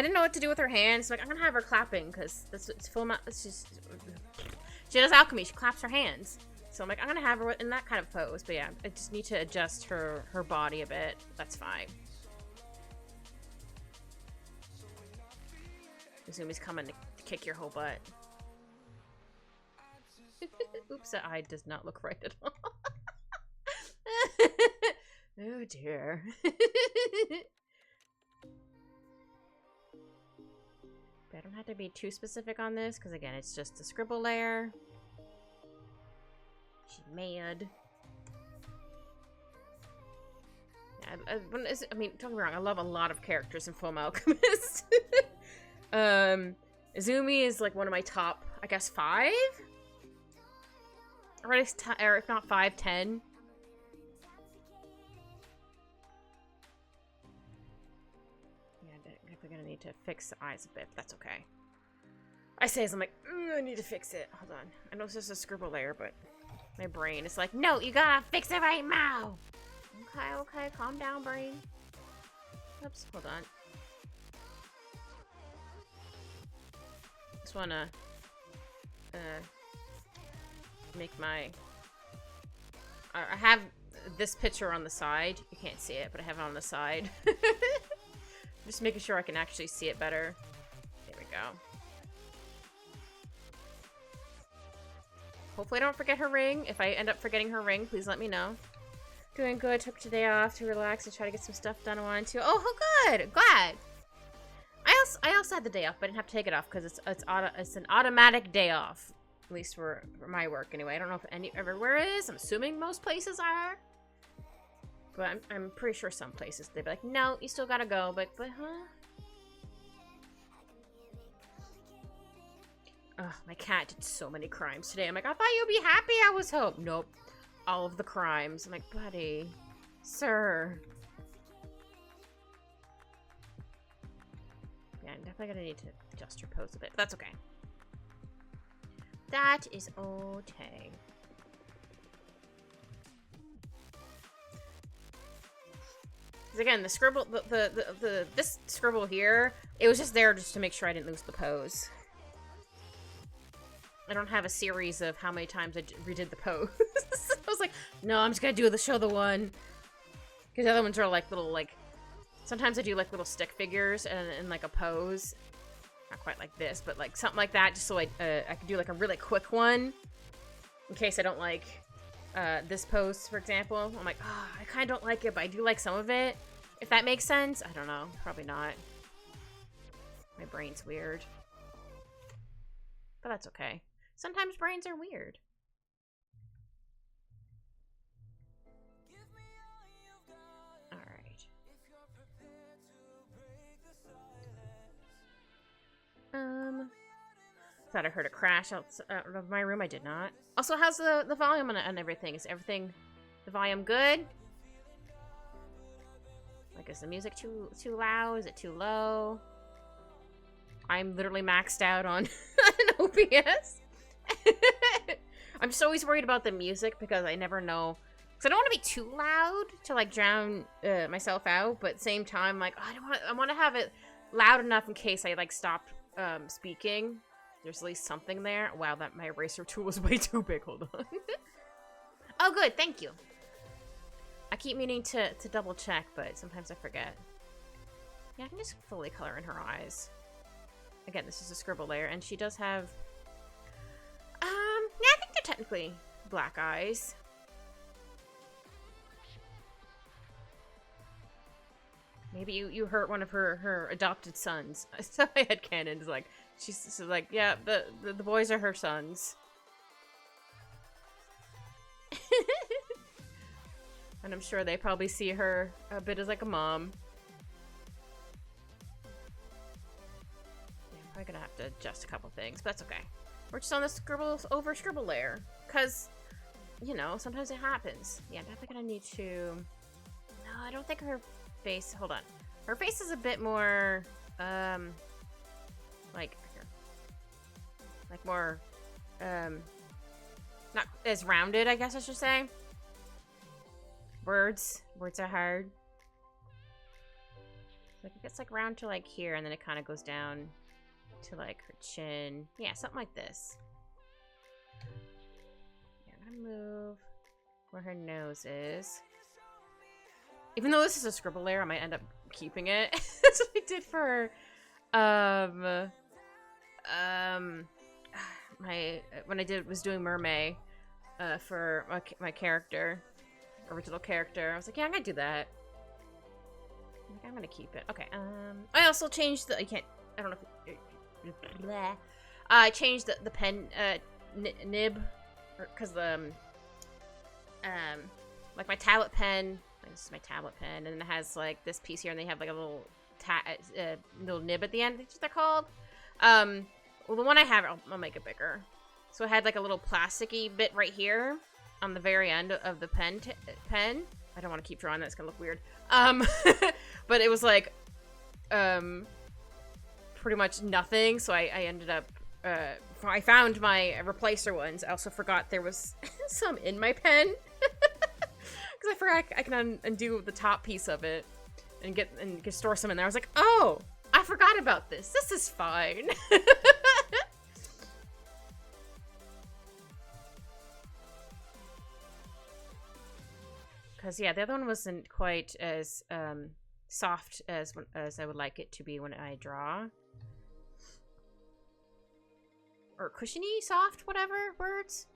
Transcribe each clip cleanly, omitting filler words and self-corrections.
didn't know what to do with her hands. So, like, I'm gonna have her clapping because it's full. It's just she does alchemy. She claps her hands. So I'm like, I'm gonna have her in that kind of pose. But yeah, I just need to adjust her body a bit. That's fine. Azumi's coming to kick your whole butt. Oops, that eye does not look right at all. Oh dear. But I don't have to be too specific on this, because again, it's just a scribble layer. She's mad. Yeah, I mean, don't get me wrong, I love a lot of characters in Fullmetal Alchemist. Izumi is like one of my top, I guess, 5? Or if not 5, 10. We're gonna need to fix the eyes a bit, but that's okay. I say as I'm like, I need to fix it. Hold on. I know it's just a scribble layer, but my brain is like, no, you gotta fix it right now. Okay, calm down, brain. Oops, hold on. Just wanna make my. I have this picture on the side. You can't see it, but I have it on the side. Just making sure I can actually see it better. There we go. Hopefully I don't forget her ring. If I end up forgetting her ring, please let me know. Doing good. Took today off to relax and try to get some stuff done I wanted to. Oh, good. Glad. I also had the day off, but I didn't have to take it off because it's an automatic day off. At least for my work anyway. I don't know if everywhere is. I'm assuming most places are. But I'm pretty sure some places they'd be like, no, you still gotta go. But huh? Ugh, my cat did so many crimes today. I'm like, I thought you'd be happy I was home. Nope. All of the crimes. I'm like, buddy. Sir. Yeah, I'm definitely gonna need to adjust your pose a bit. But that's okay. That is okay. Because again, the scribble, this scribble here, it was just there just to make sure I didn't lose the pose. I don't have a series of how many times I redid the pose. I was like, no, I'm just gonna show the one. Because the other ones are like little, like, sometimes I do like little stick figures and like a pose. Not quite like this, but like something like that, just so I could do like a really quick one. In case I don't like this pose, for example. I'm like, oh, I kind of don't like it, but I do like some of it. If that makes sense. I don't know. Probably not. My brain's weird. But that's okay. Sometimes brains are weird. Alright. Thought I heard a crash out of my room. I did not. Also, how's the volume on everything? Is everything, the volume good? Like, is the music too loud? Is it too low? I'm literally maxed out on an OBS. I'm just always worried about the music because I never know. Because I don't want to be too loud to like drown myself out, but at the same time, like, oh, I want to have it loud enough in case I like stop speaking. There's at least something there. Wow, my eraser tool was way too big. Hold on. Oh, good. Thank you. I keep meaning to double check, but sometimes I forget. Yeah, I can just fully color in her eyes. Again, this is a scribble layer, and she does have... yeah, I think they're technically black eyes. Maybe you hurt one of her adopted sons. So my headcanon is like, she's like, yeah, the boys are her sons. And I'm sure they probably see her a bit as like a mom. Yeah, I'm probably gonna have to adjust a couple things, but that's okay. We're just on the scribble layer. Because, you know, sometimes it happens. Yeah, I'm definitely gonna need to... No, I don't think her face... Hold on. Her face is a bit more, like, here. Like more, not as rounded, I guess I should say. Words are hard. Like it gets like round to like here, and then it kind of goes down to like her chin. Yeah, something like this. Yeah, I'm gonna move where her nose is. Even though this is a scribble layer, I might end up keeping it. That's what I did for when I was doing mermaid for my character, original character. I was like, yeah, I'm gonna do that. I'm gonna keep it. Okay. I also changed the. I don't know if. Bleh. I changed the pen nib, because like my tablet pen. This is my tablet pen, and it has like this piece here, and they have like a little little nib at the end. That's what they're called. Well, the one I have, I'll make it bigger. So it had like a little plasticky bit right here on the very end of the pen. I don't want to keep drawing that; it's gonna look weird. But it was like, pretty much nothing. So I ended up, I found my replacer ones. I also forgot there was some in my pen. Because I forgot I can undo the top piece of it and store some in there. I was like, oh, I forgot about this. This is fine. Because yeah, the other one wasn't quite as soft as I would like it to be when I draw, or cushiony, soft, whatever words.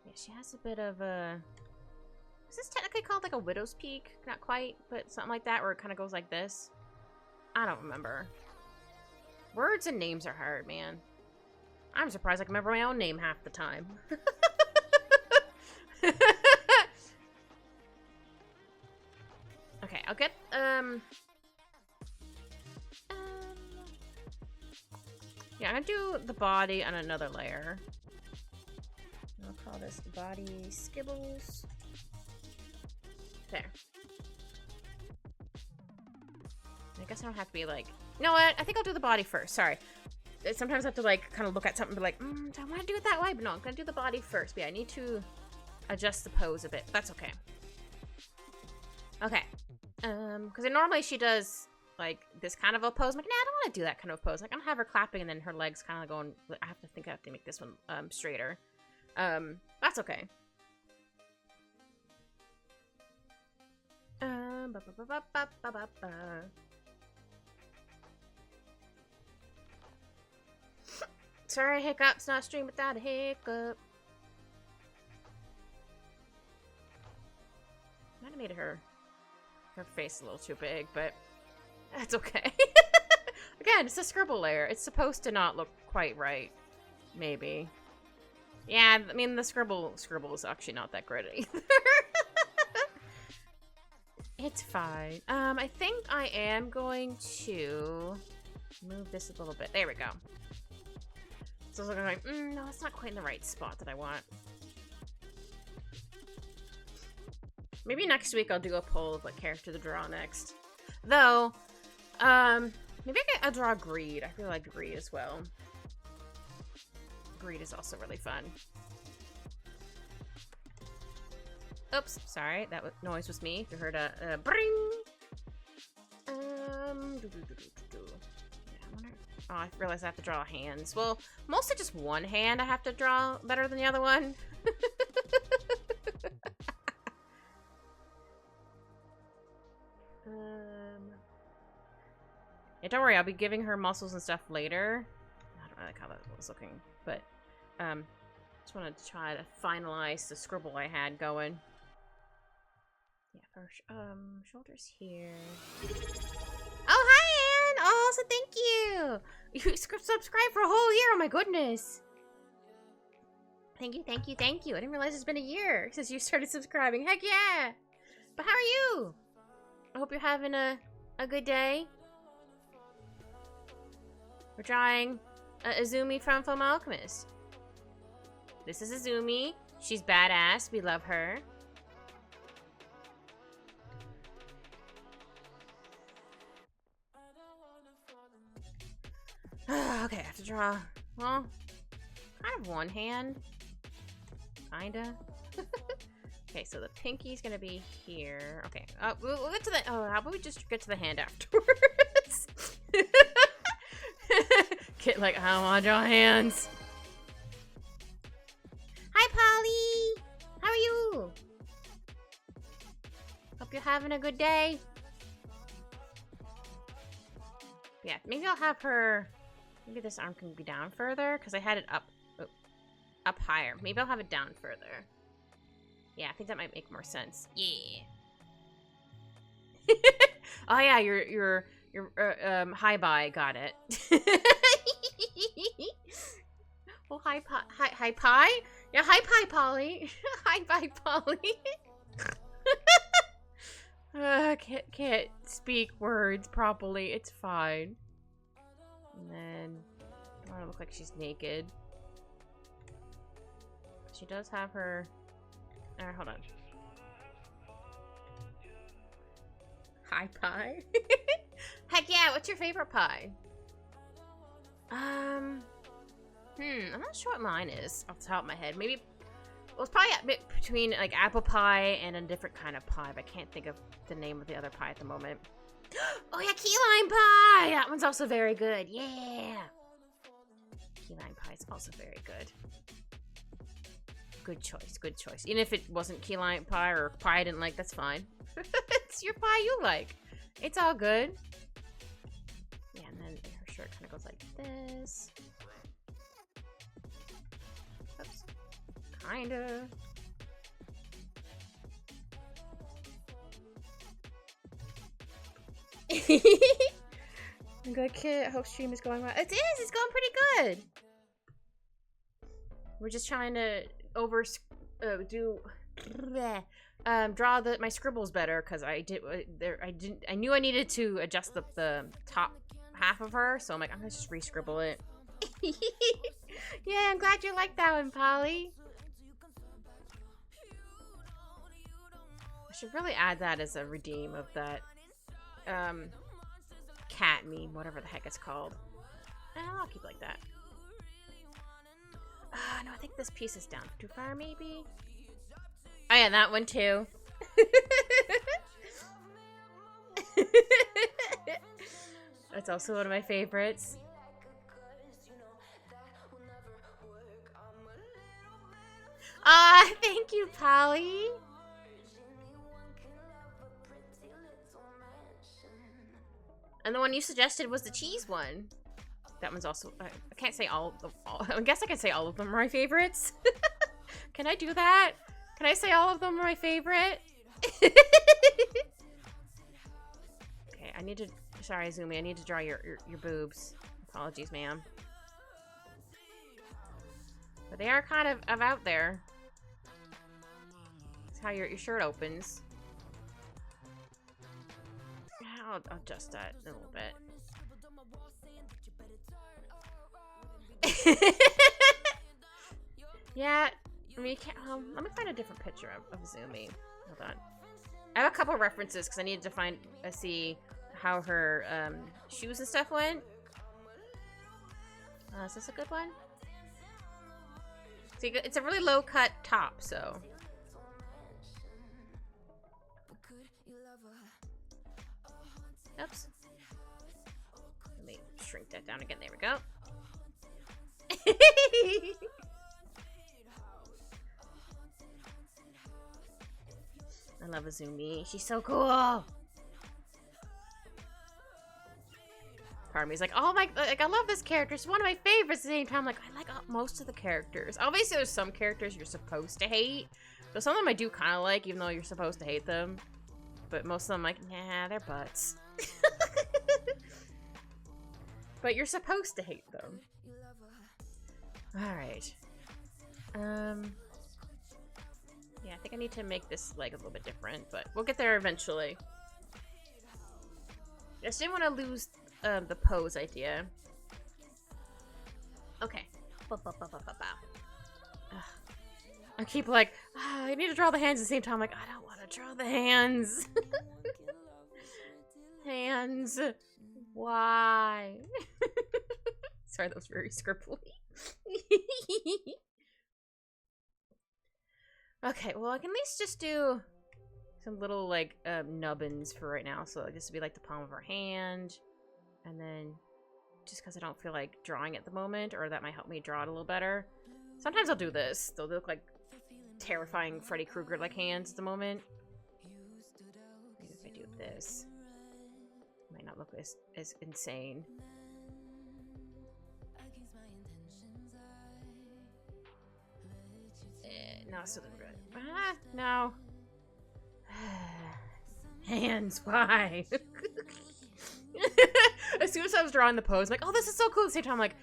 Yeah, she has a bit of a. Is this technically called like a widow's peak? Not quite, but something like that, where it kind of goes like this. I don't remember. Words and names are hard, man. I'm surprised I can remember my own name half the time. Okay, I'll get, yeah, I'm gonna do the body on another layer. I'll call this body skibbles. There. I guess I don't have to be like... You know what? I think I'll do the body first. Sorry. Sometimes I have to like kind of look at something and be like, do I want to do it that way? But no, I'm going to do the body first. But yeah, I need to adjust the pose a bit. That's okay. Okay. Because normally she does like this kind of a pose. I'm like, nah, I don't want to do that kind of pose. Like, I don't have her clapping and then her legs kind of going... I have to make this one straighter. That's okay. Sorry, hiccups. Not a stream without a hiccup. Might have made her face a little too big, but that's okay. Again, it's a scribble layer. It's supposed to not look quite right. Maybe. Yeah, I mean, the scribble is actually not that great either. It's fine. I think I am going to move this a little bit. There we go. So I was like, no, it's not quite in the right spot that I want. Maybe next week I'll do a poll of what character to draw next. Though, maybe I'll draw Greed. I really like Greed as well. Greed is also really fun. Oops, sorry, that noise was me. You heard a bring. Yeah, I wonder. Oh, I realized I have to draw hands. Well, mostly just one hand I have to draw better than the other one. Yeah, don't worry, I'll be giving her muscles and stuff later. I don't like how that was looking, but just wanted to try to finalize the scribble I had going. Yeah, first, shoulders here. Oh, hi, Anne! Oh, so thank you! You subscribed for a whole year, oh my goodness! Thank you, thank you, thank you. I didn't realize it's been a year since you started subscribing. Heck yeah! But how are you? I hope you're having a good day. We're drawing Izumi from Fullmetal Alchemist. This is Izumi. She's badass. We love her. Okay, I have to draw, well, kind of one hand. Kinda. Okay, so the pinky's gonna be here. Okay, we'll get to the. Oh, how about we just get to the hand afterwards? Get like, I want your hands. Hi, Polly. How are you? Hope you're having a good day. Yeah, maybe I'll have her. Maybe this arm can be down further because I had it up higher. Maybe I'll have it down further. Yeah, I think that might make more sense. Yeah. Oh yeah, your hi bye, got it. Well, hi pie. Yeah, hi pie, Polly. Hi bye, Polly. Can't speak words properly. It's fine. And then I want to look like she's naked. She does have her. Hold on. Hi pie. Heck yeah! What's your favorite pie? I'm not sure what mine is off the top of my head. Maybe. Well, it's probably a bit between like apple pie and a different kind of pie, but I can't think of the name of the other pie at the moment. Oh yeah, key lime pie! That one's also very good. Yeah! Key lime pie is also very good. Good choice, good choice. Even if it wasn't key lime pie or pie I didn't like, that's fine. It's your pie you like. It's all good. Yeah, and then her shirt kind of goes like this. Oops. Kinda. I'm good, kid. I hope stream is going well. It is! It's going pretty good! We're just trying to draw my scribbles better because I knew I needed to adjust the top half of her, so I'm like, I'm gonna just re-scribble it. Yeah, I'm glad you like that one, Polly. I should really add that as a redeem of that cat meme, whatever the heck it's called. I'll keep it like that. No, I think this piece is down too far, maybe? Oh yeah, that one too. That's also one of my favorites. Thank you, Polly. And the one you suggested was the cheese one. That one's also, I can't say all, I guess I can say all of them are my favorites. Can I do that? Can I say all of them are my favorite? Okay, I need to, sorry, Zumi, I need to draw your boobs. Apologies, ma'am. But they are kind of out there. That's how your shirt opens. I'll adjust that a little bit. Yeah, I mean, you can't, let me find a different picture of Zumi. Hold on. I have a couple references because I needed to find, see how her shoes and stuff went. Is this a good one? See, it's a really low cut top, so. Oops. Let me shrink that down again. There we go. I love Azumi. She's so cool. Part of me is like, oh my, like I love this character. It's one of my favorites. At the same time, like I like most of the characters. Obviously, there's some characters you're supposed to hate, but some of them I do kind of like, even though you're supposed to hate them. But most of them, like, nah, they're butts. But you're supposed to hate them. Alright. Yeah, I think I need to make this leg a little bit different, but we'll get there eventually. I just didn't want to lose the pose idea. Okay. I keep like, I need to draw the hands at the same time. I'm like, I don't want to draw the hands. Hands. Why? Sorry, that was very scribbly. Okay, well, I can at least just do some little, like, nubbins for right now. So, like, this would be, like, the palm of her hand. And then, just because I don't feel like drawing at the moment, or that might help me draw it a little better. Sometimes I'll do this. They'll look like terrifying Freddy Krueger-like hands at the moment. Maybe if I do this. It might not look as insane. No, it still doesn't good. Ah, no. Hands, why? As soon as I was drawing the pose, I'm like, oh, this is so cool. At the same time, I'm like,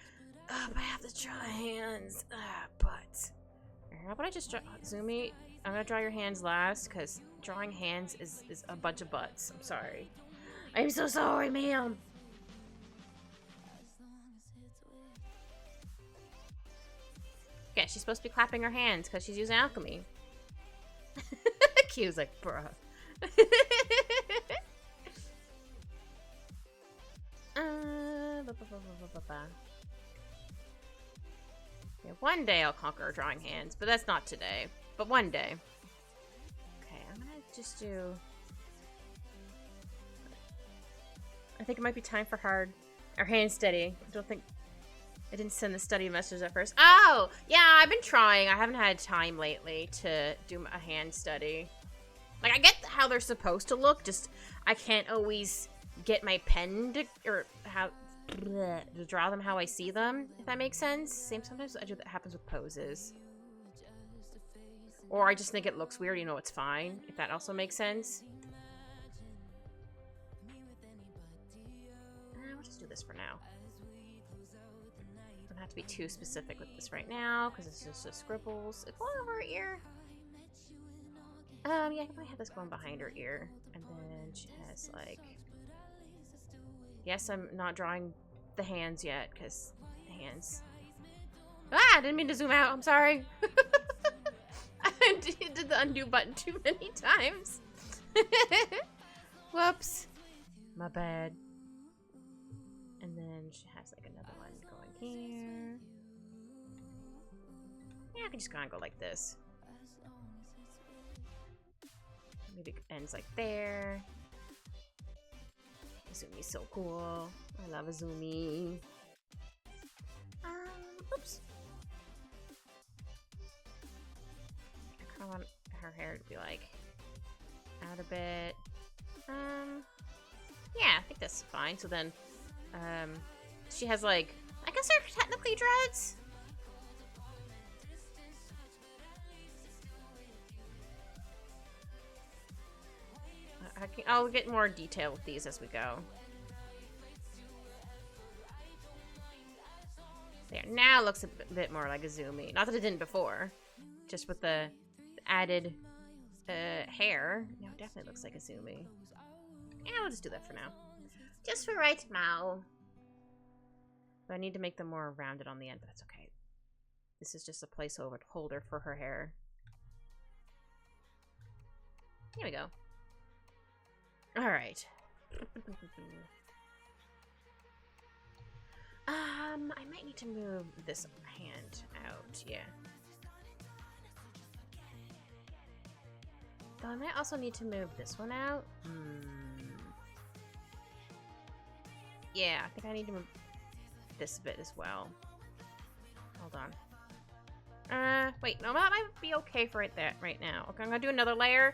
oh, but I have to draw hands. But. How about I just draw, Zoomy? I'm gonna draw your hands last, because drawing hands is a bunch of butts. I'm sorry. I'm so sorry, ma'am. Yeah, she's supposed to be clapping her hands because she's using alchemy. Q's like, bruh. Yeah, one day I'll conquer drawing hands, but that's not today. But one day. Okay, I'm gonna just do... I think it might be time for hard. Or hand steady. I don't think... I didn't send the study message at first. Oh! Yeah, I've been trying. I haven't had time lately to do a hand study. Like, I get how they're supposed to look, just I can't always get my pen to... Or how... to draw them how I see them, if that makes sense. Same sometimes I do that happens with poses. Or I just think it looks weird, you know, it's fine. If that also makes sense. We'll just do this for now. Don't have to be too specific with this right now, because it's just scribbles. It's going over her ear. Yeah, I can probably have this going behind her ear. And then she has, like... Yes, I'm not drawing the hands yet, because the hands... Ah! I didn't mean to zoom out. I'm sorry. I did the undo button too many times. Whoops. My bad. And then she has, like, another one going here. Yeah, I can just kind of go like this. Maybe it ends like there. Azumi's so cool. I love Azumi. Oops. I kind of want her hair to be like out a bit. Yeah, I think that's fine. So then, she has like, I guess they're technically dreads. I'll get more detail with these as we go. There, now it looks a bit more like Azumi. Not that it didn't before. Just with the added hair. Now it definitely looks like Azumi. Yeah, we'll just do that for now. Just for right now. But I need to make them more rounded on the end, but that's okay. This is just a placeholder for her hair. Here we go. Alright. I might need to move this hand out, yeah. Though I might also need to move this one out. Yeah, I think I need to move this a bit as well. Hold on. Wait, no, that might be okay for right now. Okay, I'm gonna do another layer.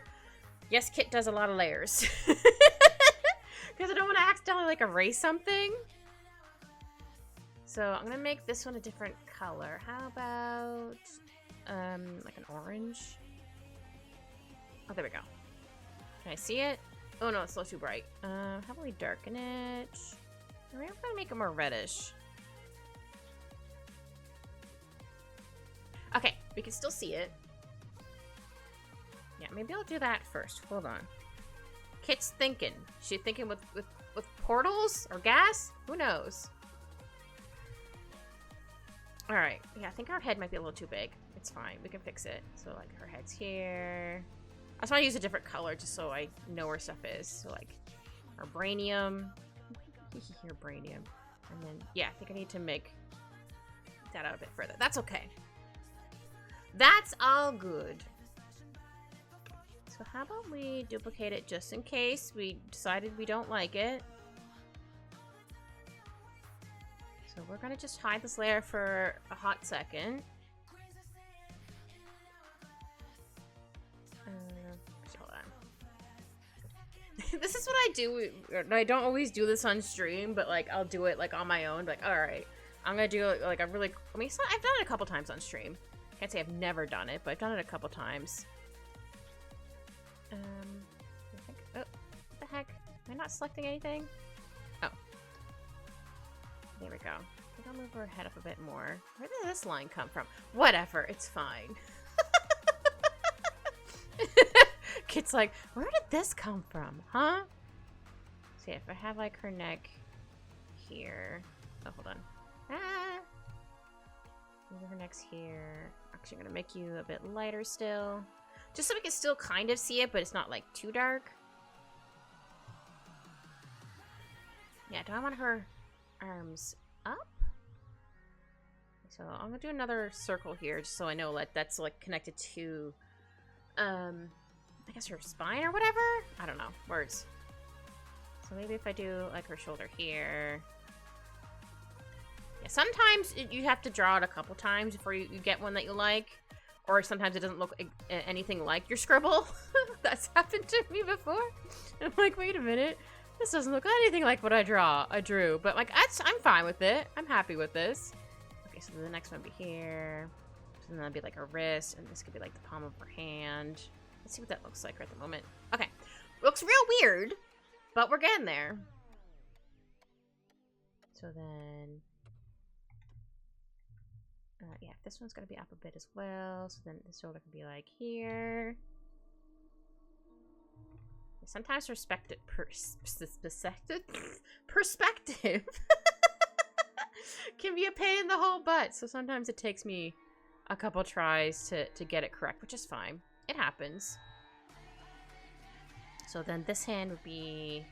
Yes, Kit does a lot of layers. Because I don't want to accidentally, like, erase something. So I'm gonna make this one a different color. How about, like an orange? Oh, there we go. Can I see it? Oh no, it's a little too bright. How about we darken it? We're gonna make it more reddish. Okay, we can still see it. Yeah, maybe I'll do that first. Hold on. Kit's thinking. She thinking with portals or gas? Who knows? Alright. Yeah, I think our head might be a little too big. It's fine. We can fix it. So, like, her head's here. I just want to use a different color just so I know where stuff is. So, like, our brainium. Her brainium. And then, yeah, I think I need to make that out a bit further. That's okay. That's all good. So how about we duplicate it just in case we decided we don't like it. So we're gonna just hide this layer for a hot second. Hold on. This is what I do. I don't always do this on stream, but like I'll do it like on my own. Like, all right, I'm gonna do like a really. I mean, I've done it a couple times on stream. Can't say I've never done it, but I've done it a couple times. Oh, what the heck? Am I not selecting anything? Oh. There we go. I think I'll move her head up a bit more. Where did this line come from? Whatever, it's fine. Kid's like, where did this come from, huh? See, if I have like her neck here. Oh, hold on. Ah! Maybe her neck's here. Actually, I'm gonna make you a bit lighter still. Just so we can still kind of see it, but it's not like too dark. Yeah, do I want her arms up? So I'm gonna do another circle here just so I know like that's like connected to I guess her spine or whatever? I don't know. Words. So maybe if I do like her shoulder here. Yeah, sometimes you have to draw it a couple times before you get one that you like. Or sometimes it doesn't look anything like your scribble. That's happened to me before. I'm like, wait a minute. This doesn't look anything like what I drew. But like, I'm fine with it. I'm happy with this. Okay, so the next one would be here. So then that'd be like her wrist. And this could be like the palm of her hand. Let's see what that looks like right at the moment. Okay. Looks real weird. But we're getting there. So then... yeah, this one's going to be up a bit as well. So then the shoulder can be like here. Sometimes perspective can be a pain in the whole butt. So sometimes it takes me a couple tries to get it correct, which is fine. It happens. So then this hand would be...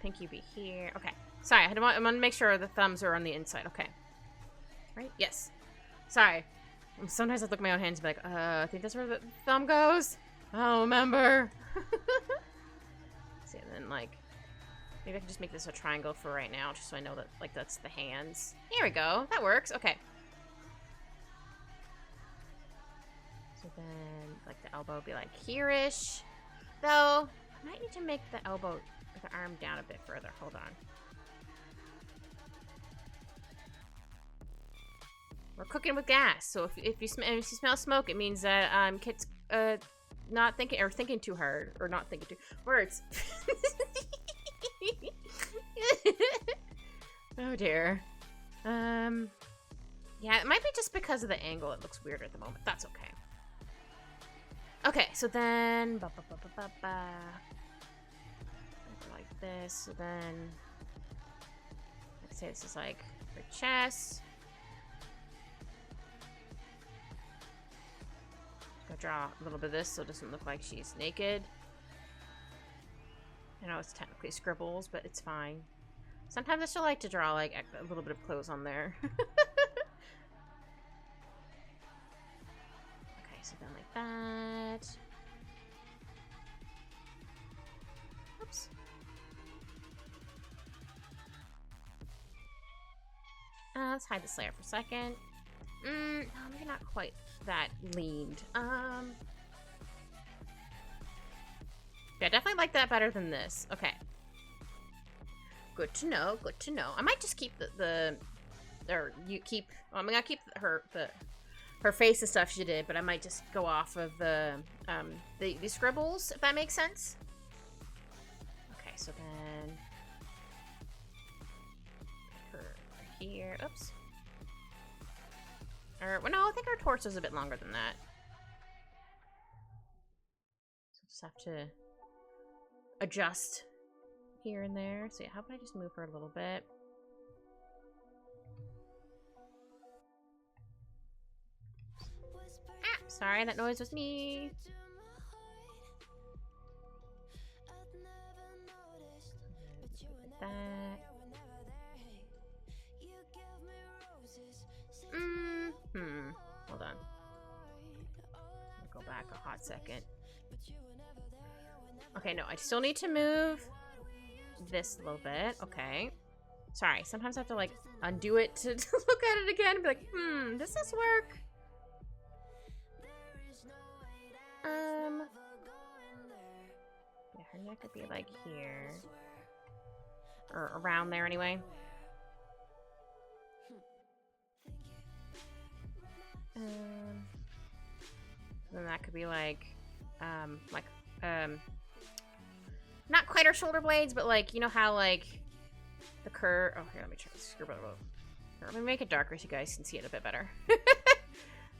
Pinky would be here. Okay. Sorry, I want to make sure the thumbs are on the inside. Okay. Right? Yes. Sorry. Sometimes I look at my own hands and be like, I think that's where the thumb goes. I don't remember. See, and then, like, maybe I can just make this a triangle for right now, just so I know that, like, that's the hands. Here we go. That works. Okay. So then, like, the elbow would be, like, here-ish. Though, I might need to make the elbow, the arm down a bit further. Hold on. We're cooking with gas, so if you smell smoke, it means that Kit's not thinking or thinking too hard or not thinking too words. Oh dear. Yeah, it might be just because of the angle. It looks weird at the moment. That's okay. Okay, so then like this. So then let's say this is like her chest. Gonna draw a little bit of this so it doesn't look like she's naked. I know it's technically scribbles, but it's fine. Sometimes I still like to draw like a little bit of clothes on there. Okay, so then like that. Oops. Let's hide this layer for a second. No, maybe not quite that leaned. Yeah, definitely like that better than this. Okay. Good to know, good to know. I might just keep I'm gonna keep her face and stuff she did, but I might just go off of the scribbles, if that makes sense. Okay, so then her here. Oops. Or, well, no, I think her torso's a bit longer than that. So just have to adjust here and there. So yeah, how about I just move her a little bit? Ah, sorry, that noise was me. Like that. Hold on. I'll go back a hot second. Okay, no, I still need to move this a little bit. Okay. Sorry, sometimes I have to, like, undo it to look at it again and be like, does this work? Yeah, her neck could be, like, here. Or around there, anyway. Then that could be, like, not quite her shoulder blades, but, like, you know how, like, the curve. Oh, here, let me try to scribble it up. Here, let me make it darker so you guys can see it a bit better.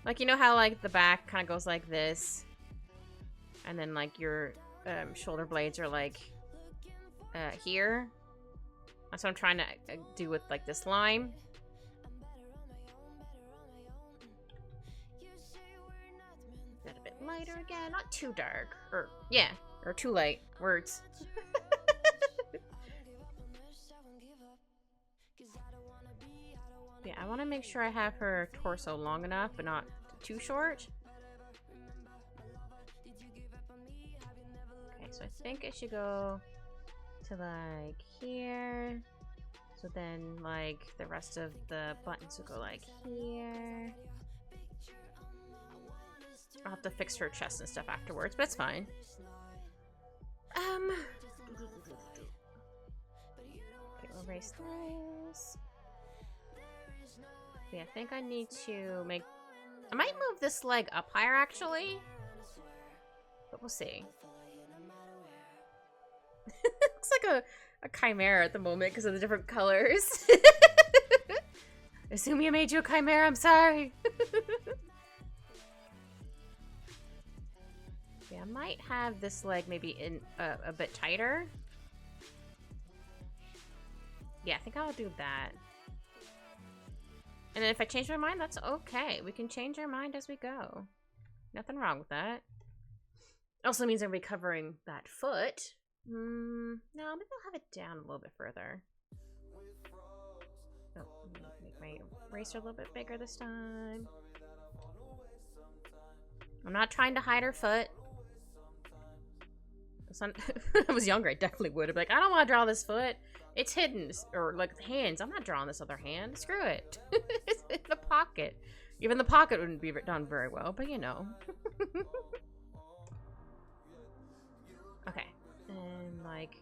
Like, you know how, like, the back kind of goes like this, and then, like, your shoulder blades are, like, here. That's what I'm trying to do with, like, this line. That a bit lighter again, not too dark, or yeah, or too light. Words. Yeah, I want to make sure I have her torso long enough, but not too short. Okay, so I think it should go to, like, here. So then, like, the rest of the buttons will go, like, here. I'll have to fix her chest and stuff afterwards, but it's fine. Okay, we'll erase this. Yeah, I think I need to make... I might move this leg up higher, actually. But we'll see. Looks like a chimera at the moment because of the different colors. Assume you made you a chimera, I'm sorry. Yeah, I might have this leg maybe in a bit tighter. Yeah, I think I'll do that. And then if I change my mind, that's okay. We can change our mind as we go. Nothing wrong with that. Also means I'm recovering that foot. No, maybe I'll have it down a little bit further. Oh, make my eraser a little bit bigger this time. I'm not trying to hide her foot. When I was younger, I definitely would have been like, I don't want to draw this foot. It's hidden. Or, like, hands. I'm not drawing this other hand. Screw it. It's in the pocket. Even the pocket wouldn't be done very well, but you know. Okay. And, like...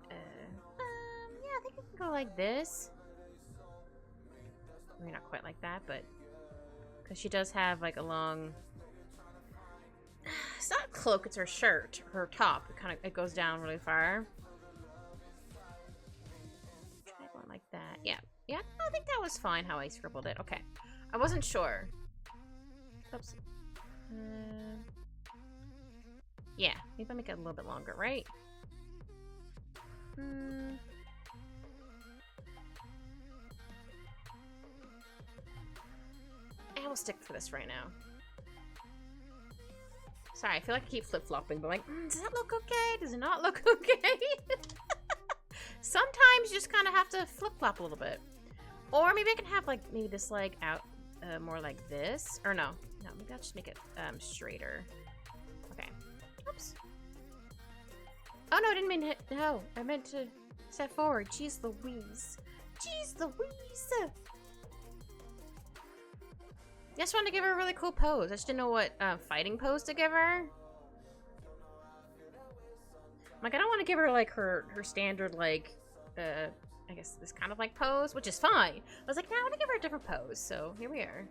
yeah, I think I can go like this. I mean, not quite like that, but... Because she does have, like, a long... It's not a cloak, it's her shirt. Her top. It goes down really far. Try going like that. Yeah. Yeah, I think that was fine how I scribbled it. Okay. I wasn't sure. Oops. Yeah, maybe I'll make it a little bit longer, right? I will stick for this right now. Sorry, I feel like I keep flip-flopping, but like, does that look okay? Does it not look okay? Sometimes you just kind of have to flip-flop a little bit. Or maybe I can have, like, maybe this leg out more like this. Or no, maybe I'll just make it straighter. Okay. Oops. Oh, no, I didn't mean to hit. No, I meant to step forward. Jeez Louise. Jeez Louise. I just wanted to give her a really cool pose. I just didn't know what fighting pose to give her. Like, I don't want to give her, like, her standard, like, I guess this kind of, like, pose, which is fine. I was like, no, I want to give her a different pose, so here we are.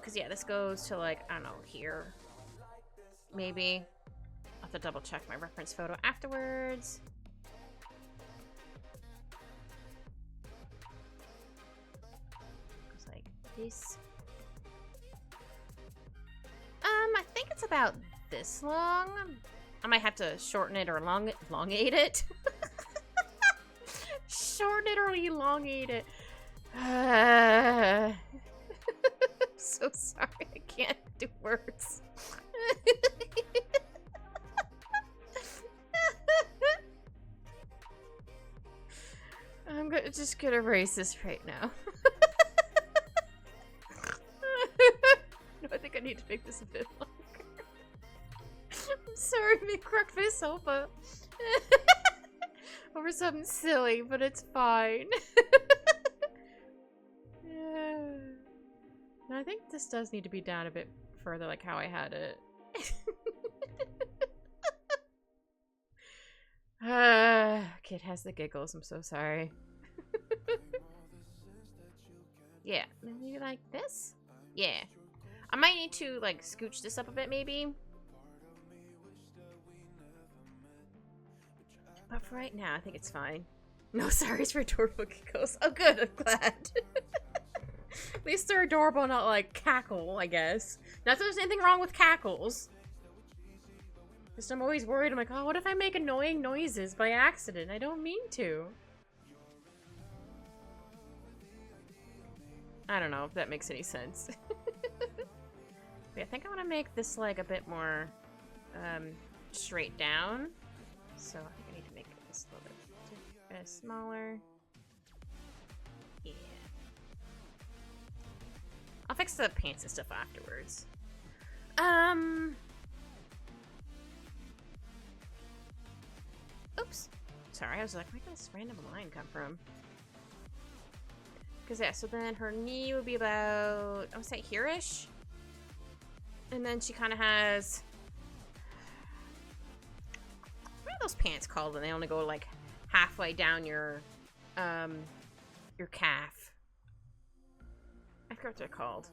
Because, yeah, this goes to, like, I don't know, here. Maybe. I'll have to double check my reference photo afterwards. This. I think it's about this long. I might have to shorten it or elongate it. Shorten it or elongate it. So sorry, I can't do words. I'm just gonna erase this right now. I need to make this a bit longer. I'm sorry, make breakfast sofa. Over something silly, but it's fine. Yeah. No, I think this does need to be down a bit further, like how I had it. Kid has the giggles. I'm so sorry. Yeah, maybe like this? Yeah. I might need to, like, scooch this up a bit, maybe. But for right now, I think it's fine. No, sorry, it's for adorable giggles. Oh, good, I'm glad. At least they're adorable, not, like, cackle, I guess. Not that there's anything wrong with cackles. Just I'm always worried. I'm like, oh, what if I make annoying noises by accident? I don't mean to. I don't know if that makes any sense. Yeah, I think I want to make this leg a bit more straight down. So I think I need to make this a little bit smaller. Yeah. I'll fix the pants and stuff afterwards. Oops. Sorry, I was like, where did this random line come from? Because, yeah, so then her knee would be about, I would say here-ish. And then she kind of has, what are those pants called when they only go, like, halfway down your calf? I forget what they're called.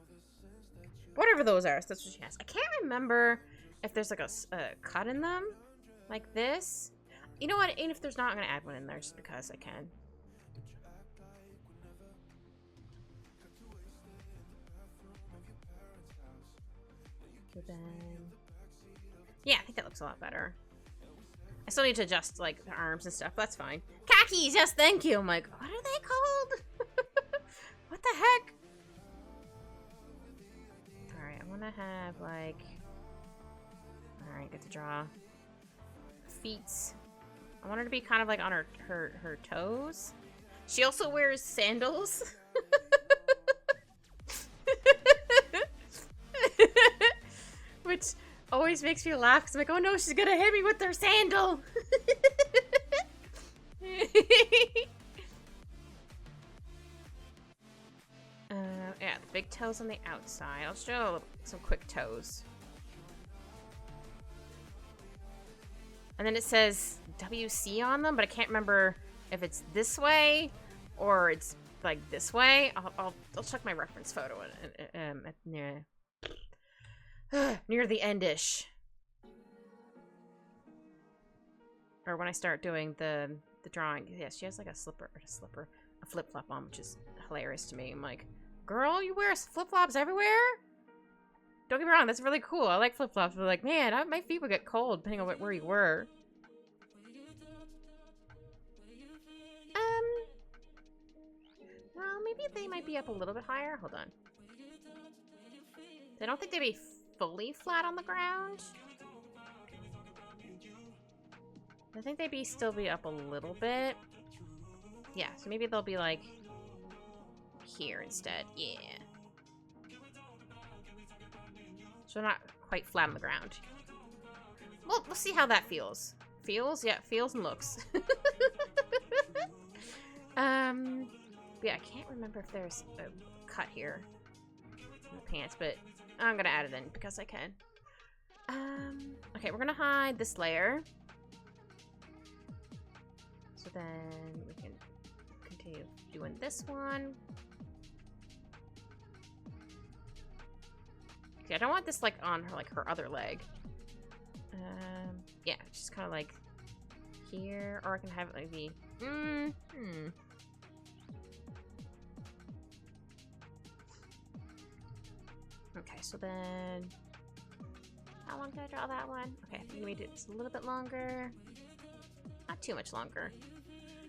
Whatever those are, so that's what she has. I can't remember if there's, like, a cut in them, like this. You know what, and if there's not, I'm going to add one in there just because I can. Okay, then. Yeah, I think that looks a lot better. I still need to adjust, like, the arms and stuff. That's fine. Khakis, yes, thank you. I'm like, what are they called? What the heck? Alright, I want to have, like... Alright, get to draw. Feet. I want her to be kind of, like, on her toes. She also wears sandals. Which always makes me laugh because I'm like, oh no, she's gonna hit me with her sandal. Yeah, the big toes on the outside. I'll show some quick toes. And then it says WC on them, but I can't remember if it's this way or it's like this way. I'll check my reference photo near the end-ish. Or when I start doing the drawing. Yeah, she has like a flip-flop on, which is hilarious to me. I'm like, girl, you wear flip-flops everywhere? Don't get me wrong, that's really cool. I like flip-flops, but like, man, my feet would get cold depending on where you were. Well, maybe they might be up a little bit higher. Hold on. I don't think they'd be fully flat on the ground. I think they'd still be up a little bit. Yeah, so maybe they'll be like here instead. Yeah. So not quite flat on the ground. Well, we'll see how that feels. Feels? Yeah, feels and looks. Yeah, I can't remember if there's a cut here in the pants, but I'm gonna add it in because I can. Okay, we're gonna hide this layer. So then we can continue doing this one. Okay, I don't want this like on her her other leg. Yeah, just kind of like here, or I can have it maybe. Okay, so then how long did I draw that one? Okay, maybe do this a little bit longer. Not too much longer.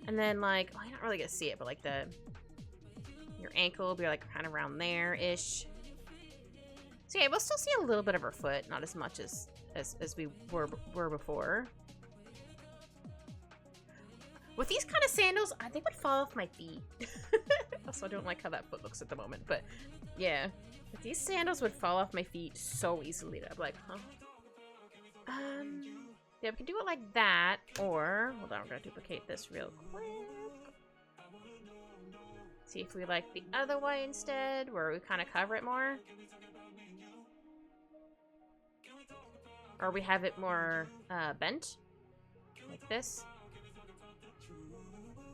And then like, well, you're not really gonna see it, but like your ankle will be like kind of around there-ish. So yeah, we'll still see a little bit of her foot, not as much as we were before. With these kind of sandals, they would fall off my feet. Also, I don't like how that foot looks at the moment, but yeah. If these sandals would fall off my feet so easily, I'd be like, huh? Yeah, we can do it like that, or hold on, we're gonna duplicate this real quick. See if we like the other way instead, where we kind of cover it more. Or we have it more bent, like this.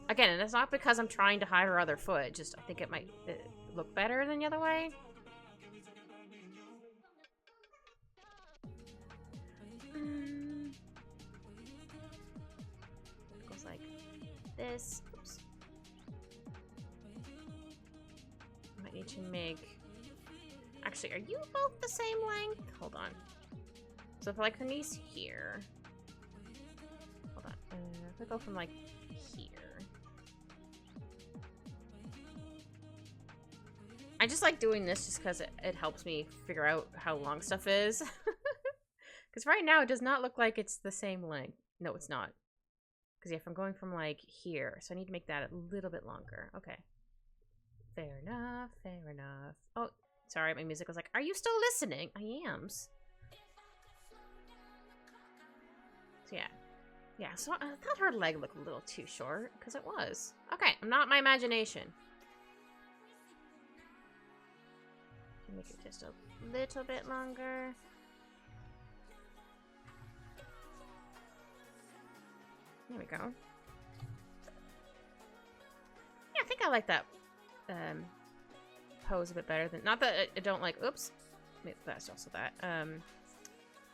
Again, and it's not because I'm trying to hide our other foot, just I think it might look better than the other way. It goes like this. Oops. Might need to make... Actually, are you both the same length? Hold on. So if like her knee's here... Hold on. If I go from like here... I just like doing this just because it helps me figure out how long stuff is. Because right now it does not look like it's the same length. No, it's not. Because yeah, if I'm going from like here, so I need to make that a little bit longer. Okay. Fair enough, fair enough. Oh, sorry, my music was like, are you still listening? I am. So yeah. Yeah, so I thought her leg looked a little too short, because it was. Okay, I'm not my imagination. Make it just a little bit longer. There we go. Yeah, I think I like that pose a bit better than... Not that I don't like... Oops. Maybe that's also that.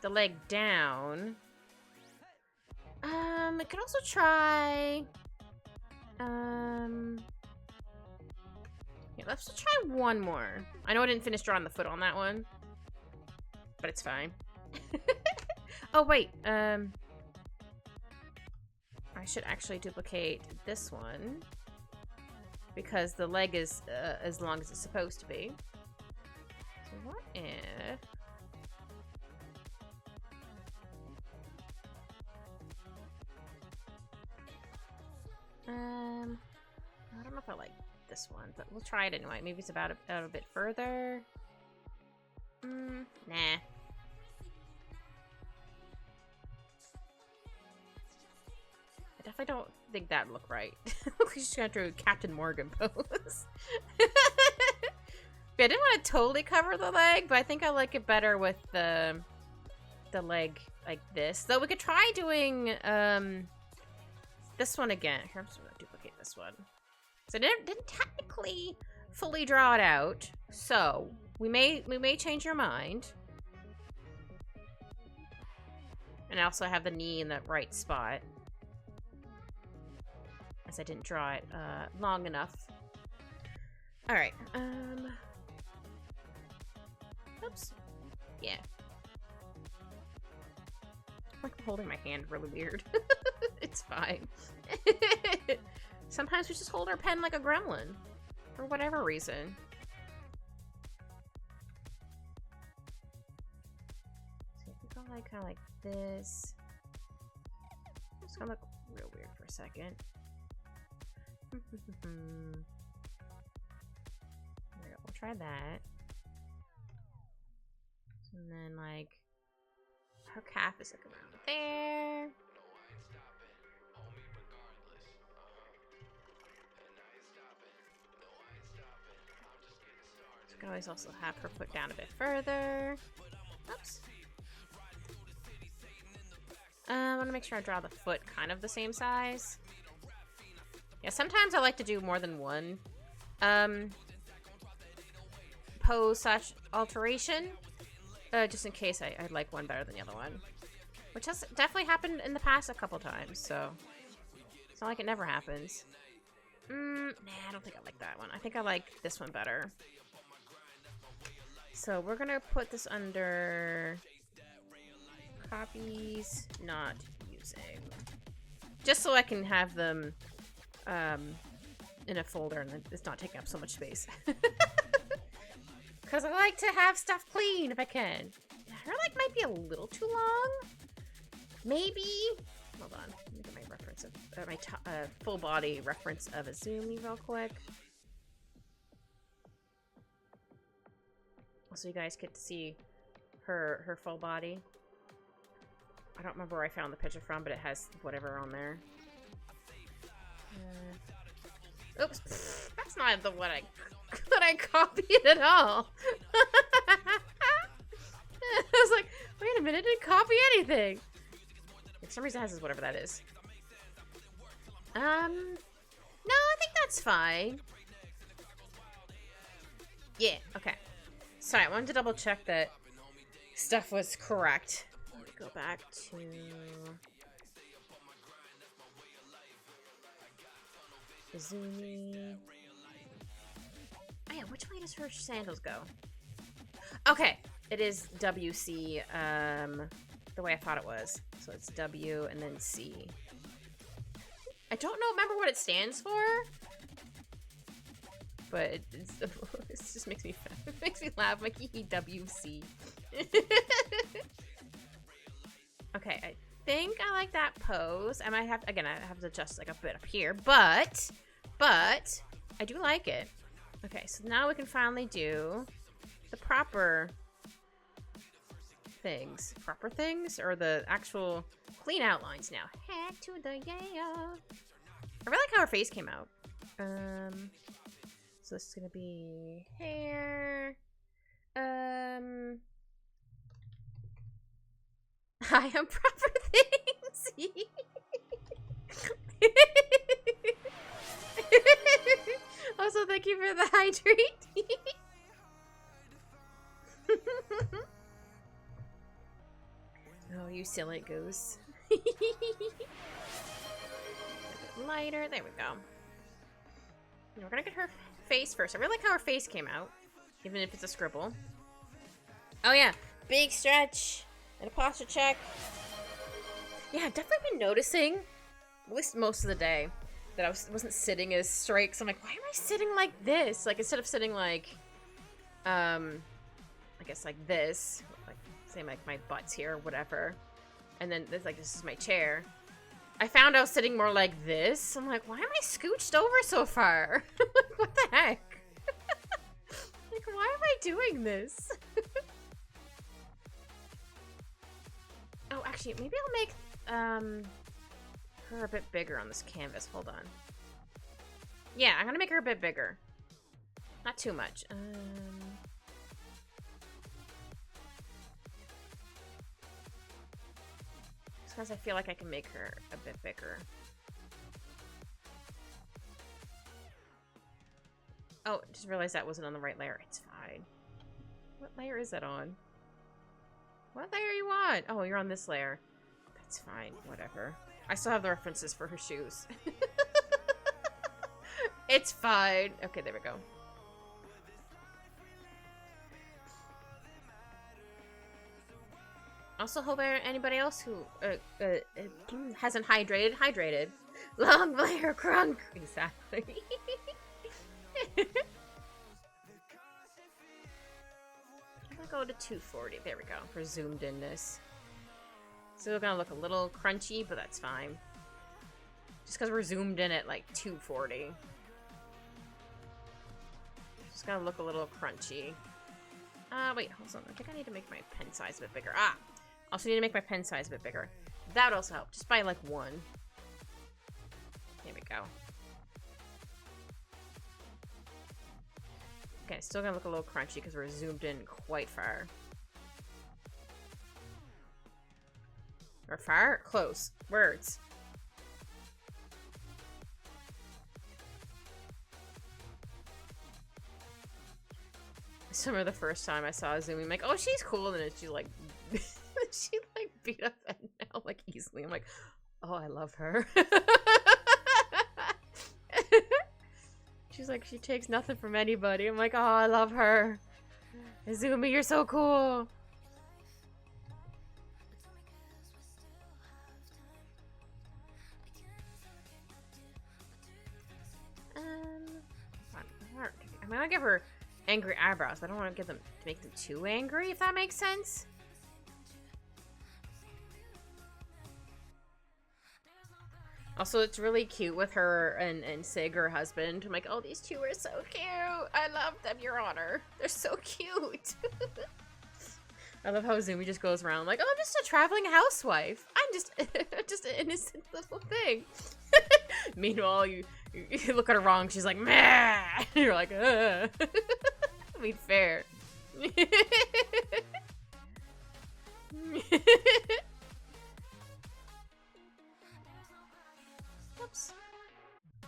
The leg down. I could also try... Yeah, let's try one more. I know I didn't finish drawing the foot on that one, but it's fine. Oh, wait. I should actually duplicate this one because the leg is as long as it's supposed to be. So what if... I don't know if I like this one, but we'll try it anyway. Maybe it's about a bit further. Nah. I definitely don't think that would look right. We just got to do a Captain Morgan pose. Yeah, I didn't want to totally cover the leg, but I think I like it better with the leg like this. Though we could try doing this one again. Here, I'm just gonna duplicate this one. So I didn't technically fully draw it out, so we may change your mind. And I also have the knee in the right spot, as I didn't draw it long enough. All right. Oops. Yeah. I'm holding my hand really weird. It's fine. Sometimes we just hold our pen like a gremlin. For whatever reason. So if we go like kind of like this. It's gonna look real weird for a second. There we go. We'll try that. And then like her calf is like around there. So we can always also have her put down a bit further. Oops. I want to make sure I draw the foot kind of the same size. Yeah, sometimes I like to do more than one pose/alteration. Just in case I like one better than the other one. Which has definitely happened in the past a couple times, so it's not like it never happens. Nah, I don't think I like that one. I think I like this one better. So we're gonna put this under copies not using. Just so I can have them in a folder and it's not taking up so much space. Because I like to have stuff clean if I can. Her leg might be a little too long. Maybe. Hold on. Let me get my reference of my full body reference of Azumi real quick. so you guys get to see her full body. I don't remember where I found the picture from, but it has whatever on there. Oops, that's not the one I copied at all. I was like, wait a minute, I didn't copy anything. For some reason it has whatever that is. No, I think that's fine. Yeah, okay. Sorry, I wanted to double check that stuff was correct. Let me go back to... Izumi. Oh yeah, which way does her sandals go? Okay, it is WC, the way I thought it was. So it's W and then C. I don't remember what it stands for, but it just makes me laugh. Like WC. Okay, I think I like that pose. I might have I have to adjust like a bit up here, but I do like it. Okay, so now we can finally do the proper things. Proper things? Or the actual clean outlines now. Head to the yeah. I really like how her face came out. So this is gonna be hair. I am proper things. Also, thank you for the hydrate. Oh, you silly goose. Lighter. There we go. We're gonna get her face first. I really like how her face came out, even if it's a scribble. Oh yeah, big stretch and a posture check. Yeah, I've definitely been noticing, at least most of the day, that I wasn't sitting as straight. Cause I'm like, why am I sitting like this? Like instead of sitting like, I guess like this, like say like my butt's here or whatever, and then this is my chair. I found I was sitting more like this. I'm like, why am I scooched over so far? Like, what the heck? Like, why am I doing this? Oh, actually, maybe I'll make her a bit bigger on this canvas. Hold on. Yeah, I'm gonna make her a bit bigger. Not too much. Because I feel like I can make her a bit bigger. Oh, just realized that wasn't on the right layer. It's fine. What layer is that on? What layer are you on? Oh, you're on this layer. That's fine. Whatever. I still have the references for her shoes. It's fine. Okay, there we go. Also, hope anybody else who hasn't hydrated. Long layer crunk. Exactly. I'll go to 240. There we go. For zoomed inness. Still gonna look a little crunchy, but that's fine. Just because we're zoomed in at like 240. Just gonna look a little crunchy. Wait, hold on. I think I need to make my pen size a bit bigger. Ah! Also need to make my pen size a bit bigger. That would also help, just by like 1. There we go. Okay, still gonna look a little crunchy because we're zoomed in quite far. Or far? Close. Words. I remember the first time I saw Zoom, I'm like, oh, she's cool, and then she like, she like beat up now like easily. I'm like, oh, I love her. She's like, she takes nothing from anybody. I'm like, oh, I love her. Izumi, you're so cool. I'm gonna give her angry eyebrows, but I don't want to give them to make them too angry, if that makes sense. Also, it's really cute with her and Sig, her husband. I'm like, oh, these two are so cute. I love them, Your Honor. They're so cute. I love how Zumi just goes around like, oh, I'm just a traveling housewife. I'm just, just an innocent little thing. Meanwhile, you look at her wrong. She's like, meh. And you're like, I mean, fair. Oops.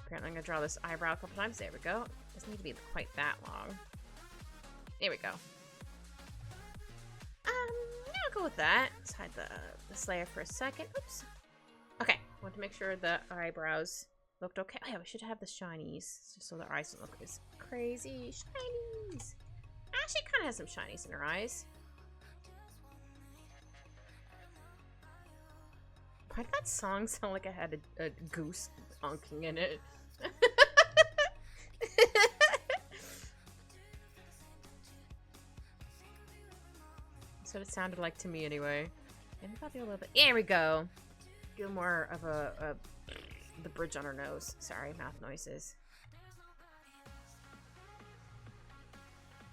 Apparently, I'm gonna draw this eyebrow a couple times. There we go. Doesn't need to be quite that long. There we go. Yeah, I'll go with that. Let's hide the Slayer for a second. Oops. Okay, want to make sure the eyebrows looked okay. Oh yeah, we should have the shinies, just so the eyes don't look as crazy. Shinies! Actually, kind of has some shinies in her eyes. Why did that song sound like it had a goose honking in it? That's what it sounded like to me anyway. And I thought they were a little bit. There we go. Do more of the bridge on her nose. Sorry, mouth noises.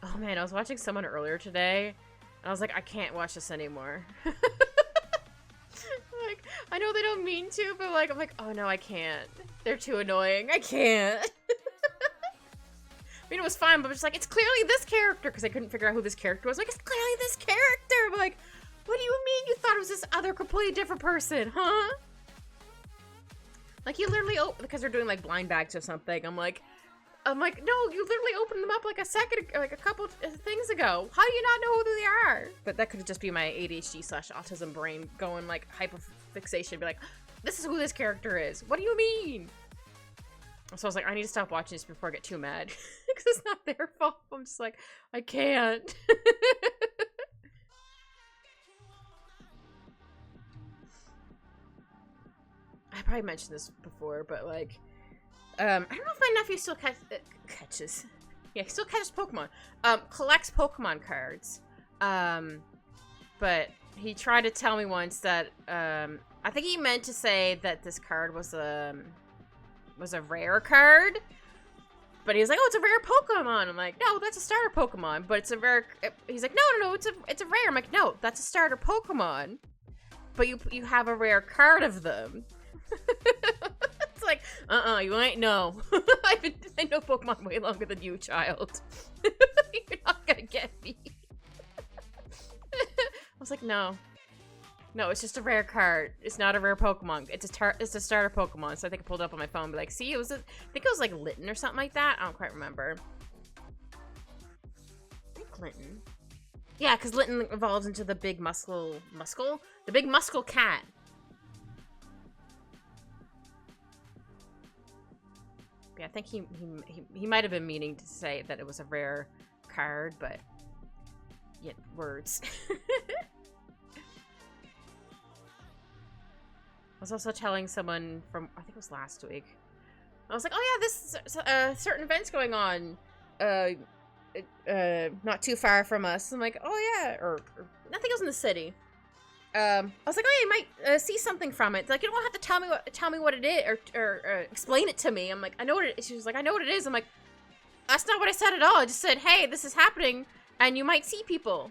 Oh man, I was watching someone earlier today, and I was like, I can't watch this anymore. Like, I know they don't mean to, but like, I'm like, oh no, I can't. They're too annoying. I can't. I mean, it was fine, but it's like, it's clearly this character, because I couldn't figure out who this character was. Like, it's clearly this character. I'm like, what do you mean you thought it was this other completely different person, huh? Like, you literally because they're doing like blind bags or something. I'm like, no, you literally opened them up like a couple things ago. How do you not know who they are? But that could just be my ADHD/autism brain going like hyperfixation, be like, this is who this character is. What do you mean? So I was like, I need to stop watching this before I get too mad. Because it's not their fault. I'm just like, I can't. I probably mentioned this before, but like, I don't know if my nephew still catches. Yeah, he still catches Pokemon. Collects Pokemon cards. But he tried to tell me once that, I think he meant to say that this card was a rare card. But he was like, oh, it's a rare Pokemon. I'm like, no, that's a starter Pokemon. But it's a rare. He's like, no, it's a rare. I'm like, no, that's a starter Pokemon. But you have a rare card of them. It's like, you ain't know. I know Pokemon way longer than you, child. You're not gonna get me. I was like, no, it's just a rare card. It's not a rare Pokemon. It's a starter Pokemon. So I think I pulled it up on my phone, and be like, see, I think it was like Litten or something like that. I don't quite remember. I think Litten. Yeah, because Litten evolves into the big the big muscle cat. Yeah, I think he might have been meaning to say that it was a rare card, but yet words. I was also telling someone from, I think it was last week. I was like, oh yeah, this certain event's going on, not too far from us. I'm like, oh yeah, or I think it was in the city. I was like, oh yeah, you might see something from it. Like, you don't have to tell me what it is, or explain it to me. I'm like, I know what it is. She was like, I know what it is. I'm like, that's not what I said at all. I just said, hey, this is happening, and you might see people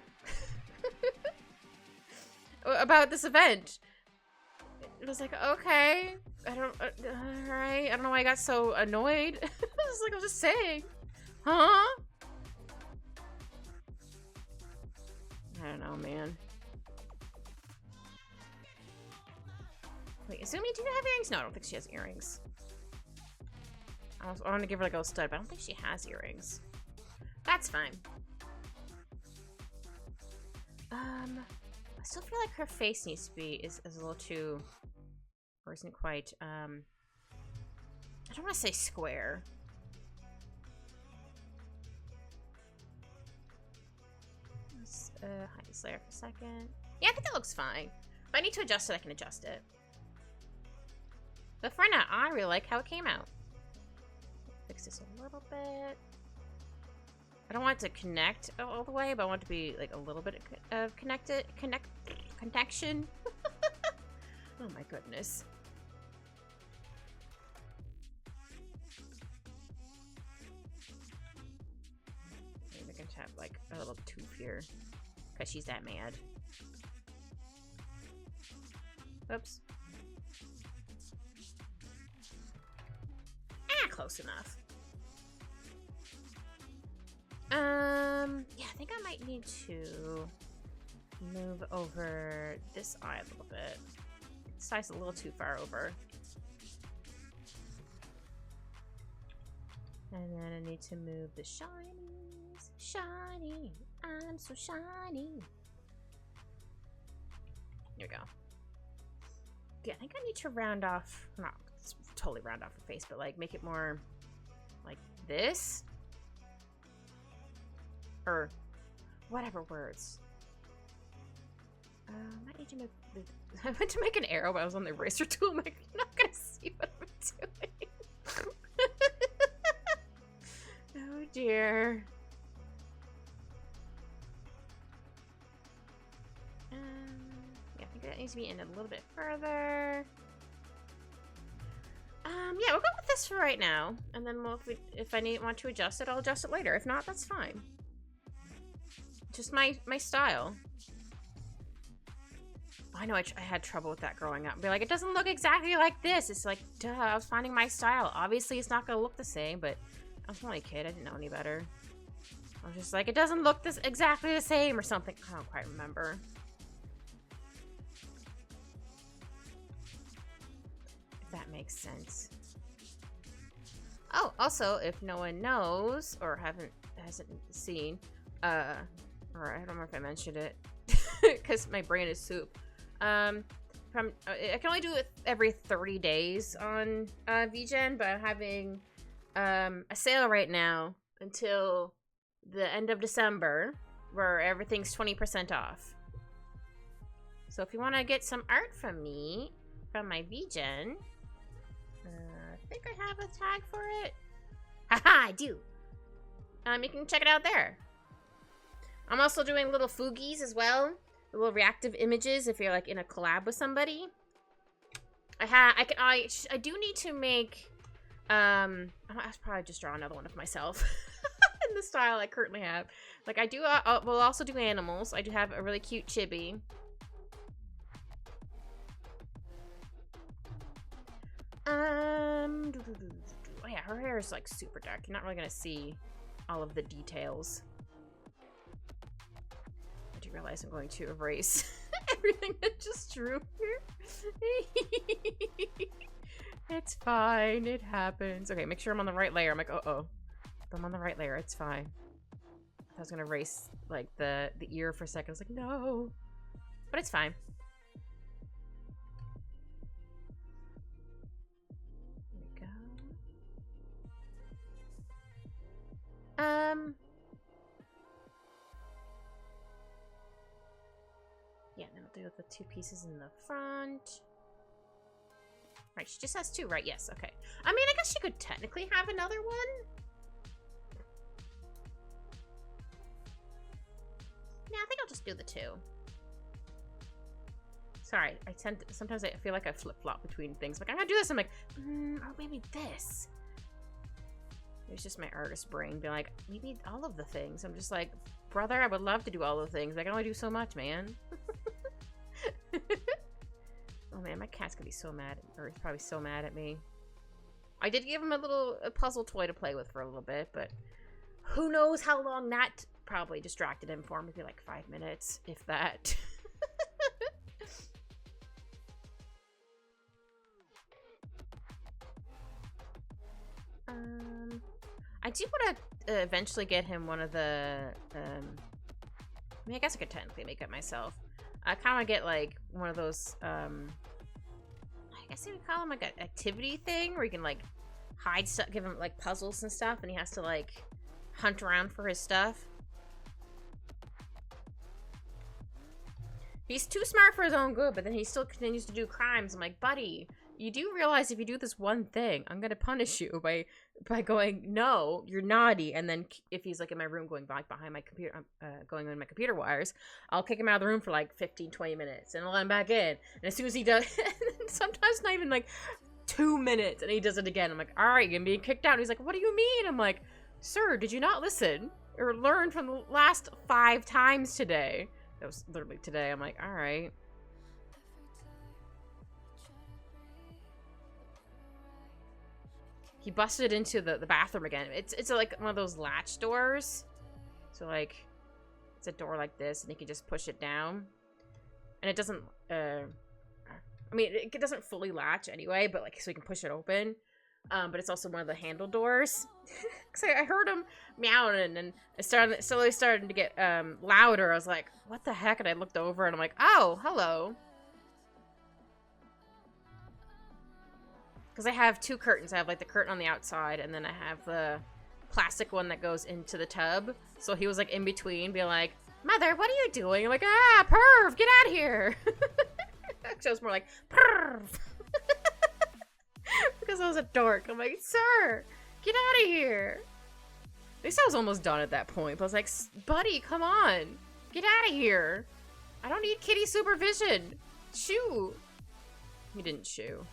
about this event. It was like, okay, I don't, alright, I don't know why I got so annoyed. I was just saying, huh? I don't know, man. Wait, Izumi, do you have earrings? No, I don't think she has earrings. I want to give her like a stud, but I don't think she has earrings. That's fine. I still feel like her face needs to be is a little too, or isn't quite. I don't want to say square. Let's hide this layer for a second. Yeah, I think that looks fine. If I need to adjust it, I can adjust it. But for now, I really like how it came out. Fix this a little bit. I don't want it to connect all the way, but I want it to be like a little bit of connection. Oh my goodness. little tooth here. Because she's that mad. Oops. Ah, close enough. Yeah, I think I might need to move over this eye a little bit. This eye's a little too far over. And then I need to move the shinies. Shiny. I'm so shiny. Here we go. Yeah, I think I need to round off, not totally round off her face, but like make it more like this. Or whatever words. I need to make I went to make an arrow, but I was on the eraser tool. I'm like, you're not gonna see what I'm doing. Oh dear. Yeah, I think that needs to be in a little bit further. Yeah, we'll go with this for right now, and then if I want to adjust it, I'll adjust it later. If not, that's fine. Just my style. I know I had trouble with that growing up. Be like, it doesn't look exactly like this. It's like, duh, I was finding my style. Obviously, it's not gonna look the same, but I was only a kid. I didn't know any better. I was just like, it doesn't look exactly the same or something. I don't quite remember. If that makes sense. Oh, also, if no one knows or hasn't seen, or I don't know if I mentioned it, because my brain is soup. I can only do it every 30 days on VGen, but I'm having a sale right now until the end of December where everything's 20% off. So if you want to get some art from me, from my VGen, I think I have a tag for it. Haha, I do. You can check it out there. I'm also doing little foogies as well. Little reactive images if you're like in a collab with somebody. I do need to make I'll probably just draw another one of myself in the style I currently have. Like I do we'll also do animals. I do have a really cute chibi. Oh yeah, her hair is like super dark. You're not really gonna see all of the details. I do realize I'm going to erase everything I just drew here. It's fine, it happens. Okay, make sure I'm on the right layer. I'm like, uh-oh. I'm on the right layer, it's fine. I was gonna erase like the ear for a second. I was like, no. But it's fine. Yeah, then I'll do the two pieces in the front. Right, she just has two, right? Yes, okay. I mean, I guess she could technically have another one. Yeah, I think I'll just do the two. Sorry, sometimes I feel like I flip-flop between things. Like, I'm gonna do this, I'm like, or maybe this. It's just my artist brain being like, maybe all of the things. I'm just like, brother, I would love to do all the things. I can only do so much, man. Oh man, my cat's gonna be so mad, or he's probably so mad at me. I did give him a puzzle toy to play with for a little bit, but who knows how long that probably distracted him for. Maybe like 5 minutes, if that. I do want to eventually get him one of the, I mean, I guess I could technically make it myself. I kind of want to get, like, one of those, I guess you would call them, like, an activity thing, where you can, like, hide stuff, give him, like, puzzles and stuff, and he has to, like, hunt around for his stuff. He's too smart for his own good, but then he still continues to do crimes. I'm like, buddy, you do realize if you do this one thing, I'm gonna punish you by going, no, you're naughty. And then if he's like in my room going back behind my computer, going on my computer wires, I'll kick him out of the room for like 15, 20 minutes and I'll let him back in. And as soon as he does, sometimes not even like 2 minutes, and he does it again. I'm like, all right, you're being kicked out. And he's like, what do you mean? I'm like, sir, did you not listen? or learned from the last 5 times today. That was literally today. I'm like, all right. He busted into the bathroom again. It's like one of those latch doors. So like, it's a door like this, and you can just push it down. And it doesn't, I mean, it doesn't fully latch anyway, but like, so you can push it open. But it's also one of the handle doors. Cause I heard him meowing, and it slowly started to get louder. I was like, what the heck? And I looked over, and I'm like, oh, hello. Because I have 2 curtains. I have like the curtain on the outside, and then I have the plastic one that goes into the tub. So he was like in between, being like, Mother, what are you doing? I'm like, ah, perv, get out of here. So it was more like, perv. Because I was a dork. I'm like, sir, get out of here. At least I was almost done at that point. But I was like, buddy, come on. Get out of here. I don't need kitty supervision. Shoo. He didn't shoo.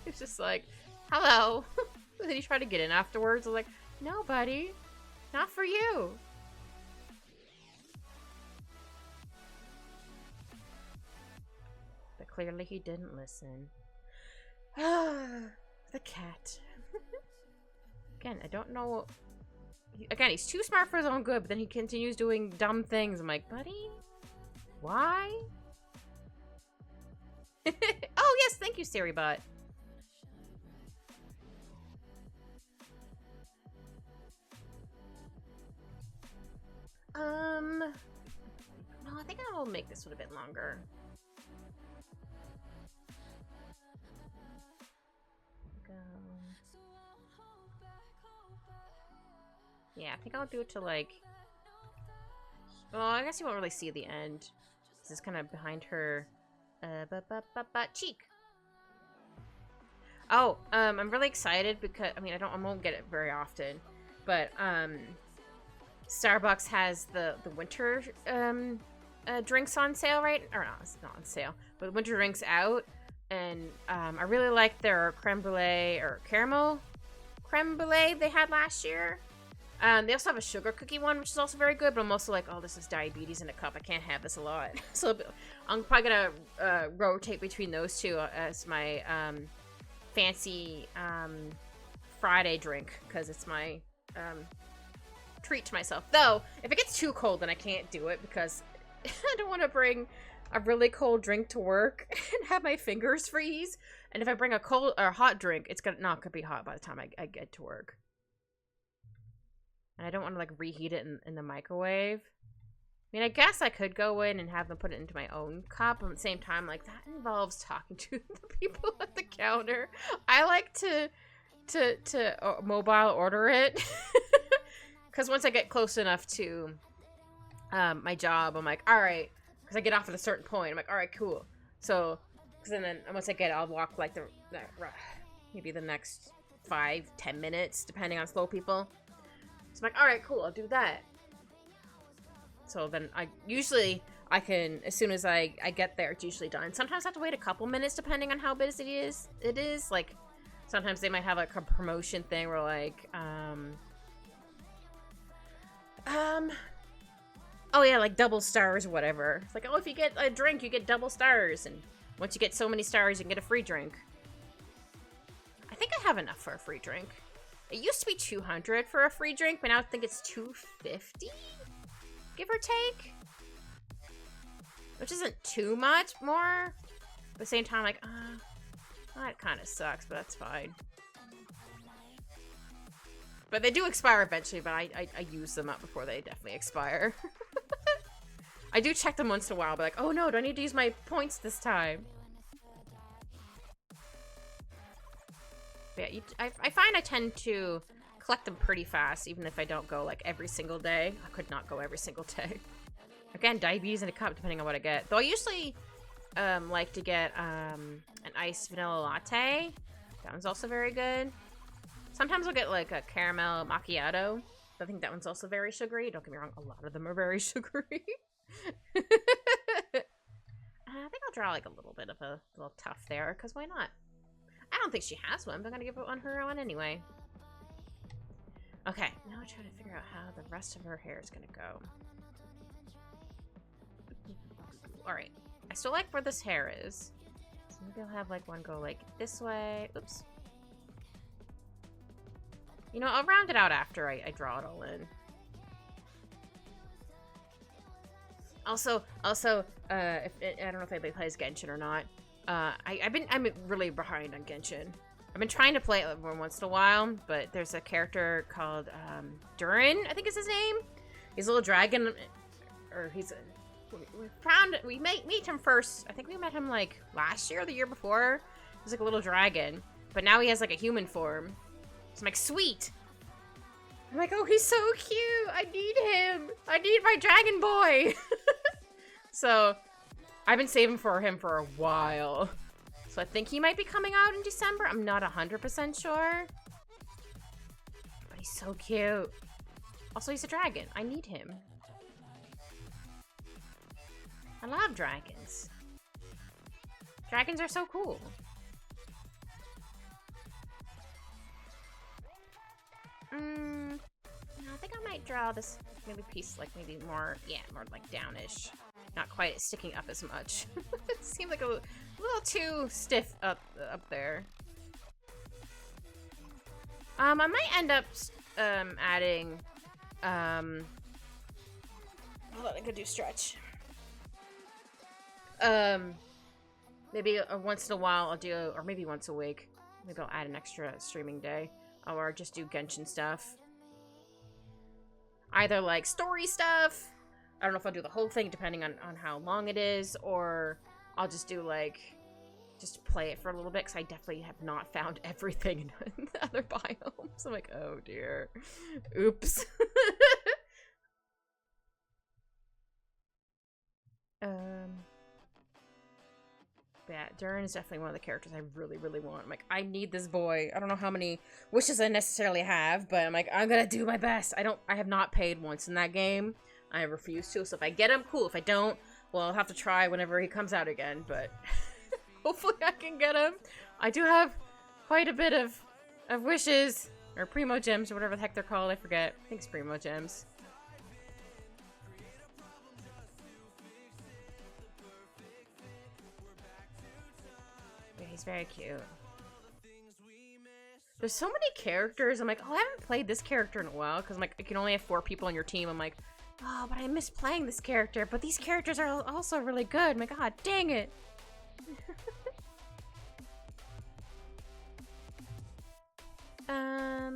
He was just like, hello. And then he tried to get in afterwards. I was like, no, buddy. Not for you. But clearly he didn't listen. The cat. Again, I don't know. Again, he's too smart for his own good, but then he continues doing dumb things. I'm like, buddy? Why? Oh, yes, thank you, SiriBot. No, I think I will make this one a bit longer. Yeah, I think I'll do it to like... Well, I guess you won't really see the end. This is kind of behind her cheek. Oh, I'm really excited because, I mean, I won't get it very often, but Starbucks has the winter drinks on sale, right? Or no, it's not on sale, but the winter drinks out, and I really like their creme brulee or caramel creme brulee they had last year. They also have a sugar cookie one, which is also very good, but I'm also like, oh, this is diabetes in a cup. I can't have this a lot. So I'm probably gonna rotate between those two as my fancy Friday drink, because it's my treat to myself. Though, if it gets too cold, then I can't do it, because I don't want to bring a really cold drink to work and have my fingers freeze. And if I bring a cold or hot drink, it's gonna be hot by the time I get to work. And I don't want to, like, reheat it in the microwave. I mean, I guess I could go in and have them put it into my own cup, but at the same time, like, that involves talking to the people at the counter. I like to mobile order it. Because once I get close enough to my job, I'm like, all right. Because I get off at a certain point. I'm like, all right, cool. So, because then once I get it, I'll walk, like, maybe the next 5-10 minutes, depending on slow people. So I'm like, alright, cool, I'll do that. So then I can, as soon as I get there, it's usually done. Sometimes I have to wait a couple minutes depending on how busy it is. Like, sometimes they might have like a promotion thing where like, oh yeah, like double stars or whatever. It's like, oh, if you get a drink, you get double stars. And once you get so many stars, you can get a free drink. I think I have enough for a free drink. It used to be 200 for a free drink, but now I think it's 250, give or take. Which isn't too much more. At the same time, like, that kind of sucks, but that's fine. But they do expire eventually, but I use them up before they definitely expire. I do check them once in a while, but like, oh no, do I need to use my points this time? Yeah, I find I tend to collect them pretty fast, even if I don't go, like, every single day. I could not go every single day. Again, diabetes in a cup, depending on what I get. Though I usually like to get an iced vanilla latte. That one's also very good. Sometimes I'll get, like, a caramel macchiato. I think that one's also very sugary. Don't get me wrong, a lot of them are very sugary. I think I'll draw, like, a little bit of a little tuft there, because why not? I don't think she has one, but I'm gonna give it on her one anyway. Okay, now I'm trying to figure out how the rest of her hair is gonna go. Alright. I still like where this hair is. So maybe I'll have like one go like this way. Oops. You know, I'll round it out after I draw it all in. Also, I don't know if anybody plays Genshin or not. I'm really behind on Genshin. I've been trying to play it every once in a while, but there's a character called Durin, I think is his name. He's a little dragon, or he's a. We meet him first. I think we met him like last year or the year before. He's like a little dragon, but now he has like a human form. So I'm like, sweet. I'm like, oh, he's so cute. I need him. I need my dragon boy. So I've been saving for him for a while. So I think he might be coming out in December. I'm not 100% sure. But he's so cute. Also, he's a dragon. I need him. I love dragons. Dragons are so cool. I think I might draw this maybe piece like maybe more, yeah, more like downish. Not quite sticking up as much. It seemed like a little too stiff up there. I might end up adding hold on, I could do stretch. Maybe once in a while I'll do, or maybe once a week, maybe I'll add an extra streaming day, or just do Genshin stuff. Either like story stuff, I don't know if I'll do the whole thing depending on how long it is, or I'll just do like, just play it for a little bit, because I definitely have not found everything in the other biomes. I'm like, oh dear. Oops. Yeah, Durin is definitely one of the characters I really, really want. I'm like, I need this boy. I don't know how many wishes I necessarily have, but I'm like, I'm gonna do my best. I have not paid once in that game. I refuse to, so if I get him, cool. If I don't, well, I'll have to try whenever he comes out again, but hopefully I can get him. I do have quite a bit of wishes, or Primo Gems, or whatever the heck they're called, I forget. I think it's Primo Gems. He's very cute. There's so many characters. I'm like, oh, I haven't played this character in a while, because I'm like, you can only have 4 people on your team. I'm like, oh, but I miss playing this character. But these characters are also really good. My god, dang it. Yeah,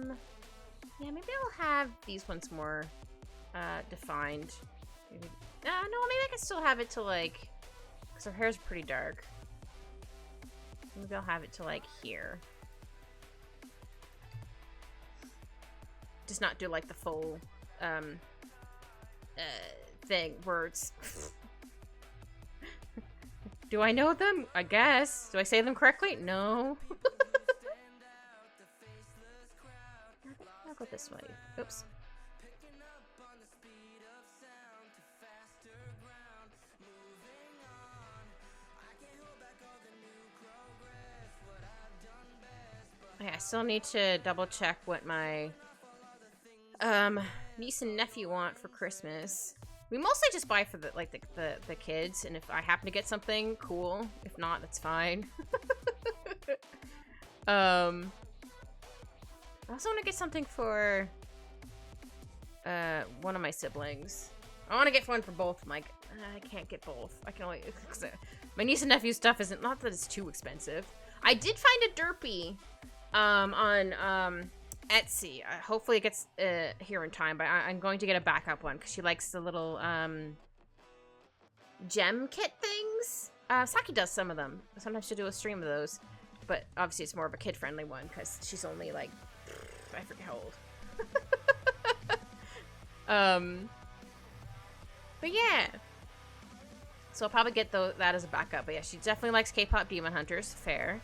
maybe I'll have these ones more defined. Maybe, no, maybe I can still have it to like, because her hair's pretty dark. Maybe I'll have it to like here. Just not do like the full thing, words. Do I know them? I guess. Do I say them correctly? No. I'll go this way. Oops. Okay, I still need to double check what my niece and nephew want for Christmas. We mostly just buy for the kids, and if I happen to get something, cool. If not, that's fine. I also want to get something for one of my siblings. I want to get one for both. I'm like, I can't get both. I can only my niece and nephew stuff isn't, not that it's too expensive. I did find a derpy on Etsy. Hopefully it gets here in time, but I'm going to get a backup one because she likes the little gem kit things. Saki does some of them. Sometimes she'll do a stream of those, but obviously it's more of a kid-friendly one because she's only like, I forget how old. But yeah. So I'll probably get that as a backup. But yeah, she definitely likes K-pop Demon Hunters. Fair.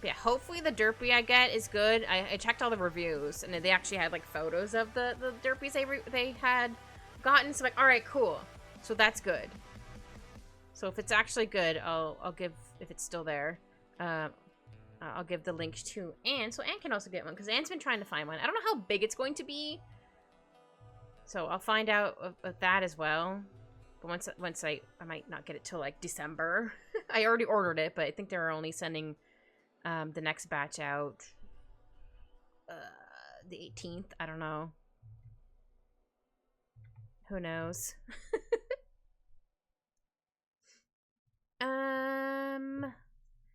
But yeah, hopefully the derpy I get is good. I checked all the reviews, and they actually had like photos of the derpies they had gotten. So like, all right, cool. So that's good. So if it's actually good, I'll give, if it's still there, I'll I'll give the link to Anne, so Anne can also get one, because Anne's been trying to find one. I don't know how big it's going to be, so I'll find out of that as well. But once I might not get it till like December. I already ordered it, but I think they're only sending the next batch out the 18th. I don't know. Who knows?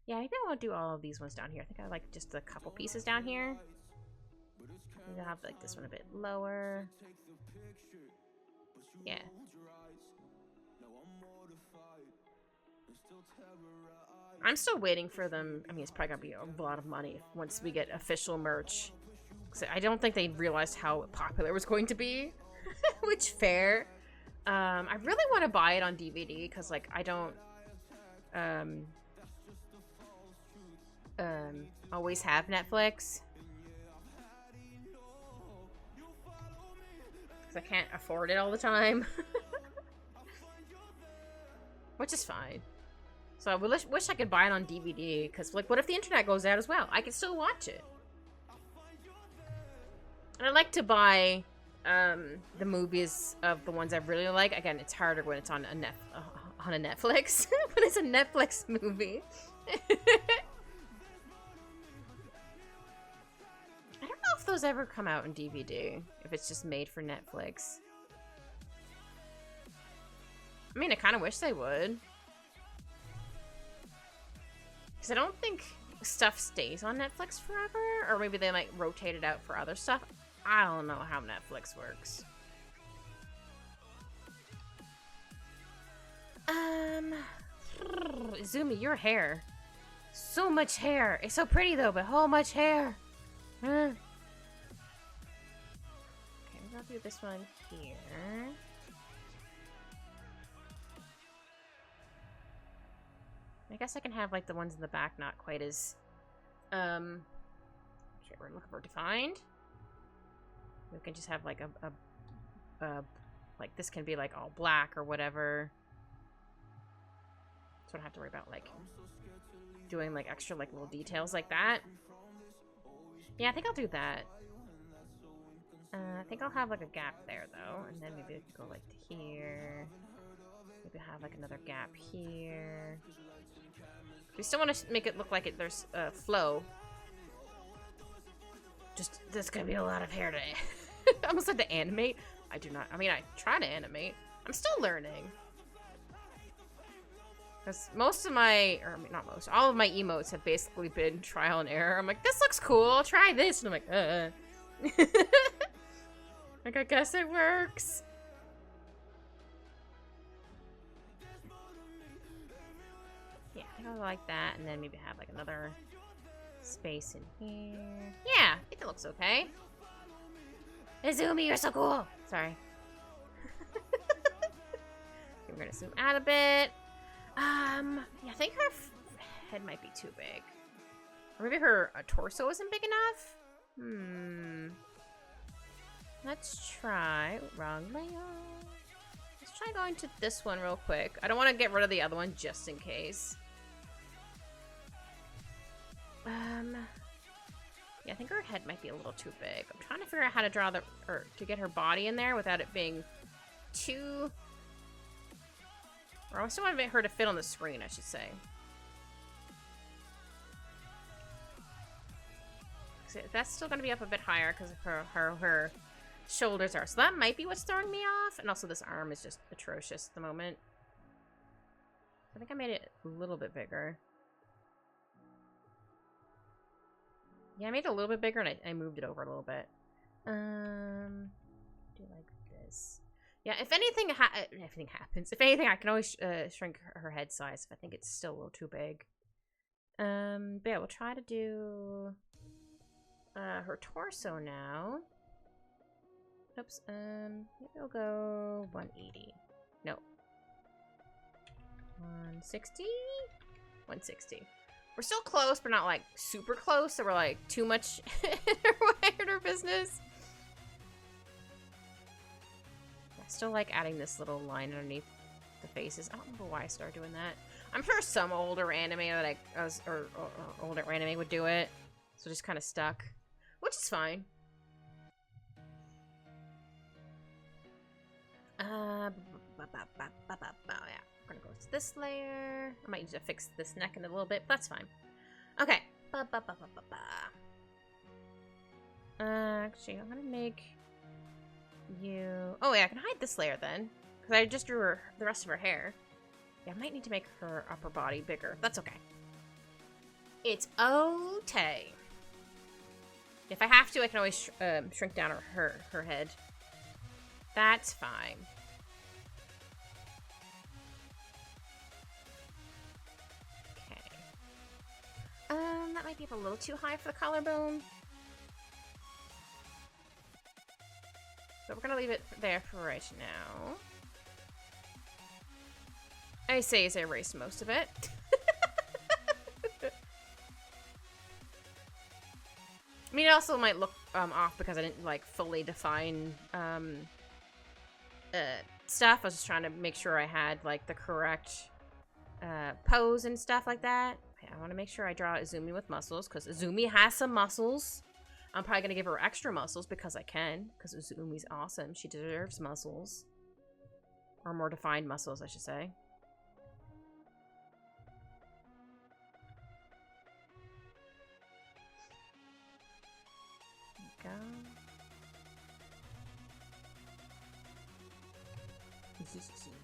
Yeah, I think I won't do all of these ones down here. I think I like just a couple pieces down here. Maybe I'll have like this one a bit lower. Yeah. I'm still waiting for them. I mean, it's probably gonna be a lot of money once we get official merch. So I don't think they realized how popular it was going to be. Which, fair. I really want to buy it on DVD because, like, I don't always have Netflix. Because I can't afford it all the time. Which is fine. So I wish I could buy it on DVD, because, like, what if the internet goes out as well? I can still watch it. And I like to buy the movies of the ones I really like. Again, it's harder when it's on a Netflix. When it's a Netflix movie. I don't know if those ever come out in DVD. If it's just made for Netflix. I mean, I kind of wish they would. Because I don't think stuff stays on Netflix forever. Or maybe they might rotate it out for other stuff. I don't know how Netflix works. Izumi, your hair. So much hair. It's so pretty though, but how much hair? Okay, I'll do this one here. I guess I can have like the ones in the back not quite as okay, we're looking for defined. We can just have like a like this can be like all black or whatever. So I don't have to worry about like doing like extra like little details like that. Yeah, I think I'll do that. I think I'll have like a gap there though, and then maybe we can go like to here. Maybe have like another gap here. We still want to make it look like there's a flow. Just there's gonna be a lot of hair today. I almost said to animate. I do not. I mean, I try to animate. I'm still learning. Because most of my, or not most, all of my emotes have basically been trial and error. I'm like, this looks cool. I'll try this. And I'm like, like, I guess it works. Yeah, I think I like that. And then maybe have like another space in here. Yeah, I think it looks okay. Izumi, you're so cool. Sorry. We're gonna zoom out a bit. Yeah, I think her head might be too big. Or maybe her torso isn't big enough? Let's try. Wrong layer. Let's try going to this one real quick. I don't want to get rid of the other one just in case. Yeah, I think her head might be a little too big. I'm trying to figure out how to draw or to get her body in there without it being too... Or I still want her to fit on the screen, I should say. So that's still going to be up a bit higher because of her shoulders are. So that might be what's throwing me off. And also this arm is just atrocious at the moment. I think I made it a little bit bigger. Yeah, I made it a little bit bigger and I moved it over a little bit. Do like this. Yeah, if anything happens, if anything, I can always shrink her head size if I think it's still a little too big. But yeah, we'll try to do her torso now. Oops. Maybe we'll go 180. No. 160? 160. We're still close, but not like super close, so we're like too much in her business. I still like adding this little line underneath the faces. I don't remember why I started doing that. I'm sure some older anime that or older anime would do it. So just kind of stuck, which is fine. Yeah, we're gonna go to this layer. I might need to fix this neck in a little bit, but that's fine. Okay. Actually, I'm gonna make you... Oh yeah, I can hide this layer then, because I just drew the rest of her hair. Yeah, I might need to make her upper body bigger. That's okay. It's okay. If I have to, I can always shrink down her head. That's fine. Okay. That might be a little too high for the collarbone. But we're gonna leave it there for right now. I say as I erase most of it. I mean, it also might look off because I didn't like fully define stuff. I was just trying to make sure I had like the correct pose and stuff like that. Okay, I want to make sure I draw Izumi with muscles because Izumi has some muscles. I'm probably gonna give her extra muscles because I can, because Izumi's awesome. She deserves muscles, or more defined muscles, I should say. Go.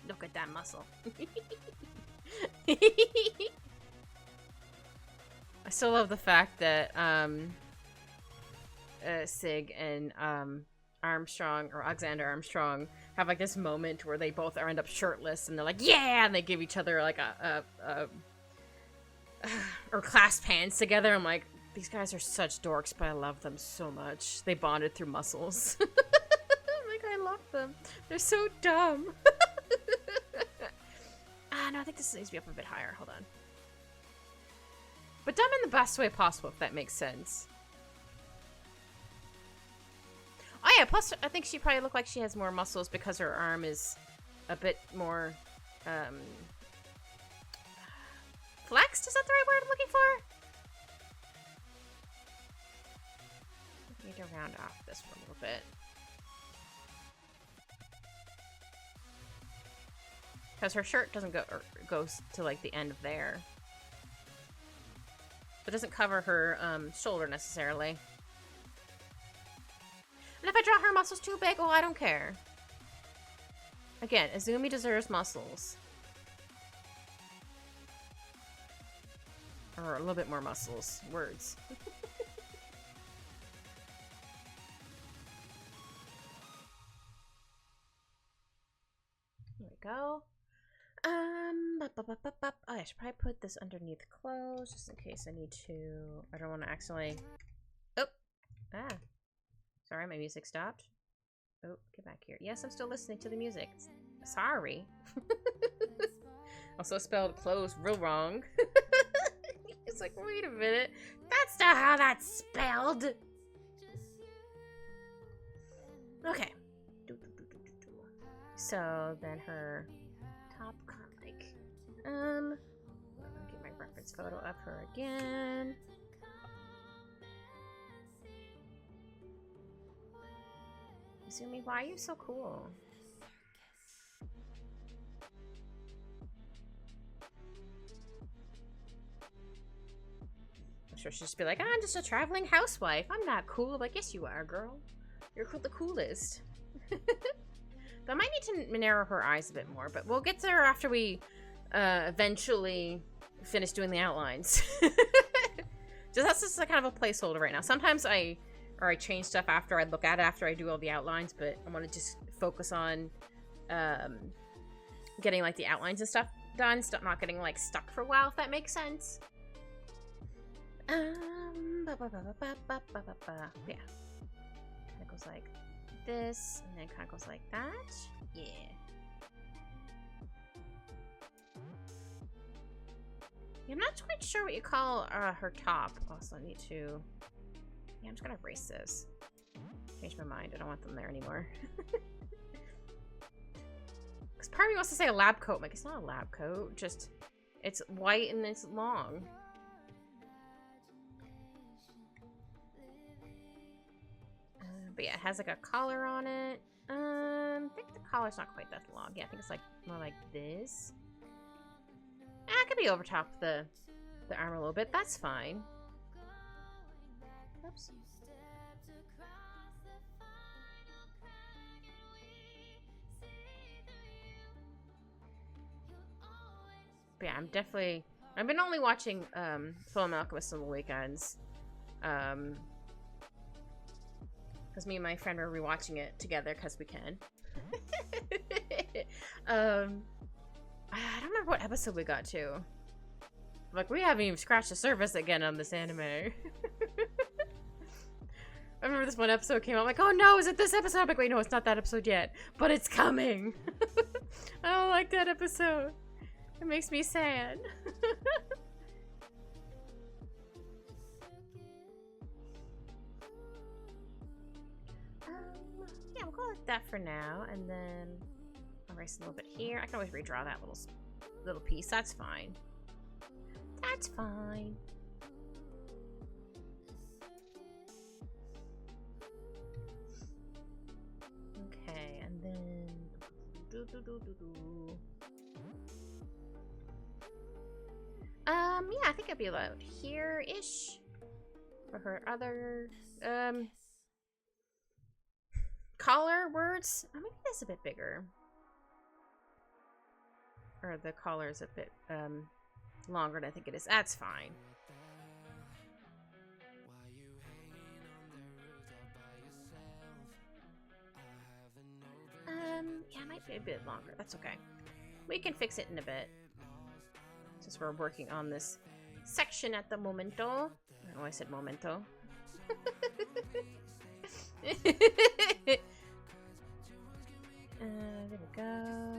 Look at that muscle. I still love the fact that Sig and Armstrong, or Alexander Armstrong, have like this moment where they both end up shirtless and they're like, yeah, and they give each other like or clasp hands together. I'm like, these guys are such dorks, but I love them so much. They bonded through muscles. Like, I love them. They're so dumb. No, I think this needs to be up a bit higher. Hold on. But dumb in the best way possible, if that makes sense. Oh yeah, plus I think she probably looked like she has more muscles because her arm is a bit more, flexed? Is that the right word I'm looking for? I need to round off this for a little bit. Because her shirt doesn't go, or goes to like the end of there. It doesn't cover her shoulder necessarily. And if I draw her muscles too big, well, I don't care. Again, Izumi deserves muscles. Or a little bit more muscles. Words. There we go. Oh, I should probably put this underneath clothes just in case I need to. I don't want to accidentally. Oh, sorry, my music stopped. Oh, get back here. Yes, I'm still listening to the music. Sorry. Also spelled clothes real wrong. It's like, wait a minute. That's not how that's spelled. Okay. So then her top comic. Let me get my reference photo of her again. Izumi, why are you so cool? I'm sure she'll just be like, I'm just a traveling housewife. I'm not cool. Like, yes, you are, girl. You're the coolest. I might need to narrow her eyes a bit more, but we'll get to her after we eventually finish doing the outlines. That's just a kind of a placeholder right now. Sometimes I change stuff after I look at it, after I do all the outlines, but I want to just focus on getting like the outlines and stuff done, not getting like stuck for a while, if that makes sense. Yeah. Kind of goes like this, and then kind of goes like that. Yeah. I'm not quite sure what you call her top. Also, I need to... Yeah, I'm just gonna erase this. Change my mind. I don't want them there anymore. Because part of me wants to say a lab coat. I'm like, it's not a lab coat. Just, it's white and it's long. But yeah, it has like a collar on it. I think the collar's not quite that long. Yeah, I think it's like more like this. It could be over top the armor a little bit. That's fine. Oops. But yeah, I've been only watching Fullmetal Alchemist on the weekends. Because me and my friend are rewatching it together because we can. I don't remember what episode we got to. Like, we haven't even scratched the surface again on this anime. I remember this one episode came out, I'm like, oh no, is it this episode? I'm like, wait, no, it's not that episode yet. But it's coming. I don't like that episode. It makes me sad. Yeah, we'll go like that for now, and then I'll erase a little bit here. I can always redraw that little piece. That's fine. That's fine. Okay, and then yeah, I think it'll be about here-ish for her other collar words. Oh, maybe that's a bit bigger. Or the collar is a bit longer than I think it is. That's fine. Yeah, it might be a bit longer. That's okay. We can fix it in a bit. Since we're working on this section at the momento. Oh, I said momento. There we go.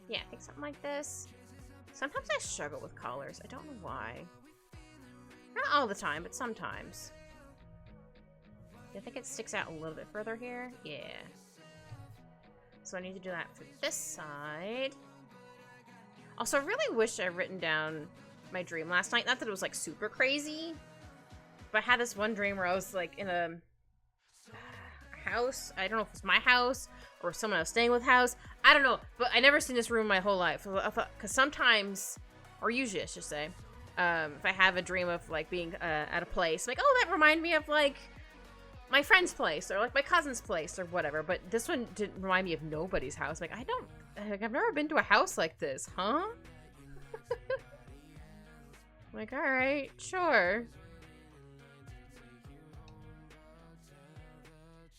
Yeah, I think something like this. Sometimes I struggle with collars. I don't know why. Not all the time, but sometimes. I think it sticks out a little bit further here. Yeah. So I need to do that for this side. Also, I really wish I'd written down my dream last night. Not that it was like super crazy, but I had this one dream where I was like in a house. I don't know if it's my house or someone I was staying with house. I don't know, but I never seen this room my whole life. I thought, because sometimes, or usually I should say, if I have a dream of like being at a place, I'm like, oh, that reminded me of like my friend's place or like my cousin's place or whatever. But this one didn't remind me of nobody's house. Like, I've never been to a house like this, huh? Like, all right, sure.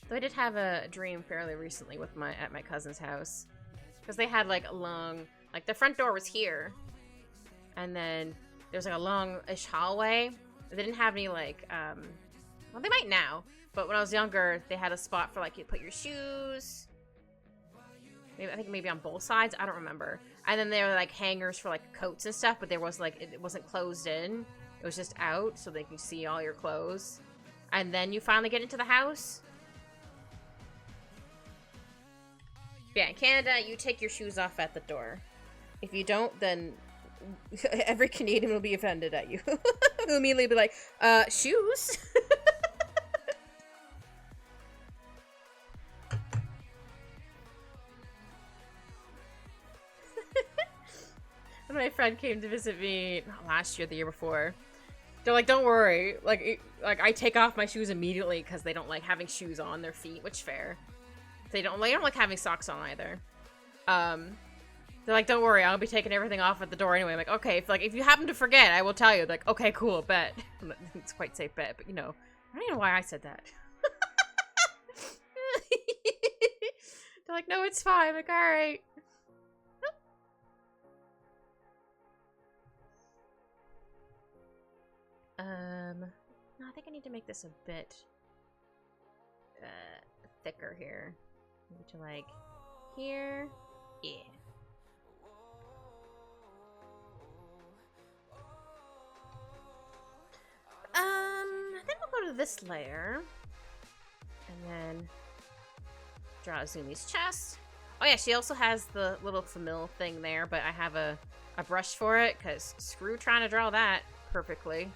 So I did have a dream fairly recently with at my cousin's house, because they had like a long, like the front door was here, and then there was like a long-ish hallway. They didn't have any like, well, they might now, but when I was younger, they had a spot for like you put your shoes. Maybe, I think maybe on both sides. I don't remember. And then there were like hangers for like coats and stuff, but there was like it wasn't closed in. It was just out, so they could see all your clothes. And then you finally get into the house. Yeah, in Canada, you take your shoes off at the door. If you don't, then every Canadian will be offended at you. They'll immediately be like, shoes? When my friend came to visit me, not last year, the year before, they're like, don't worry. Like I take off my shoes immediately because they don't like having shoes on their feet, which fair. They don't like having socks on either. They're like, don't worry, I'll be taking everything off at the door anyway. I'm like, okay, if you happen to forget, I will tell you. Like, okay, cool, bet. It's quite safe bet, but you know, I don't even know why I said that. They're like, no, it's fine. I'm like, all right. No, I think I need to make this a bit thicker here. Maybe to like here. Yeah. Then we'll go to this layer. And then draw Azumi's chest. Oh yeah, she also has the little famil thing there, but I have a brush for it, because screw trying to draw that perfectly.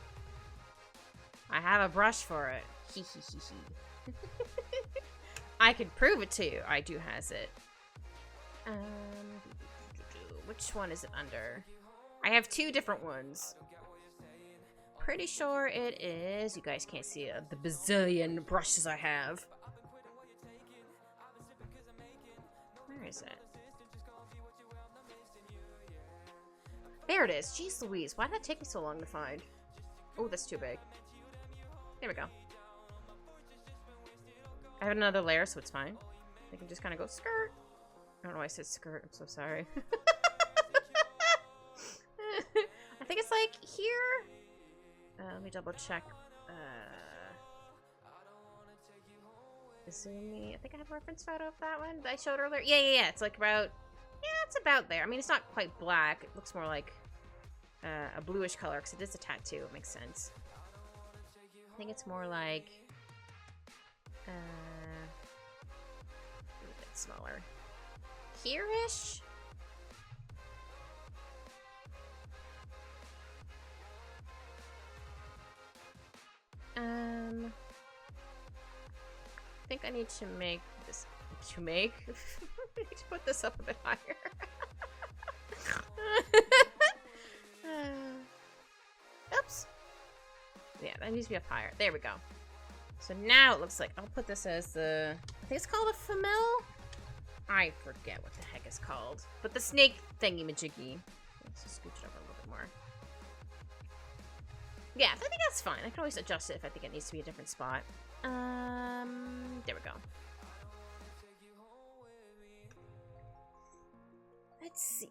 I have a brush for it. Hee hee hee hee. I could prove it to you. I do has it. Which one is it under? I have two different ones. Pretty sure it is. You guys can't see the bazillion brushes I have. Where is it? There it is. Jeez Louise. Why did that take me so long to find? Oh, that's too big. There we go. I have another layer, so it's fine. I can just kind of go skirt. I don't know why I said skirt. I'm so sorry. I think it's like here. Let me double check. Izumi. I think I have a reference photo of that one that I showed earlier. Yeah. It's like about. Yeah, it's about there. I mean, it's not quite black. It looks more like a bluish color because it is a tattoo. It makes sense. I think it's more like a bit smaller. Here-ish? I think I need to make this. I need to put this up a bit higher. Oops. Yeah, that needs to be up higher. There we go. So now it looks like I'll put this as the. I think it's called a famil. I forget what the heck it's called, but the snake thingy-majiggy. Let's just scooch it over a little bit more. Yeah, I think that's fine. I can always adjust it if I think it needs to be a different spot. There we go. Let's see.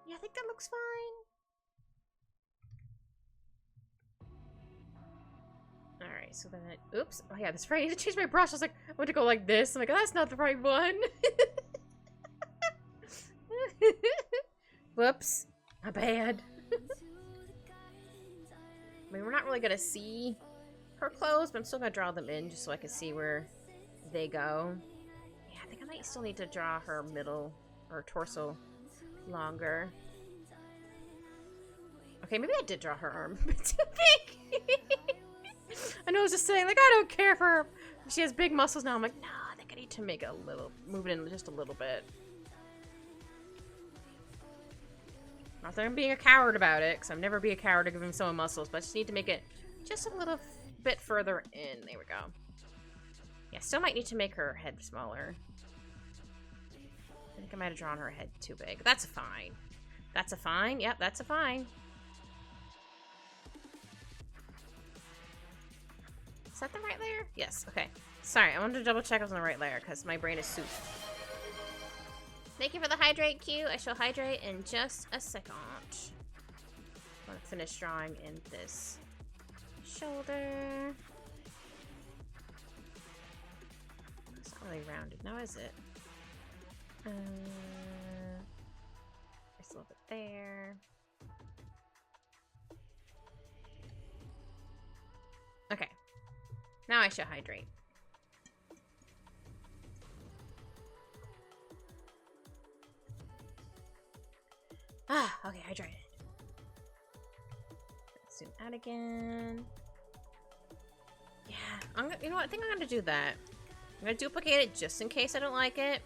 Yeah, I think that looks fine. Alright, so then oops. Oh yeah, that's right. I need to change my brush. I was like, I want to go like this. I'm like, oh, that's not the right one. Whoops. My bad. I mean, we're not really gonna see her clothes, but I'm still gonna draw them in just so I can see where they go. Yeah, I think I might still need to draw her middle or torso longer. Okay, maybe I did draw her arm a bit too big. I know I was just saying, like, I don't care for her. She has big muscles now. I'm like, no, I think I need to make it a little, move it in just a little bit. Not that I'm being a coward about it, because I'd never be a coward to give him someone muscles, but I just need to make it just a little bit further in. There we go. Yeah, still might need to make her head smaller. I think I might have drawn her head too big. That's a fine. That's a fine. Yep, that's a fine. Is that the right layer? Yes, okay. Sorry, I wanted to double check I was on the right layer, because my brain is soup. Thank you for the hydrate cue. I shall hydrate in just a second. I want to finish drawing in this shoulder. It's not really rounded now, is it? Just a little bit there. Okay. Now I shall hydrate. Ah, okay, hydrated. Zoom out again. Yeah, you know what? I think I'm gonna do that. I'm gonna duplicate it just in case I don't like it.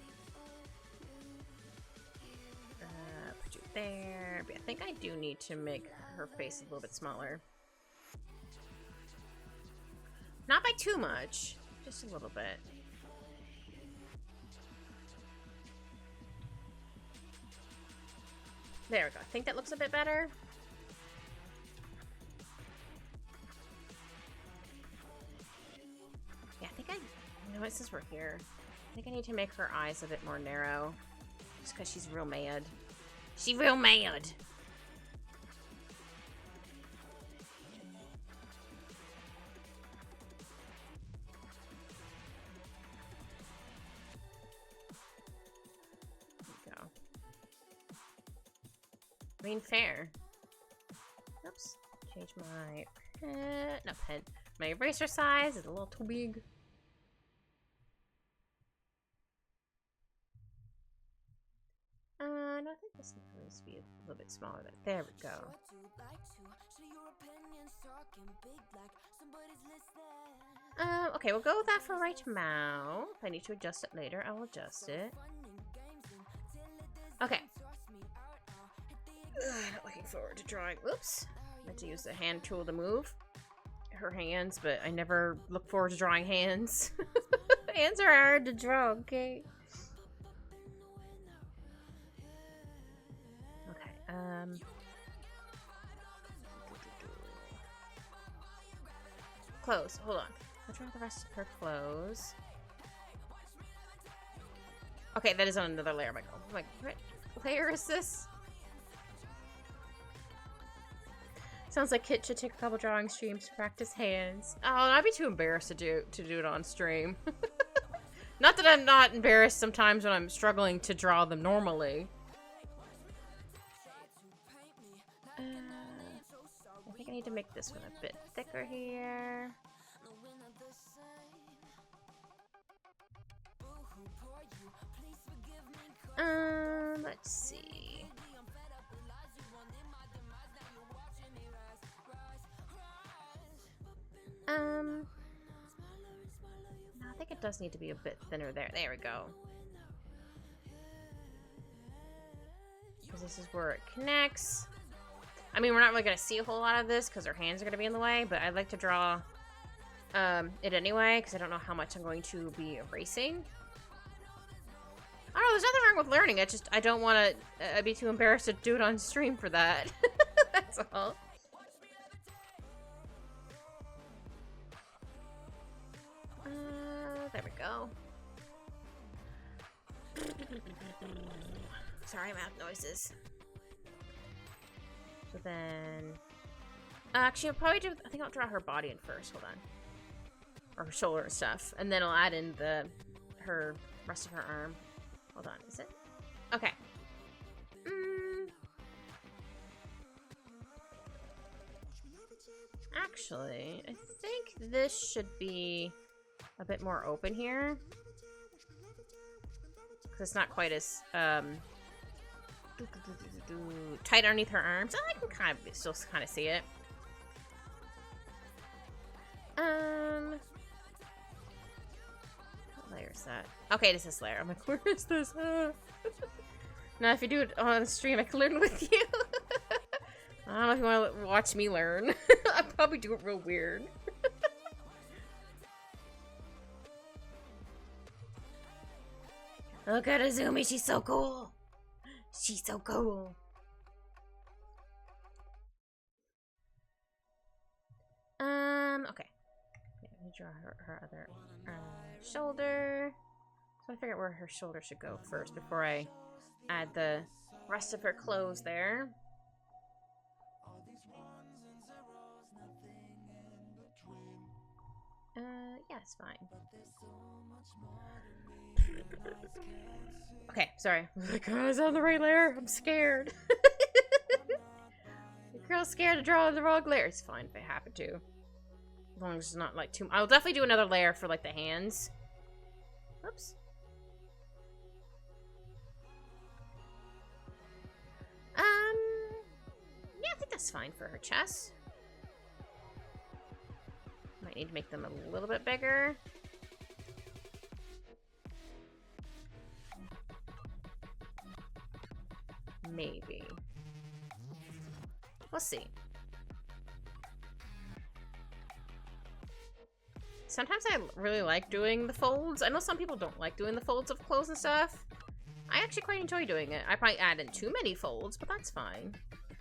Put you there. But I think I do need to make her face a little bit smaller. Not by too much, just a little bit. There we go. I think that looks a bit better. Yeah, I think you know what, since we're here, I think I need to make her eyes a bit more narrow. Just because she's real mad. She's real mad! I mean, fair. Oops. Change my pen. No, pen. My eraser size is a little too big. No, I think this needs to be a little bit smaller. There we go. Okay, we'll go with that for right now. If I need to adjust it later, I will adjust it. Okay. Not looking forward to drawing. Whoops. I had to use the hand tool to move her hands, but I never look forward to drawing hands. Hands are hard to draw, okay? Okay, clothes. Hold on. I'll draw the rest of her clothes. Okay, that is on another layer. I'm like, what layer is this? Sounds like Kit should take a couple drawing streams to practice hands. Oh, I'd be too embarrassed to do it on stream. Not that I'm not embarrassed sometimes when I'm struggling to draw them normally. I think I need to make this one a bit thicker here. Let's see. No, I think it does need to be a bit thinner there. There we go. Because this is where it connects. I mean, we're not really going to see a whole lot of this because our hands are going to be in the way, but I'd like to draw it anyway because I don't know how much I'm going to be erasing. I don't know, there's nothing wrong with learning. It's just I don't want to be too embarrassed to do it on stream for that. That's all. There we go. Sorry, mouth noises. So then... actually, I'll probably do... I think I'll draw her body in first. Hold on. Or her shoulder and stuff. And then I'll add in her rest of her arm. Hold on. Is it? Okay. Actually, I think this should be a bit more open here. Because it's not quite as tight underneath her arms. I can kind of still kind of see it. What layer is that? Okay, this is layer. I'm like, where is this? Now, if you do it on stream, I can learn with you. I don't know if you want to watch me learn. I'll probably do it real weird. Look at Azumi, she's so cool. She's so cool. Okay. Yeah, let me draw her other shoulder. So I figure out where her shoulder should go first before I add the rest of her clothes there. Yeah, it's fine. Okay, sorry. Like, oh, is that on the right layer? I'm scared. The girl's scared to draw the wrong layer. It's fine if I happen to. As long as it's not like too... I'll definitely do another layer for like the hands. Oops. Yeah, I think that's fine for her chest. Might need to make them a little bit bigger. Maybe. We'll see. Sometimes I really like doing the folds. I know some people don't like doing the folds of clothes and stuff. I actually quite enjoy doing it. I probably add in too many folds, but that's fine.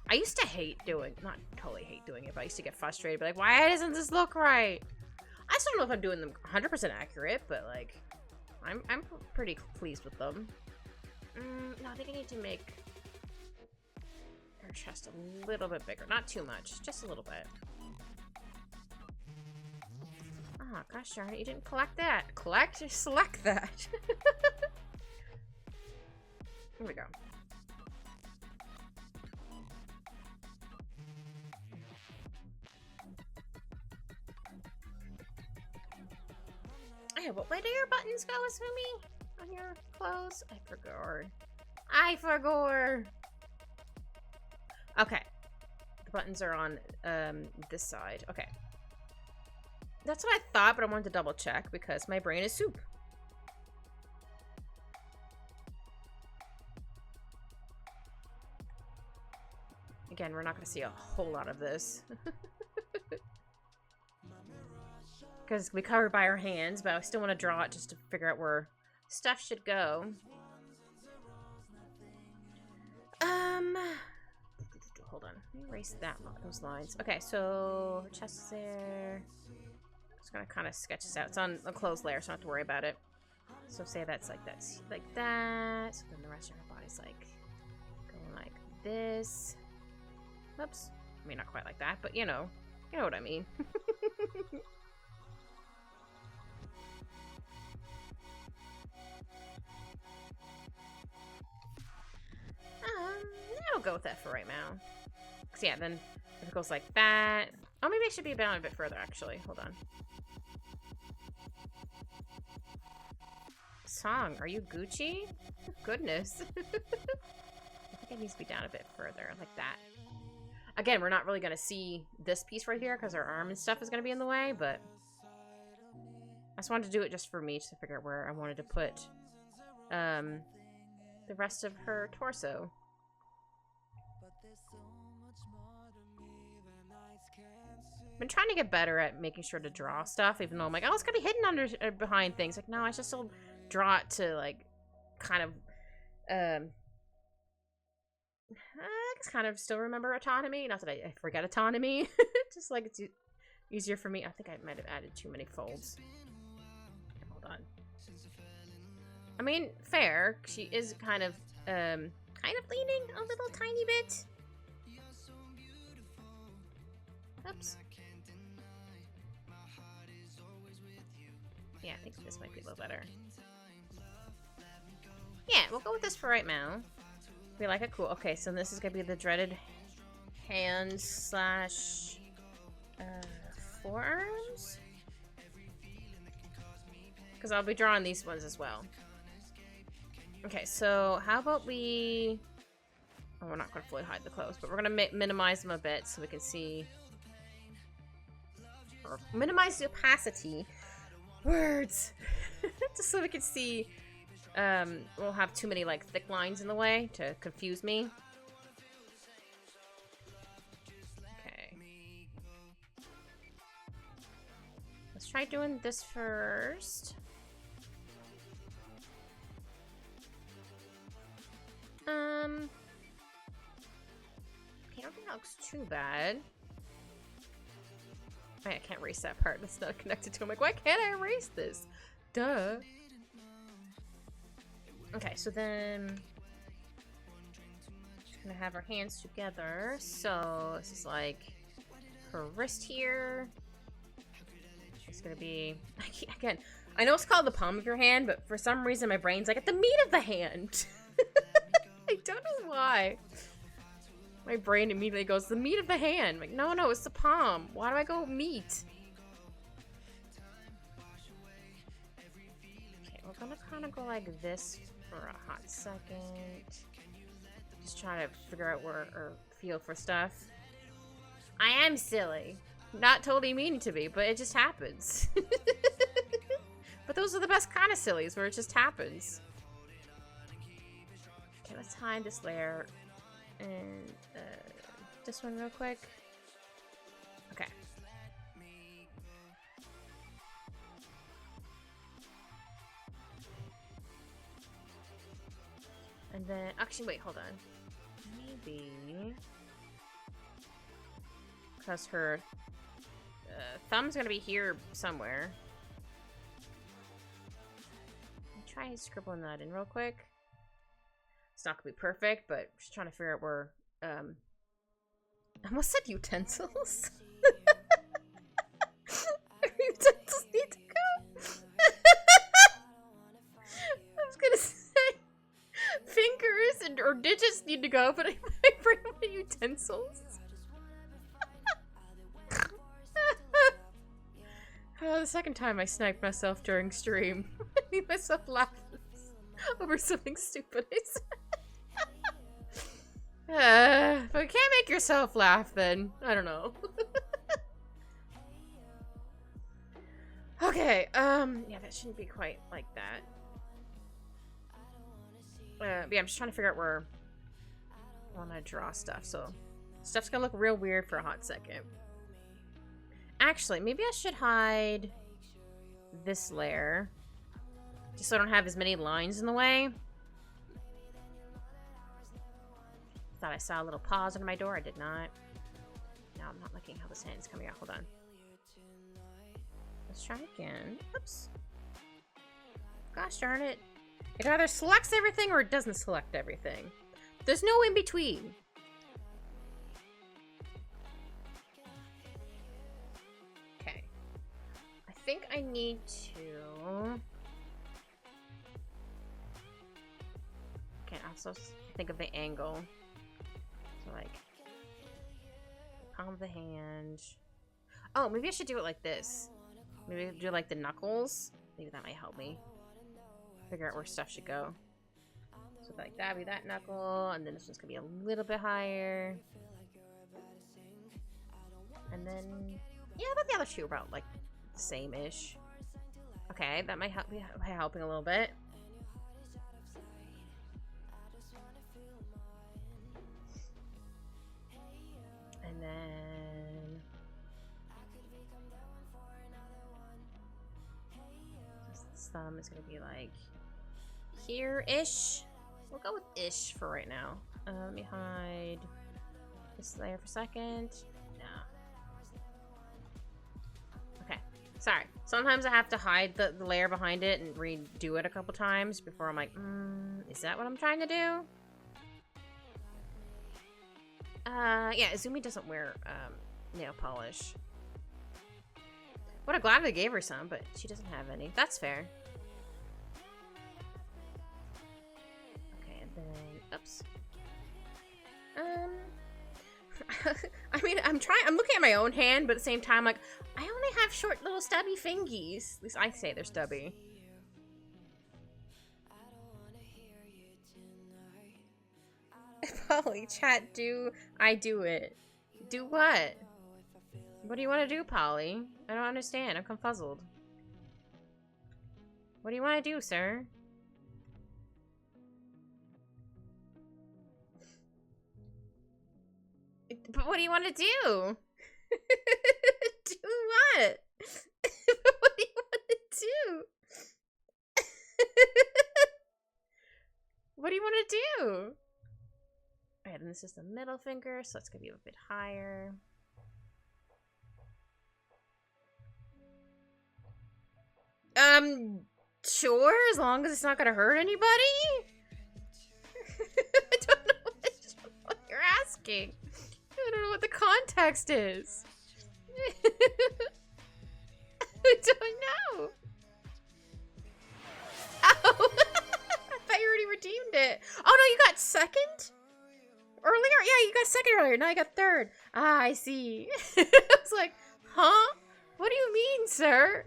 I used to hate doing, not totally hate doing it, but I used to get frustrated. Be like, why doesn't this look right? I still don't know if I'm doing them 100% accurate, but like, I'm pretty pleased with them. No, I think I need to make her chest a little bit bigger. Not too much, just a little bit. Oh, gosh darn it, you didn't collect that. Collect or select that? Here we go. yeah, what way do your buttons go, Asumi? On your clothes? I forgot. I forgot. Okay. The buttons are on this side. Okay. That's what I thought, but I wanted to double check because my brain is soup. Again, we're not going to see a whole lot of this. Because we covered by our hands, but I still want to draw it just to figure out where stuff should go. Hold on. Let me erase those lines. Okay, so chest is there. Just gonna kind of sketch this out. It's on a closed layer, so I don't have to worry about it. So say that's like that. So then the rest of our body's like going like this. Oops. I mean, not quite like that, but you know what I mean. I'll go with that for right now. Cause yeah, then if it goes like that. Oh, maybe I should be bound a bit further, actually. Hold on. Song, are you Gucci? Goodness. I think it needs to be down a bit further, like that. Again, we're not really going to see this piece right here because our arm and stuff is going to be in the way, but I just wanted to do it just for me to figure out where I wanted to put the rest of her torso. I've been trying to get better at making sure to draw stuff, even though I'm like, oh, it's gonna be hidden under behind things. Like, no, I should still draw it to like kind of I guess kind of still remember autonomy. Not that I forget autonomy. Just like it's easier for me. I think I might have added too many folds. Hold on. I mean, fair. She is kind of leaning a little tiny bit. Oops. Yeah, I think this might be a little better. Yeah, we'll go with this for right now. We like it cool. Okay, so this is gonna be the dreaded hand slash forearms. Because I'll be drawing these ones as well. Okay, so how about we... Oh, we're not going to fully hide the clothes, but we're going to minimize them a bit so we can see... Or minimize the opacity. Words! Just so we can see... we'll have too many, like, thick lines in the way to confuse me. Okay. Let's try doing this first. Okay, I don't think that looks too bad. I can't erase that part. That's not connected to. I'm like, why can't I erase this? Duh. Okay, so then just gonna have our hands together. So this is like her wrist here. It's gonna be again. I know it's called the palm of your hand, but for some reason my brain's like at the meat of the hand. I don't know why. My brain immediately goes, the meat of the hand. I'm like, no, it's the palm. Why do I go meat? Okay, we're gonna kind of go like this for a hot second. Just trying to figure out where, or feel for stuff. I am silly. Not totally meaning to be, but it just happens. But those are the best kind of sillies, where it just happens. Okay, let's hide this layer. And this one real quick. Okay. And then, actually, wait, hold on. Maybe because her thumb's gonna be here somewhere. Try scribbling that in real quick. It's not gonna be perfect, but just trying to figure out where I almost said utensils. Utensils need to go. I was gonna say fingers or digits need to go, but I might bring my utensils. The second time I sniped myself during stream. I made myself laugh over something stupid. If you can't make yourself laugh, then I don't know. Okay, yeah, that shouldn't be quite like that. Yeah, I'm just trying to figure out where I want to draw stuff, so stuff's gonna look real weird for a hot second. Actually, maybe I should hide this layer, just so I don't have as many lines in the way. Thought I saw a little pause under my door. I did not. No, I'm not looking how this hand's coming out. Hold on. Let's try again. Oops. Gosh darn it. It either selects everything or it doesn't select everything. There's no in between. Okay. I think I need to... Can also think of the angle. So like, palm of the hand. Oh, maybe I should do it like this. Maybe do like the knuckles. Maybe that might help me figure out where stuff should go. So like that'd be that knuckle, and then this one's gonna be a little bit higher. And then, yeah, but the other two are about like the same-ish. Okay, that might help me helping a little bit. And then this thumb is gonna be like here-ish. We'll go with ish for right now. Let me hide this layer for a second. No. Okay. Sorry. Sometimes I have to hide the layer behind it and redo it a couple times before I'm like, is that what I'm trying to do? Yeah, Izumi doesn't wear, nail polish. Would have gladly gave her some, but she doesn't have any. That's fair. Okay, and then, oops. I mean, I'm looking at my own hand, but at the same time, like, I only have short little stubby fingies. At least I say they're stubby. Polly, chat, I do it. Do what? What do you want to do, Polly? I don't understand. I'm confuzzled. What do you want to do, sir? But what do you want to do? Do what? What do you want to do? What do you want to do? Alright, and this is the middle finger, so it's gonna be a bit higher. Sure, as long as it's not gonna hurt anybody? I don't know what you're asking. I don't know what the context is. I don't know. Oh! I thought you already redeemed it. Oh no, you got second? Earlier? Yeah, you got second earlier. Now you got third. Ah, I see. I was like, huh? What do you mean, sir?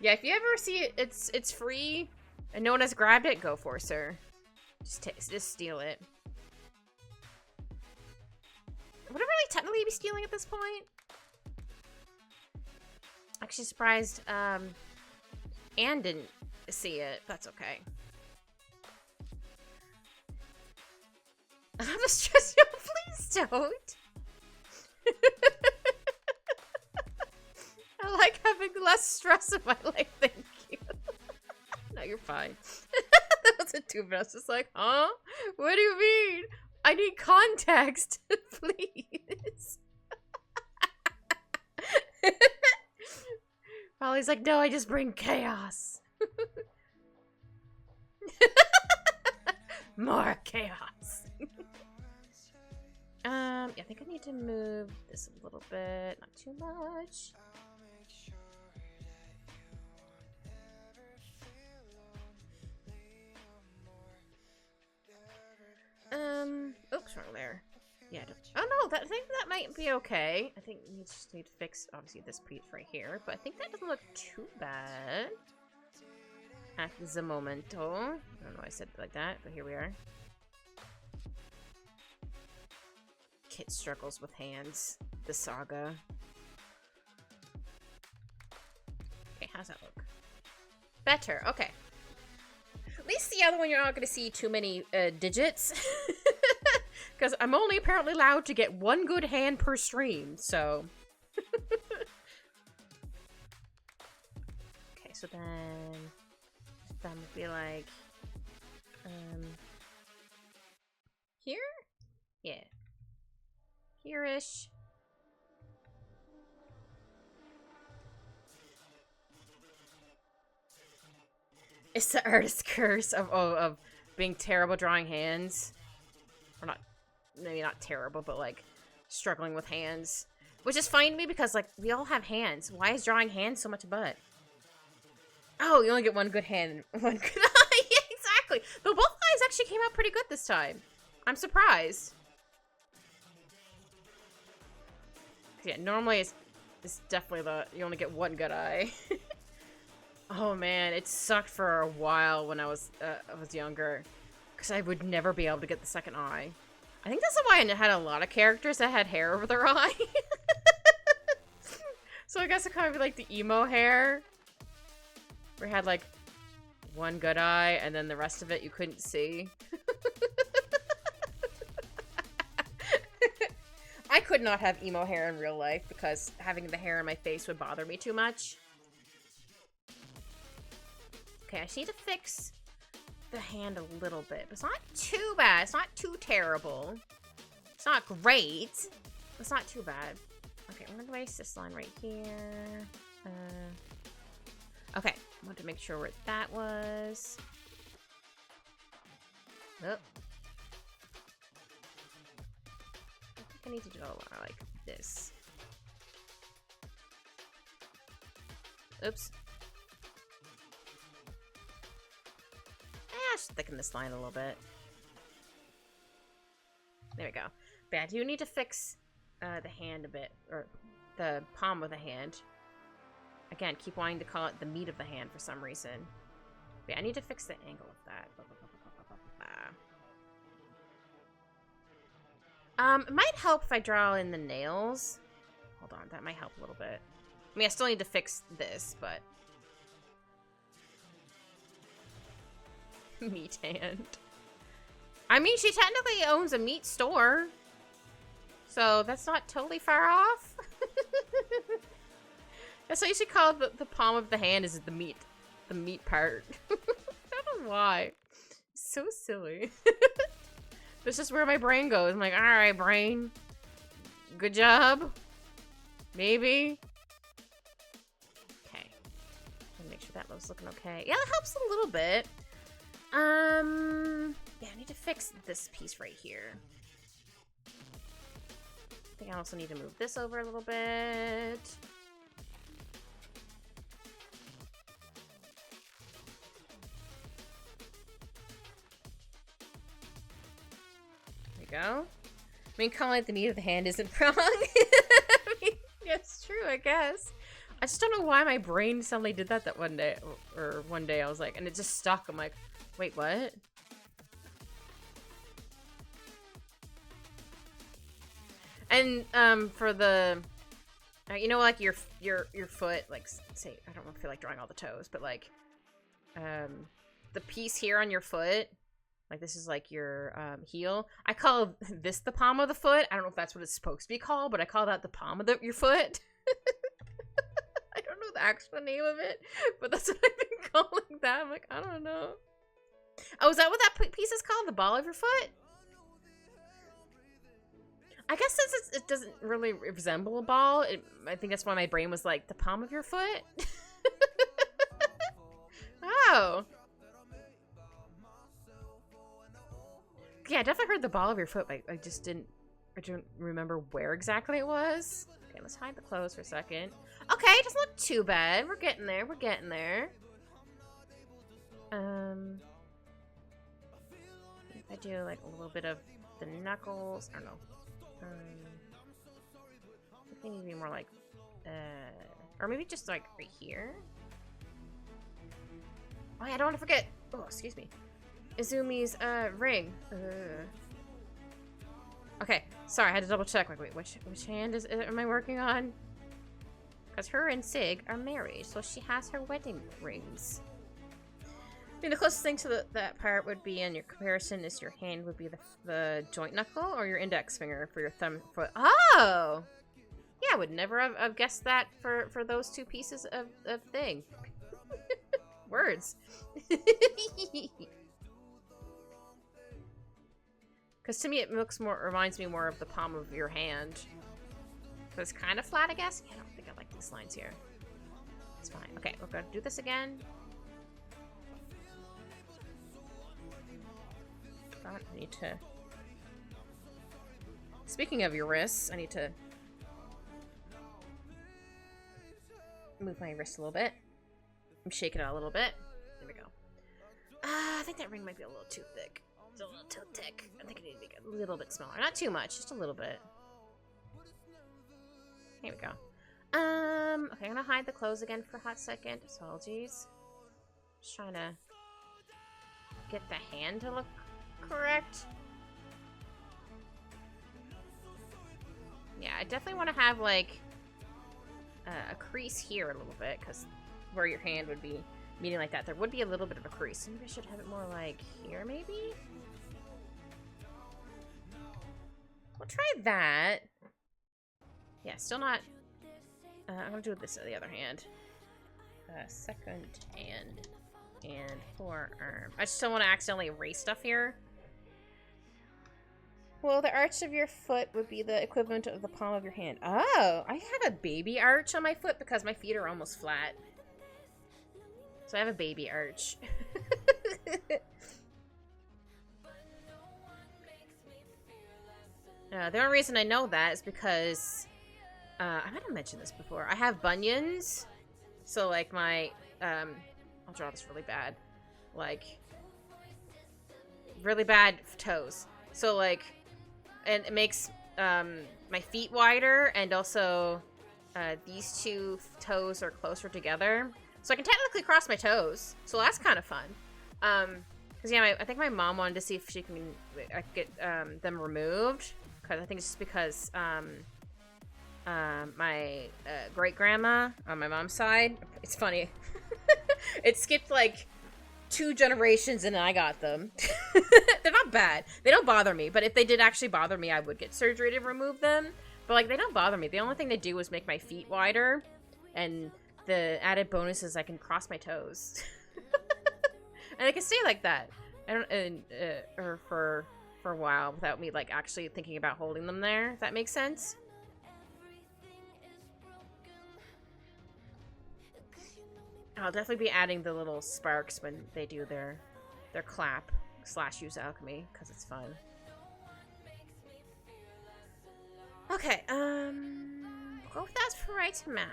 Yeah, if you ever see it, it's free, and no one has grabbed it, go for it, sir. Just steal it. Would I really technically be stealing at this point? Actually surprised, Anne didn't see it. That's okay. I'm stressed. No, please don't. I like having less stress in my life, thank you. No, you're fine. That wasn't too bad. I was just like, huh? What do you mean? I need context, please. Polly's like, no, I just bring chaos. More chaos. I think I need to move this a little bit, not too much. Oops, wrong there. Yeah. Oh no, I think that might be okay. I think we just need to fix obviously this piece right here, but I think that doesn't look too bad at the momento. I don't know why I said it like that, but here we are. Kit struggles with hands. The saga. Okay, how's that look? Better. Okay. At least the other one you're not going to see too many digits. Because I'm only apparently allowed to get one good hand per stream, so... Okay, so then... That would be like... Here? Yeah. Here-ish. It's the artist's curse of being terrible drawing hands. Or not, maybe not terrible, but like struggling with hands. Which is fine to me because like we all have hands. Why is drawing hands so much a butt? Oh, you only get one good hand and one good eye. Yeah, exactly. Though both eyes actually came out pretty good this time. I'm surprised. Yeah, normally it's definitely you only get one good eye. Oh man, it sucked for a while when I was younger, because I would never be able to get the second eye. I think that's why I had a lot of characters that had hair over their eye. So I guess it kind of like the emo hair, where you had like one good eye and then the rest of it you couldn't see. I could not have emo hair in real life because having the hair in my face would bother me too much. Okay, I just need to fix the hand a little bit. But it's not too bad. It's not too terrible. It's not great. It's not too bad. Okay, I'm going to erase this line right here. Okay, I want to make sure where that was. Oh. I think I need to do it like this. Oops. Just thicken this line a little bit. There we go. But I do need to fix the hand a bit, or the palm of the hand. Again, keep wanting to call it the meat of the hand for some reason. But yeah, I need to fix the angle of that. It might help if I draw in the nails. Hold on, that might help a little bit. I mean, I still need to fix this, but... Meat hand. I mean, she technically owns a meat store. So that's not totally far off. That's what you should call the palm of the hand is the meat part. I don't know why. It's so silly. This is where my brain goes. I'm like, alright, brain. Good job. Maybe. Okay. Make sure that looks looking okay. Yeah, that helps a little bit. Yeah, I need to fix this piece right here. I think I also need to move this over a little bit. There we go. I mean, calling it the meat of the hand isn't wrong. I mean, yeah, it's true, I guess. I just don't know why my brain suddenly did that one day, or one day I was like, and it just stuck. I'm like, wait, what? And for the, you know, like your foot, like say, I don't feel like drawing all the toes, but like, the piece here on your foot, like this is like your heel. I call this the palm of the foot. I don't know if that's what it's supposed to be called, but I call that the palm of your foot. I don't know the actual name of it, but that's what I've been calling that. I'm like, I don't know. Oh, is that what that piece is called? The ball of your foot? I guess since it doesn't really resemble a ball, I think that's why my brain was like, the palm of your foot? Oh. Yeah, I definitely heard the ball of your foot, but I don't remember where exactly it was. Okay, let's hide the clothes for a second. Okay, it doesn't look too bad. We're getting there. We're getting there. If I do like a little bit of the knuckles, I don't know. I think maybe more like, or maybe just like right here. Oh, yeah, I don't want to forget. Oh, excuse me. Izumi's ring. Okay, sorry, I had to double check. Like, wait, which hand am I working on? Because her and Sig are married, so she has her wedding rings. I mean, the closest thing to that part would be in your comparison is your hand would be the joint knuckle or your index finger for your thumb foot. Oh! Yeah, I would never have guessed that for those two pieces of thing. Words. Because to me it reminds me more of the palm of your hand. So it's kind of flat, I guess. Yeah, I don't think I like these lines here. It's fine. Okay, we're gonna do this again. God, I need to... Speaking of your wrists, I need to move my wrist a little bit. I'm shaking it out a little bit. There we go. I think that ring might be a little too thick. It's a little too thick. I think I need to make it a little bit smaller. Not too much, just a little bit. Here we go. Okay, I'm gonna hide the clothes again for a hot second. Apologies. Just trying to get the hand to look correct. Yeah, I definitely want to have like a crease here a little bit, because where your hand would be meeting like that, there would be a little bit of a crease. Maybe I should have it more like here, maybe? We'll try that. Yeah, still not... I'm gonna do this on the other hand. Second hand and forearm. I just don't want to accidentally erase stuff here. Well, the arch of your foot would be the equivalent of the palm of your hand. Oh, I have a baby arch on my foot because my feet are almost flat. So I have a baby arch. The only reason I know that is because I might have mentioned this before. I have bunions, so like my I'll draw this really bad, like really bad toes. So like, and it makes my feet wider, and also these two toes are closer together, so I can technically cross my toes. So that's kind of fun. Cause yeah, I think my mom wanted to see if she can get them removed. Cause I think it's just because my great grandma on my mom's side. It's funny. It skipped like 2 generations and I got them. They're not bad. They don't bother me. But if they did actually bother me, I would get surgery to remove them. But like, they don't bother me. The only thing they do is make my feet wider, and the added bonus is I can cross my toes. And I can stay like that. I don't, or for a while without me like actually thinking about holding them there. If that makes sense. I'll definitely be adding the little sparks when they do their clap / use alchemy, because it's fun. Okay, go with that for right now.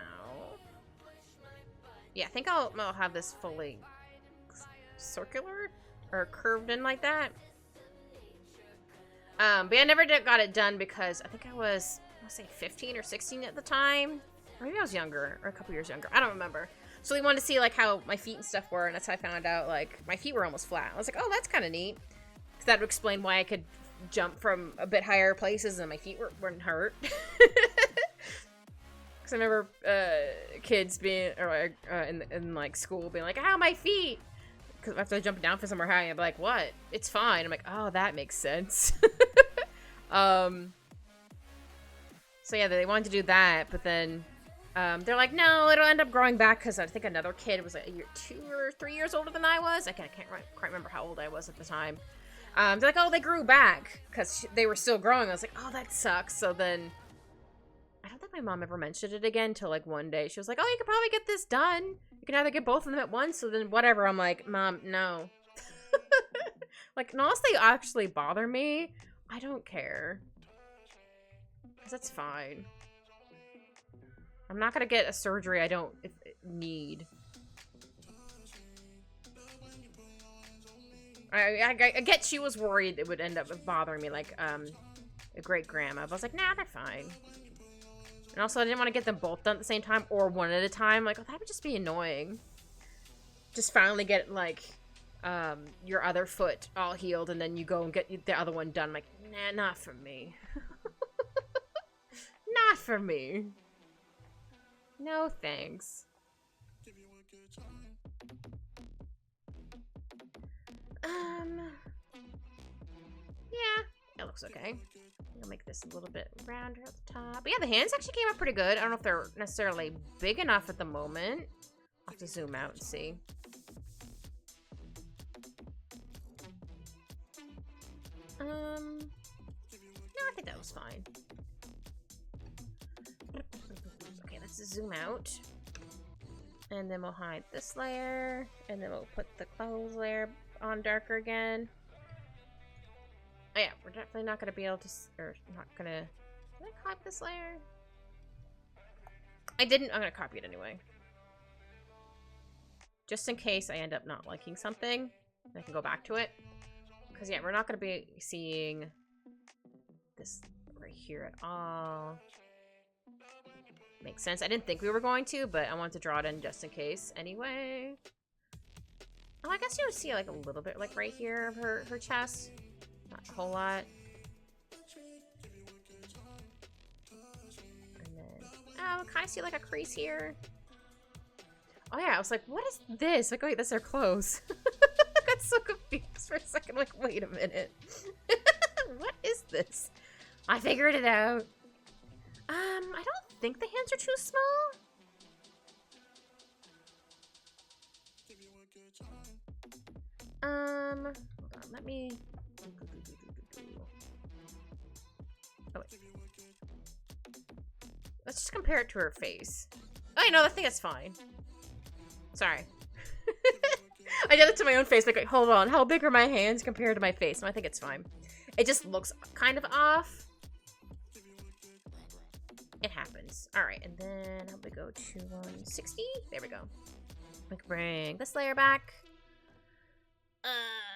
Yeah, I think I'll have this fully circular or curved in like that. But yeah, I never got it done because I think I was, I'll say 15 or 16 at the time. Or maybe I was younger, or a couple years younger. I don't remember. So we wanted to see like how my feet and stuff were, and that's how I found out like my feet were almost flat. I was like, oh, that's kind of neat. Because that would explain why I could jump from a bit higher places and my feet weren't hurt. Because I remember kids being, or in like school being like, ow, my feet. Because after jumping down from somewhere high, I'm like, what? It's fine. I'm like, oh, that makes sense. So yeah, they wanted to do that, but then they're like, no, it'll end up growing back, because I think another kid was like a year, 2 or 3 years older than I was. I can't quite remember how old I was at the time. They're like, oh, they grew back, because they were still growing. I was like, oh, that sucks. So then, I don't think my mom ever mentioned it again until like one day. She was like, oh, you could probably get this done. You can either get both of them at once, so then whatever. I'm like, Mom, no. Like, unless they actually bother me, I don't care. Because that's fine. I'm not gonna get a surgery I don't need. I get she was worried it would end up bothering me, like, a great grandma. But I was like, nah, they're fine. And also, I didn't want to get them both done at the same time or one at a time. Like, oh, that would just be annoying. Just finally get, like, your other foot all healed, and then you go and get the other one done. I'm like, nah, not for me. Not for me. No thanks. Yeah, it looks okay. I'll make this a little bit rounder at the top. But yeah, the hands actually came out pretty good. I don't know if they're necessarily big enough at the moment. I'll have to zoom out and see. No, I think that was fine. Okay, let's zoom out. And then we'll hide this layer. And then we'll put the clothes layer on darker again. Oh yeah, we're definitely not gonna be able to, or not gonna, did I copy this layer? I didn't, I'm gonna copy it anyway. Just in case I end up not liking something, I can go back to it. Because yeah, we're not gonna be seeing this right here at all. Makes sense. I didn't think we were going to, but I wanted to draw it in just in case anyway. Oh, I guess you would see like a little bit like right here of her chest. Not a whole lot. And then, oh, kind of see like a crease here. Oh yeah, I was like, what is this? Like, wait, that's her clothes. I got so confused for a second. Like, wait a minute. What is this? I figured it out. I don't think the hands are too small. Hold on, let me... Oh, wait. Let's just compare it to her face. Oh, you know, I think it's fine. Sorry. I did it to my own face, like, hold on, how big are my hands compared to my face? And I think it's fine. It just looks kind of off. It happens. Alright, and then how we go to 160? There we go. We can bring this layer back.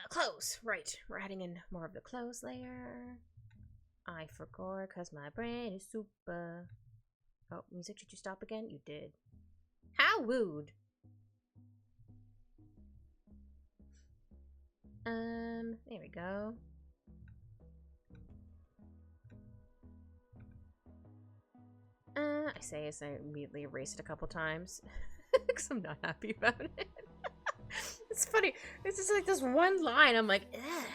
Clothes. Right, we're adding in more of the clothes layer. I forgot because my brain is super. Oh, music, did you stop again? You did. How rude. There we go. I say as I immediately erase it a couple times. Because I'm not happy about it. It's funny. It's just like this one line. I'm like, ugh,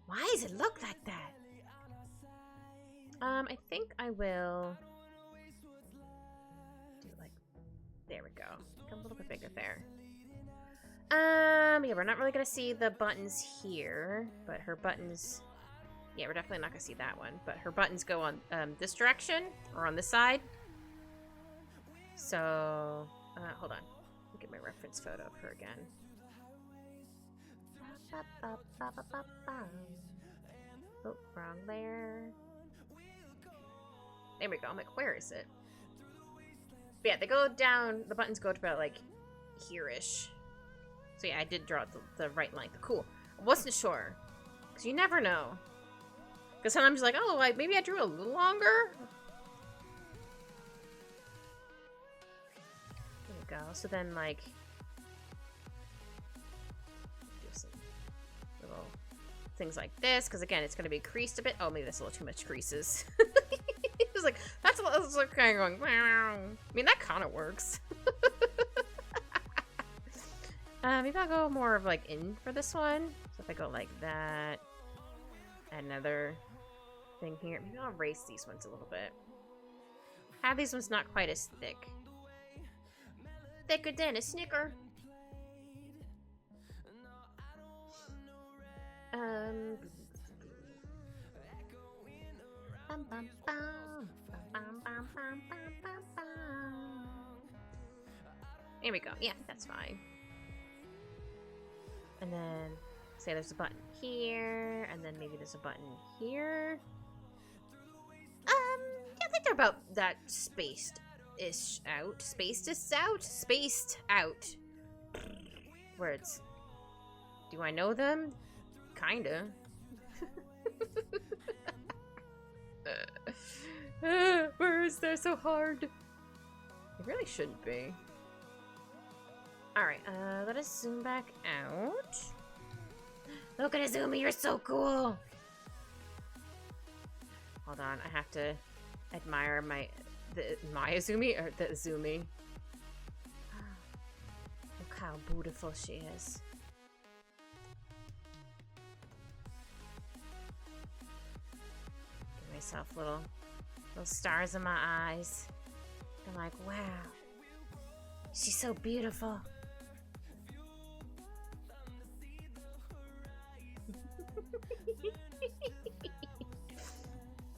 why does it look like that? I think I will do like, there we go. Come a little bit bigger there. Yeah, we're not really gonna see the buttons here, but her buttons, yeah, we're definitely not gonna see that one, but her buttons go on this direction, or on this side. So, hold on. Look at my reference photo of her again. Oh, wrong layer. There we go. I'm like, where is it? But yeah, they go down, the buttons go to about like here-ish. So yeah, I did draw the right length. Cool. I wasn't sure. Because you never know. Because sometimes you're like, oh, like, maybe I drew a little longer. There we go. So then, like, do some little things like this. Because again, it's going to be creased a bit. Oh, maybe that's a little too much creases. It was like, that's a little kind of going, wow. I mean, that kind of works. Maybe I'll go more of like in for this one. So if I go like that, add another thing here. Maybe I'll erase these ones a little bit. Have these ones not quite as thick. Thicker than a Snicker. There we go. Yeah, that's fine. And then, say there's a button here, and then maybe there's a button here. Yeah, I think they're about that spaced-ish out. Spaced-ish out? Spaced out. Words. Do I know them? Kinda. Where is that so hard? It really shouldn't be. Alright, let us zoom back out. Look at Azumi, you're so cool! Hold on, I have to admire my Azumi or the Azumi. Look how beautiful she is. Give myself little stars in my eyes. I'm like, wow, she's so beautiful.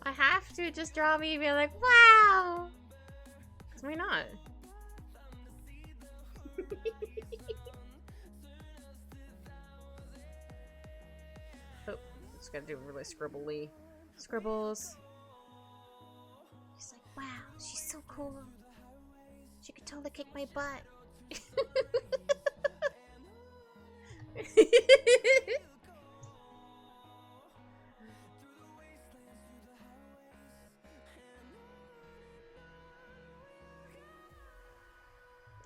I have to just draw me and be like, wow! Because why not? Oh, just gotta do really scribbly scribbles. She's like, wow, she's so cool. She could totally kick my butt.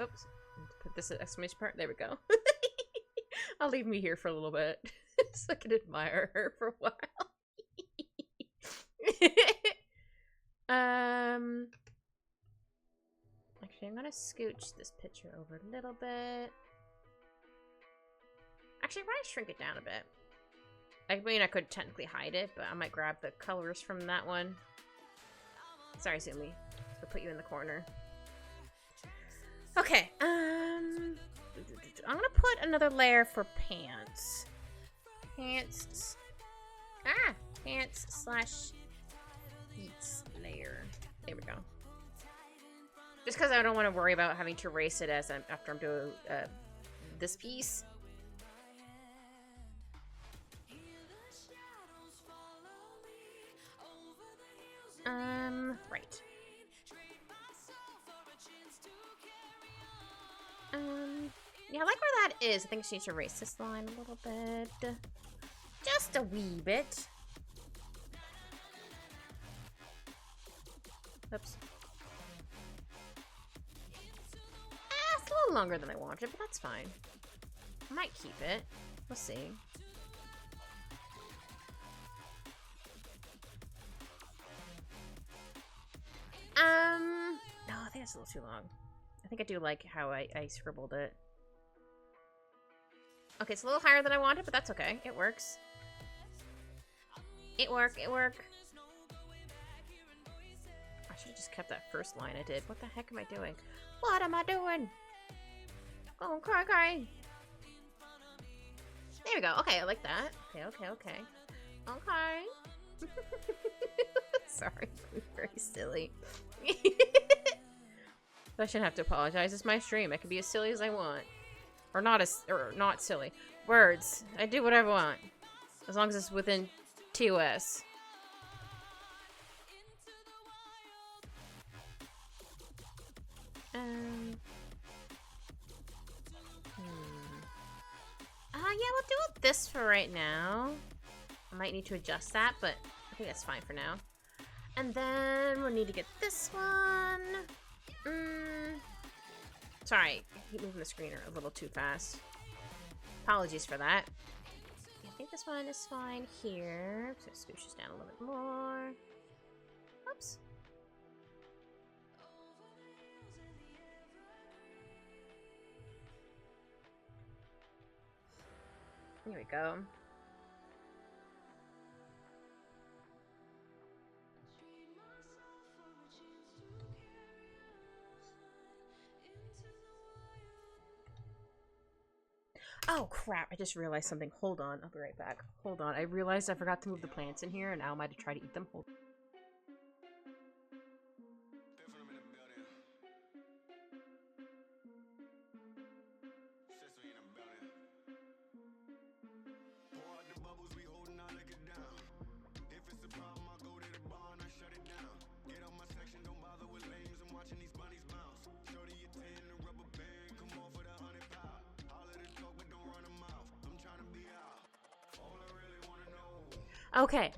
Oops. Put this exclamation part. There we go. I'll leave me here for a little bit so I can admire her for a while. Actually, I'm gonna scooch this picture over a little bit. Actually, I'm gonna shrink it down a bit. I mean, I could technically hide it, but I might grab the colors from that one. Sorry, Zumi. I'll put you in the corner. Okay, I'm gonna put another layer for pants. Pants slash beats layer. There we go. Just because I don't want to worry about having to erase it after I'm doing this piece. Right. Yeah, I like where that is. I think she needs to erase this line a little bit. Just a wee bit. Oops. It's a little longer than I wanted, but that's fine. I might keep it. We'll see. No, I think it's a little too long. I think I do like how I scribbled it. Okay, it's a little higher than I wanted, but that's okay. It works. It work. I should have just kept that first line I did. What the heck am I doing? What am I doing? Oh, cry. There we go. Okay, I like that. Okay. Sorry, very silly. I shouldn't have to apologize. It's my stream. I can be as silly as I want. Or not silly. Words. I do whatever I want. As long as it's within TOS. Yeah, we'll do this for right now. I might need to adjust that, but I think that's fine for now. And then we'll need to get this one. Sorry, I keep moving the screen a little too fast. Apologies for that. I think this one is fine here. So scooch this down a little bit more. Oops. Here we go. Oh crap, I just realized something. Hold on, I'll be right back. Hold on, I realized I forgot to move the plants in here and now I might try to eat them. Hold on. Okay,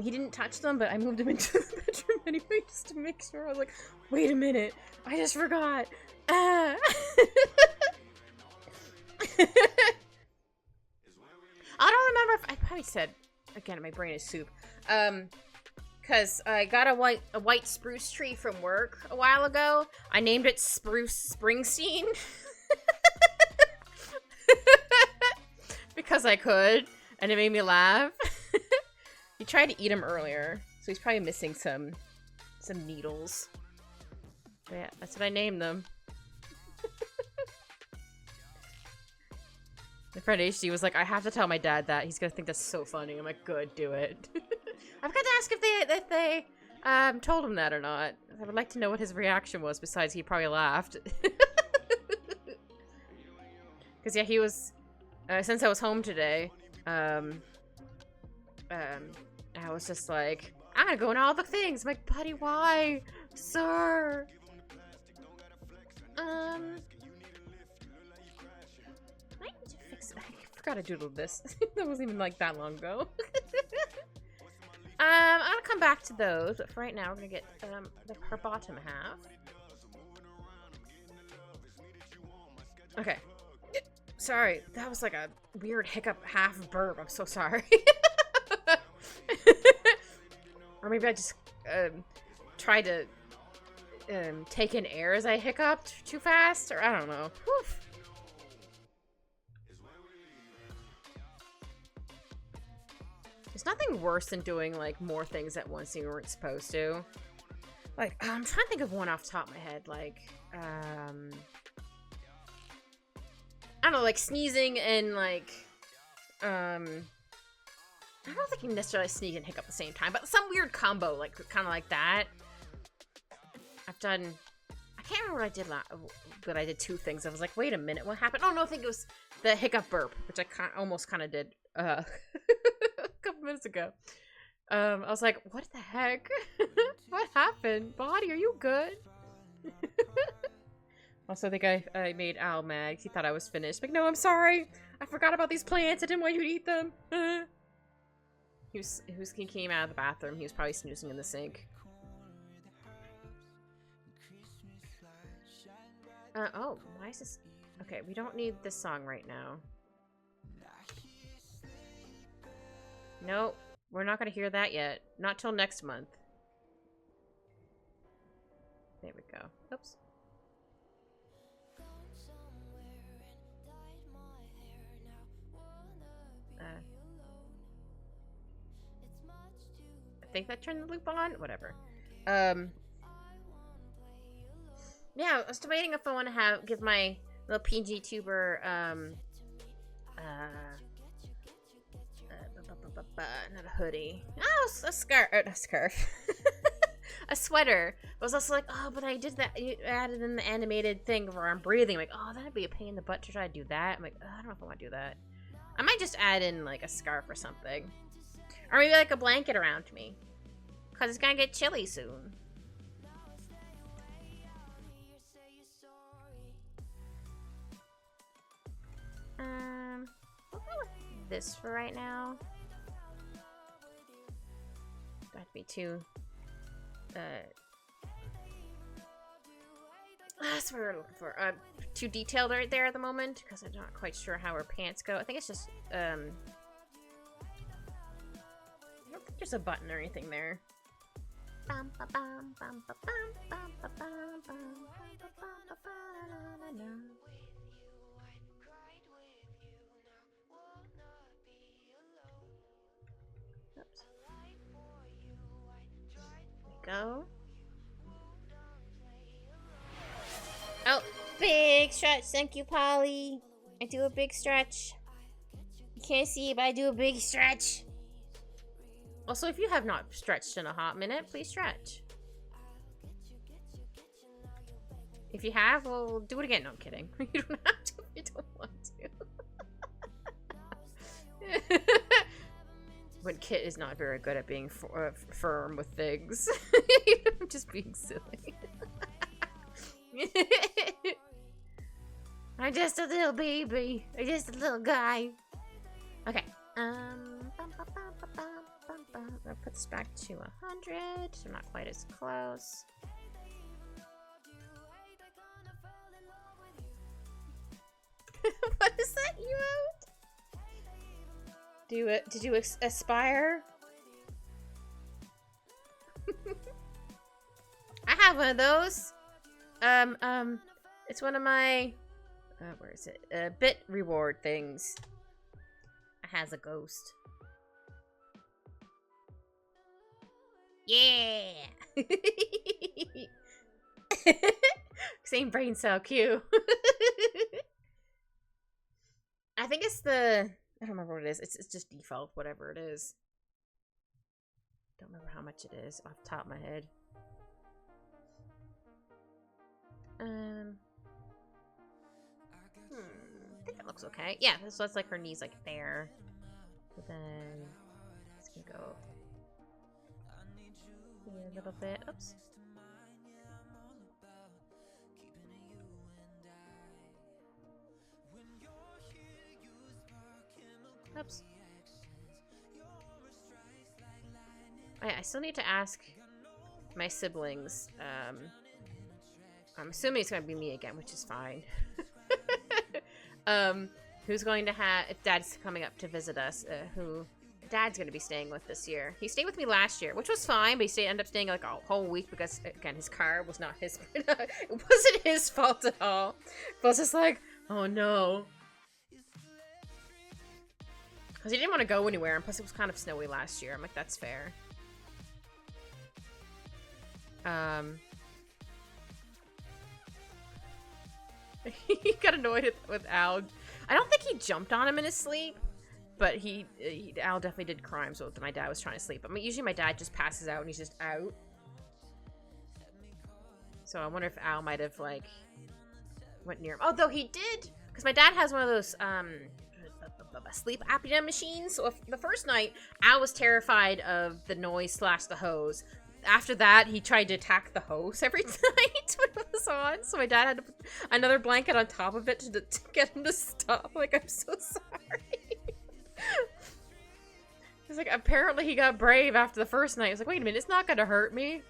He didn't touch them, but I moved him into the bedroom anyway just to make sure. I was like, wait a minute, I just forgot. Ah. I don't remember if I probably said, again, my brain is soup. Because I got a white spruce tree from work a while ago. I named it Spruce Springsteen. Because I could, and it made me laugh. He tried to eat him earlier, so he's probably missing some needles. But yeah, that's what I named them. My friend HD was like, I have to tell my dad that. He's gonna think that's so funny. I'm like, good, do it. I've got to ask if they told him that or not. I would like to know what his reaction was, besides he probably laughed. Because yeah, he was, since I was home today, I was just like, I'm gonna go in all the things. I'm like, buddy, why? Sir. I need to fix, I forgot to doodle this. That wasn't even like that long ago. I'm gonna come back to those, but for right now, we're gonna get her bottom half. Okay. Sorry, that was like a weird hiccup half burp. I'm so sorry. Or maybe I just tried to take in air as I hiccuped too fast, or I don't know. Whew. There's nothing worse than doing, like, more things at once than you weren't supposed to. Like, I'm trying to think of one off the top of my head. Like, I don't know, like, sneezing and, like, I don't think you necessarily sneeze and hiccup at the same time, but some weird combo, like, kind of like that. I've done... I can't remember what I did but I did two things. I was like, wait a minute, what happened? Oh, no, I think it was the hiccup burp, which I almost kind of did, a couple minutes ago. I was like, what the heck? What happened? Body, are you good? Also, I think I made Al mad because he thought I was finished. Like, no, I'm sorry. I forgot about these plants. I didn't want you to eat them. He came out of the bathroom. He was probably snoozing in the sink. Oh, why is this? Okay, we don't need this song right now. Nope, we're not gonna hear that yet. Not till next month. There we go. Oops. I think that turned the loop on? Whatever. Yeah, I was debating if I want to give my little PG tuber, not a hoodie. Oh, a scarf. A scarf. A sweater. I was also like, oh, but I did that. You added in the animated thing where I'm breathing. I'm like, oh, that'd be a pain in the butt to try to do that. I'm like, oh, I don't know if I want to do that. I might just add in, like, a scarf or something. Or maybe, like, a blanket around me. Because it's gonna get chilly soon. We'll go with this for right now. Don't have to be too, that's what we're looking for. Too detailed right there at the moment, because I'm not quite sure how her pants go. I think it's just, I don't think there's a button or anything there. Oops. Go. Oh, big stretch. Thank you, Polly. I do a big stretch. You can't see it, but I do a big stretch. Also, if you have not stretched in a hot minute, please stretch. If you have, well, do it again. No, I'm kidding. You don't have to if you don't want to. When Kit is not very good at being firm with things. I'm just being silly. I'm just a little baby. I'm just a little guy. Okay. I'll put this back to 100, so I'm not quite as close. What is that emote? Did you aspire? I have one of those. It's one of my, where is it? Bit reward things. It has a ghost. Yeah! Same brain cell cue. I think it's the, I don't remember what it is. It's just default, whatever it is. Don't remember how much it is off the top of my head. I think it looks okay. Yeah, so that's like her knees like there. But then it's gonna go here a little bit. Oops. Oops. I still need to ask my siblings. I'm assuming it's gonna be me again, which is fine. Who's going to have, if Dad's coming up to visit us, who Dad's gonna be staying with this year. He stayed with me last year, which was fine, but he ended up staying like a whole week because, again, his car was not his, it wasn't his fault at all. But I was just like, oh no. Because he didn't want to go anywhere, and plus it was kind of snowy last year. I'm like, that's fair. He got annoyed with Al. I don't think he jumped on him in his sleep, but Al definitely did crimes while my dad was trying to sleep. I mean, usually my dad just passes out and he's just out. So I wonder if Al might have, like, went near him. Although he did, because my dad has one of those, sleep apnea machines. So the first night, Al was terrified of the noise / the hose. After that, he tried to attack the hose every night when it was on. So my dad had to put another blanket on top of it to get him to stop. Like, I'm so sorry. It's like, apparently he got brave after the first night. He's like, wait a minute, it's not gonna hurt me.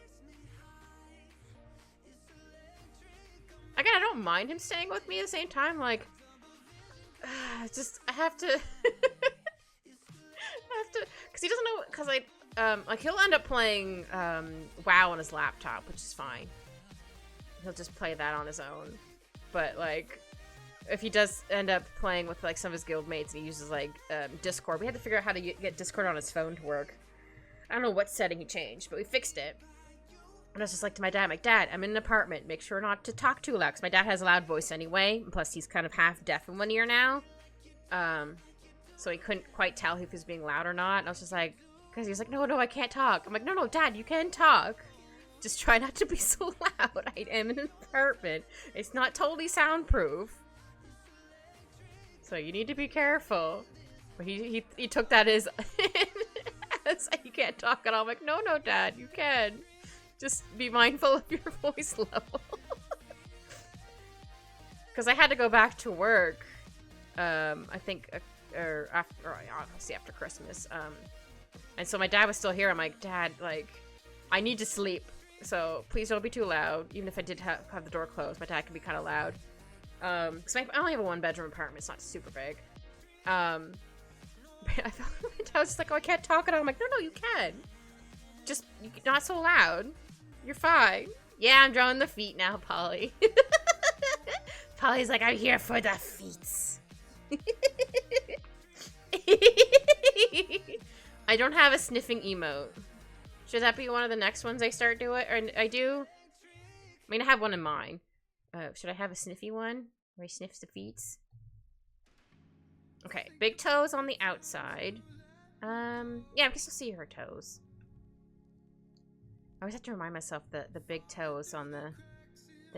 Again, I don't mind him staying with me at the same time. Like, just, I have to... because he doesn't know, because like, he'll end up playing, WoW on his laptop, which is fine. He'll just play that on his own. But, like, if he does end up playing with, like, some of his guildmates and he uses, like, Discord, we had to figure out how to get Discord on his phone to work. I don't know what setting he changed, but we fixed it. And I was just like to my dad, I'm like, Dad, I'm in an apartment. Make sure not to talk too loud, because my dad has a loud voice anyway. And plus, he's kind of half deaf in one ear now. So he couldn't quite tell if he was being loud or not. And I was just like, because he was like, no, I can't talk. I'm like, no, Dad, you can talk. Just try not to be so loud. I am in an apartment. It's not totally soundproof. So you need to be careful. But he took that as, as you can't talk at all. I'm like, no, Dad, you can. Just be mindful of your voice level. Because I had to go back to work, I think, obviously after Christmas. And so my dad was still here. I'm like, Dad, like, I need to sleep. So please don't be too loud. Even if I did have the door closed, my dad can be kind of loud. Because I only have a 1-bedroom apartment. It's not super big. I felt my dad was just like, oh, I can't talk at all. I'm like, no, you can. Just not so loud. You're fine. Yeah, I'm drawing the feet now, Polly. Polly's like, I'm here for the feet. I don't have a sniffing emote. Should that be one of the next ones I start doing? Or I do? I mean, I have one in mind. Should I have a sniffy one? Where he sniffs the feet? Okay, big toes on the outside. Yeah, I guess you'll see her toes. I always have to remind myself that the big toe is on the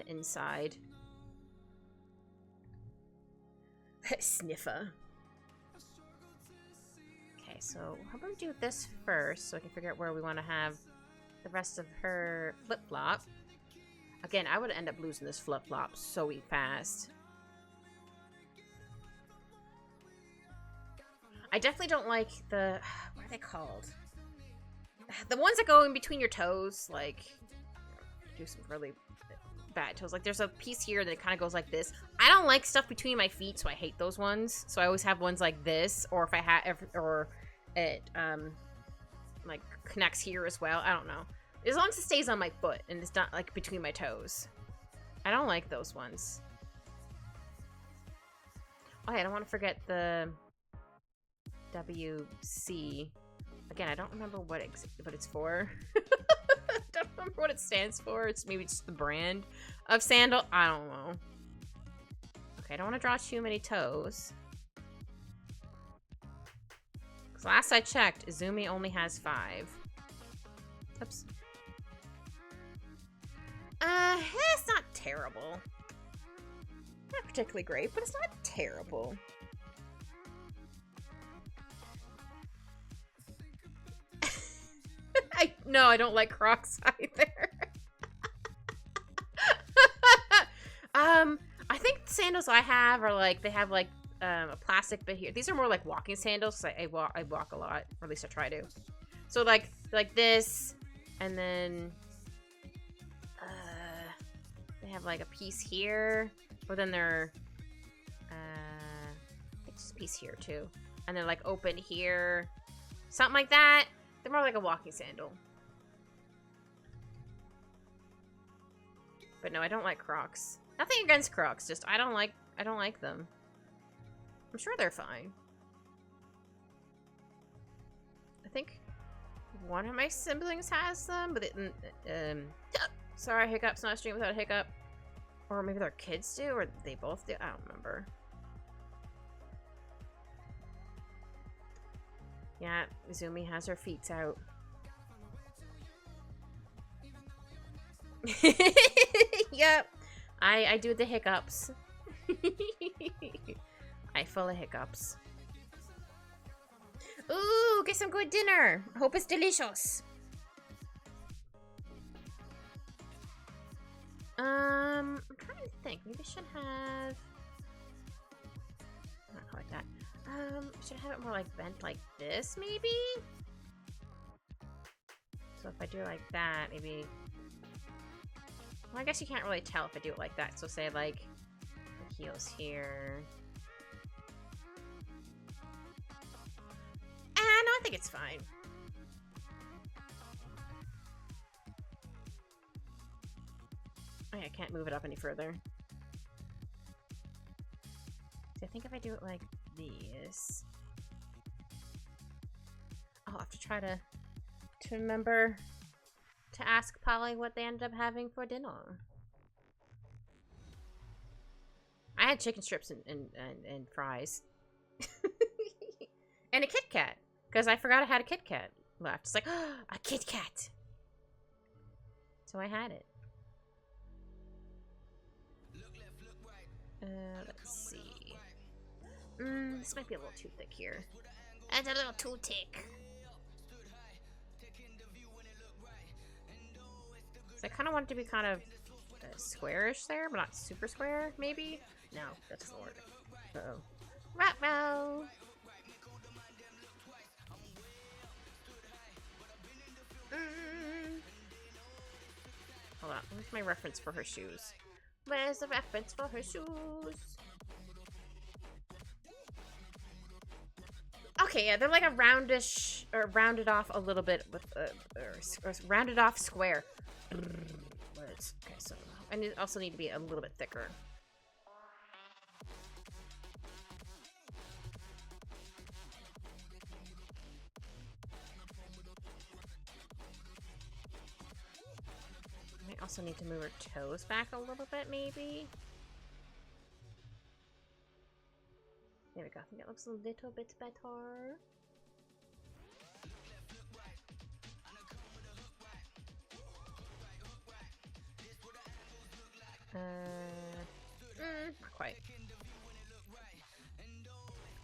inside. Sniffer. Okay, so how about we do this first so I can figure out where we want to have the rest of her flip-flop. Again, I would end up losing this flip-flop so fast. I definitely don't like the... What are they called? the ones that go in between your toes, like, do some really bad toes. Like, there's a piece here that kind of goes like this. I don't like stuff between my feet, so I hate those ones. So I always have ones like this, or if I have, or it, like, connects here as well. I don't know. As long as it stays on my foot and it's not, like, between my toes. I don't like those ones. Oh, yeah, I don't want to forget the WC. Again, I don't remember what it's for. I don't remember what it stands for. It's maybe just the brand of sandal. I don't know. Okay, I don't want to draw too many toes. Because last I checked, Izumi only has 5. Oops. It's not terrible. Not particularly great, but it's not terrible. No, I don't like Crocs either. I think the sandals I have are like, they have like a plastic bit here. These are more like walking sandals, because I walk a lot, or at least I try to. So like this, and then they have like a piece here, but then they're it's a piece here too, and they're like open here, something like that. They're more like a walking sandal. But no, I don't like Crocs. Nothing against Crocs, just I don't like them. I'm sure they're fine. I think one of my siblings has them, but sorry, hiccups, not a stream without a hiccup. Or maybe their kids do, or they both do. I don't remember. Yeah, Izumi has her feet out. Yep. I do the hiccups. I full of hiccups. Ooh, get some good dinner. Hope it's delicious. I'm trying to think. Maybe I should have... Not quite that. Should I have it more like bent like this, maybe? So if I do it like that, maybe... Well, I guess you can't really tell if I do it like that. So say like the heels here. No, I think it's fine. Oh, yeah, I can't move it up any further. So I think if I do it like this, I'll have to try to remember to ask Polly what they ended up having for dinner. I had chicken strips and fries. And a Kit Kat. Because I forgot I had a Kit Kat left. It's like, oh, a Kit Kat. So I had it. Let's see. This might be a little too thick here. That's a little too thick. So I kind of want it to be kind of squarish there, but not super square, maybe? No, that doesn't work. Uh-oh. Ruh-roh! Hold on, where's my reference for her shoes? Where's the reference for her shoes? Okay, yeah, they're like a roundish, or rounded off a little bit with, or rounded off square. Okay, so I also need to be a little bit thicker. I also need to move her toes back a little bit, maybe. There we go. I think it looks a little bit better. Not quite.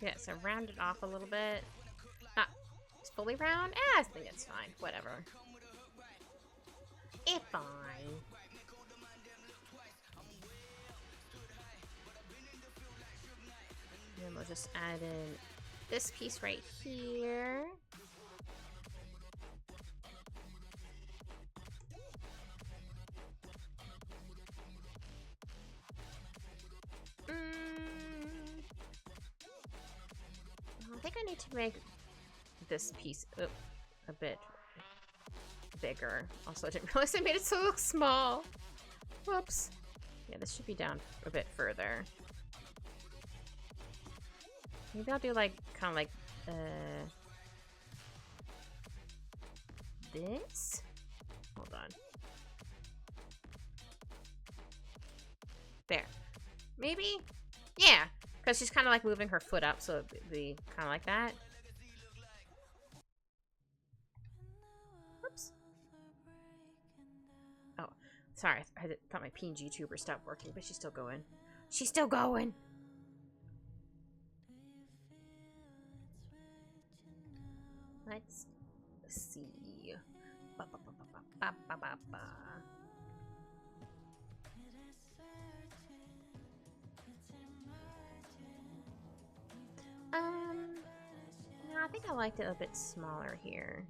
Yeah, so round it off a little bit. Not fully round? I think it's fine. Whatever. It's fine. And then we'll just add in this piece right here. need to make this piece a bit bigger. Also, I didn't realize I made it so small. Whoops. Yeah, this should be down a bit further. Maybe I'll do like, kind of like, this? Hold on. There. Maybe? Yeah, because she's kind of like moving her foot up, so it'd be kind of like that. Whoops. Oh, sorry. I thought my PNG tuber stopped working, but she's still going. She's still going! Let's see. Ba, ba, ba, ba, ba, ba, ba, ba. No, I think I liked it a bit smaller here.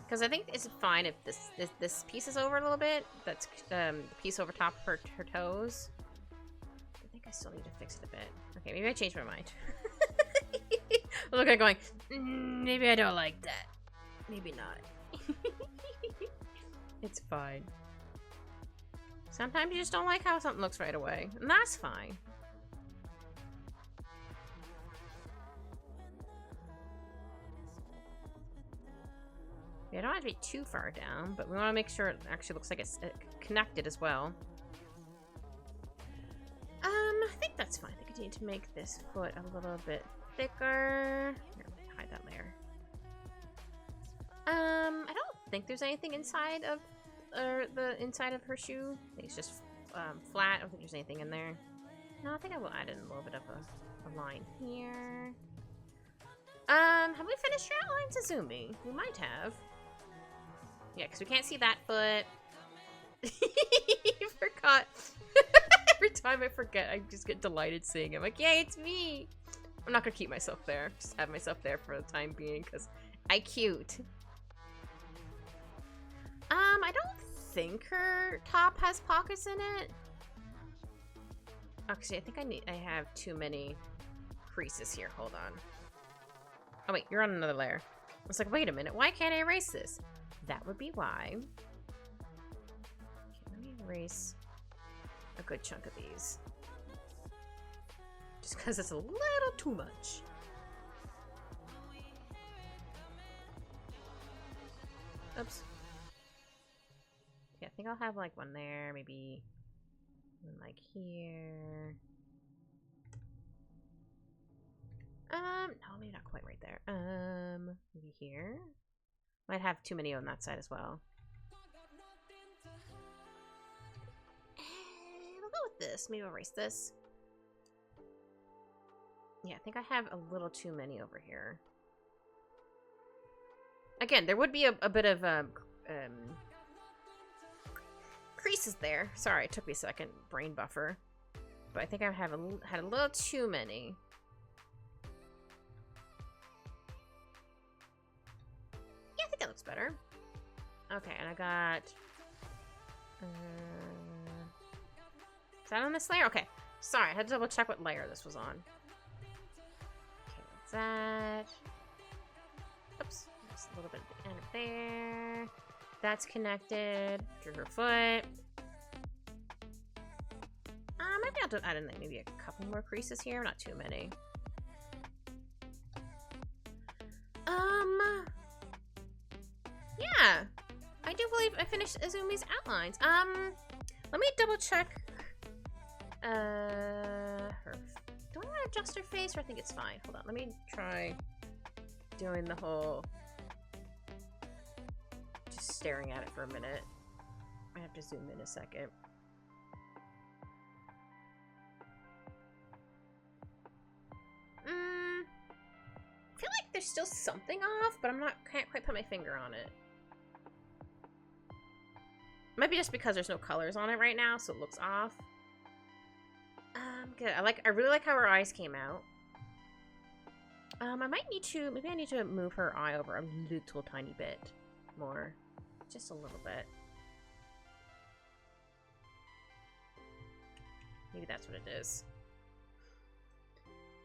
Because I think it's fine if this piece is over a little bit. That's the piece over top of her toes. I think I still need to fix it a bit. Okay, maybe I changed my mind. Look at it going, maybe I don't like that. Maybe not. It's fine. Sometimes you just don't like how something looks right away. And that's fine. Yeah, I don't have to be too far down, but we want to make sure it actually looks like it's connected as well. I think that's fine. I think I need to make this foot a little bit thicker. Here, hide that layer. I don't think there's anything inside of the inside of her shoe. I think it's just flat. I don't think there's anything in there. No, I think I will add in a little bit of a line here. Have we finished your outlines, Azumi? We might have. Yeah, because we can't see that foot. You forgot. Every time I forget, I just get delighted seeing him. Like, yay, it's me! I'm not gonna keep myself there. Just have myself there for the time being, because I cute. I don't think her top has pockets in it. Actually, I think I have too many creases here. Hold on. Oh wait, you're on another layer. I was like, wait a minute, why can't I erase this? That would be why. Okay, let me erase a good chunk of these. Just because it's a little too much. Oops. Yeah, I think I'll have like one there, maybe one like here. No, maybe not quite right there. Maybe here. Might have too many on that side as well. We'll go with this. Maybe I'll erase this. Yeah, I think I have a little too many over here. Again, there would be a bit of creases there. Sorry, it took me a second. Brain buffer. But I think I had a little too many. Yeah, I think that looks better. Okay, and I got... is that on this layer? Okay. Sorry, I had to double check what layer this was on. Okay, that's that. Oops. Just a little bit at the end of there. That's connected to her foot. Maybe I'll add in like maybe a couple more creases here, not too many. Yeah, I do believe I finished Azumi's outlines. Let me double check. Her. Do I want to adjust her face, or I think it's fine? Hold on, let me try doing the whole. Just staring at it for a minute. I have to zoom in a second. I feel like there's still something off, but can't quite put my finger on it. Might be just because there's no colors on it right now, so it looks off. Good. I really like how her eyes came out. Maybe I need to move her eye over a little tiny bit more. Just a little bit. Maybe that's what it is.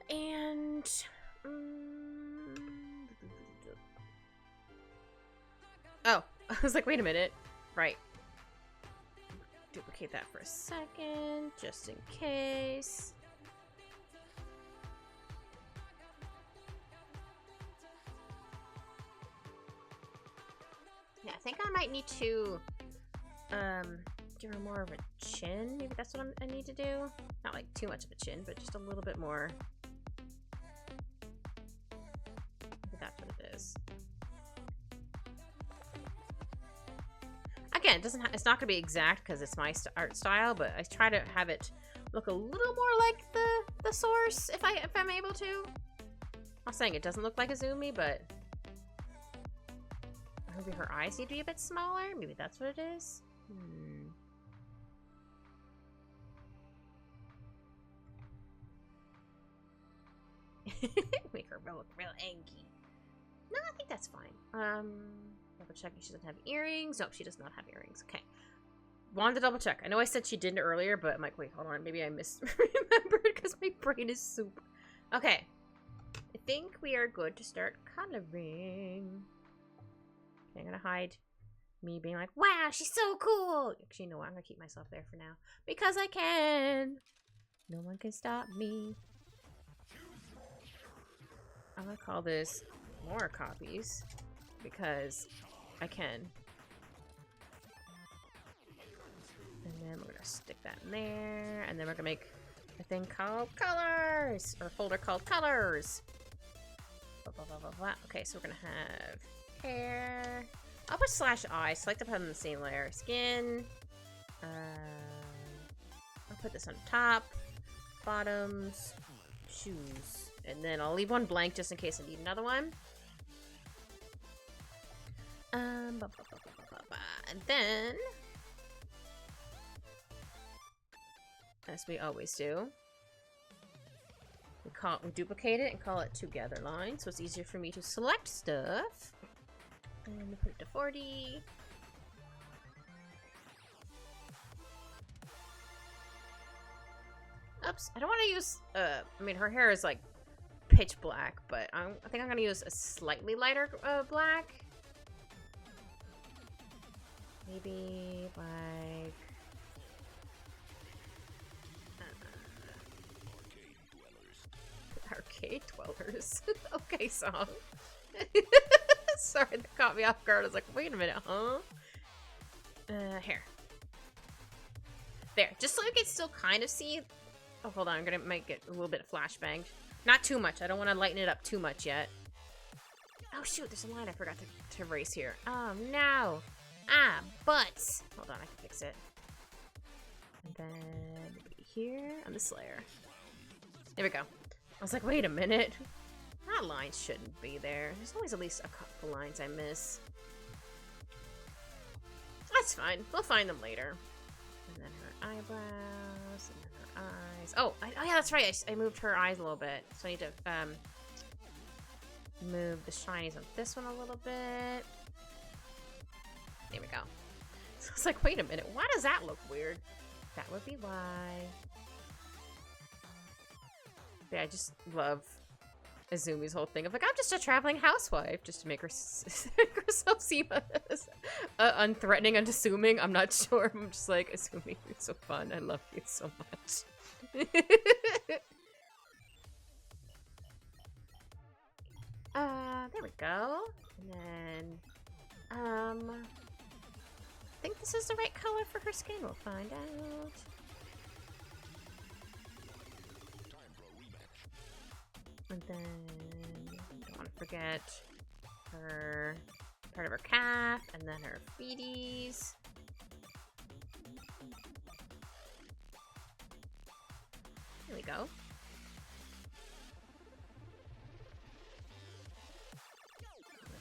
And oh, I was like, wait a minute. Right. Duplicate that for a second, just in case. Yeah, I think I might need to give her more of a chin. Maybe that's what I need to do. Not like too much of a chin, but just a little bit more. Maybe that's what it is. Again, it's not gonna be exact because it's my art style, but I try to have it look a little more like the source if I'm able to. I'm not saying it doesn't look like Azumi, but maybe her eyes need to be a bit smaller. Maybe that's what it is. Make her look real angry. No, I think that's fine. Double checking she doesn't have earrings. Nope, she does not have earrings. Okay. Wanted to double check. I know I said she didn't earlier, but I'm like, wait, hold on. Maybe I misremembered because my brain is soup. Okay. I think we are good to start coloring. Okay, I'm gonna hide me being like, wow, she's so cool. Actually, you know what? I'm gonna keep myself there for now. Because I can. No one can stop me. I'm gonna call this more copies. Because I can. And then we're gonna stick that in there. And then we're gonna make a thing called colors. Or a folder called colors. Blah, blah, blah, blah, blah. Okay, so we're gonna have hair. I'll put /I. So I like to put them in the same layer. Skin. I'll put this on top. Bottoms. Shoes. And then I'll leave one blank just in case I need another one. And then, as we always do, we duplicate it and call it together line, so it's easier for me to select stuff. And we put it to 40. Oops, I don't want to use, I mean, her hair is like pitch black, but I think I'm going to use a slightly lighter black. Maybe like Arcade Dwellers. Okay, song. Sorry, that caught me off guard. I was like, wait a minute, huh? Here. There, just so you can still kind of see. Oh, hold on, I'm gonna make it a little bit of flashbang. Not too much. I don't want to lighten it up too much yet. Oh shoot, there's a line I forgot to erase here. Oh no. Ah, butts. Hold on, I can fix it. And then maybe here on this layer. There we go. I was like, wait a minute. That line shouldn't be there. There's always at least a couple lines I miss. That's fine. We'll find them later. And then her eyebrows, and then her eyes. Oh, yeah, that's right. I moved her eyes a little bit. So I need to move the shinies on this one a little bit. There we go. So I was like, wait a minute, why does that look weird? That would be why. Yeah, I just love Azumi's whole thing of like, I'm just a traveling housewife, just to make herself seem unthreatening, unassuming. I'm not sure. I'm just like, Azumi, you're so fun. I love you so much. There we go. And then, I think this is the right color for her skin. We'll find out. And then, don't want to forget her part of her calf, and then her feeties. There we go.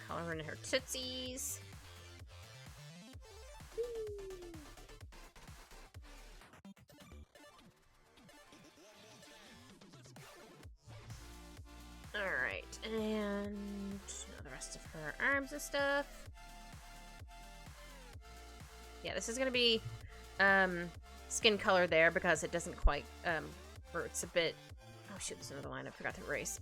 Color her in her tootsies. Alright, and the rest of her arms and stuff. Yeah, this is gonna be skin color there because it doesn't quite or it's a bit, oh shoot, there's another line I forgot to erase.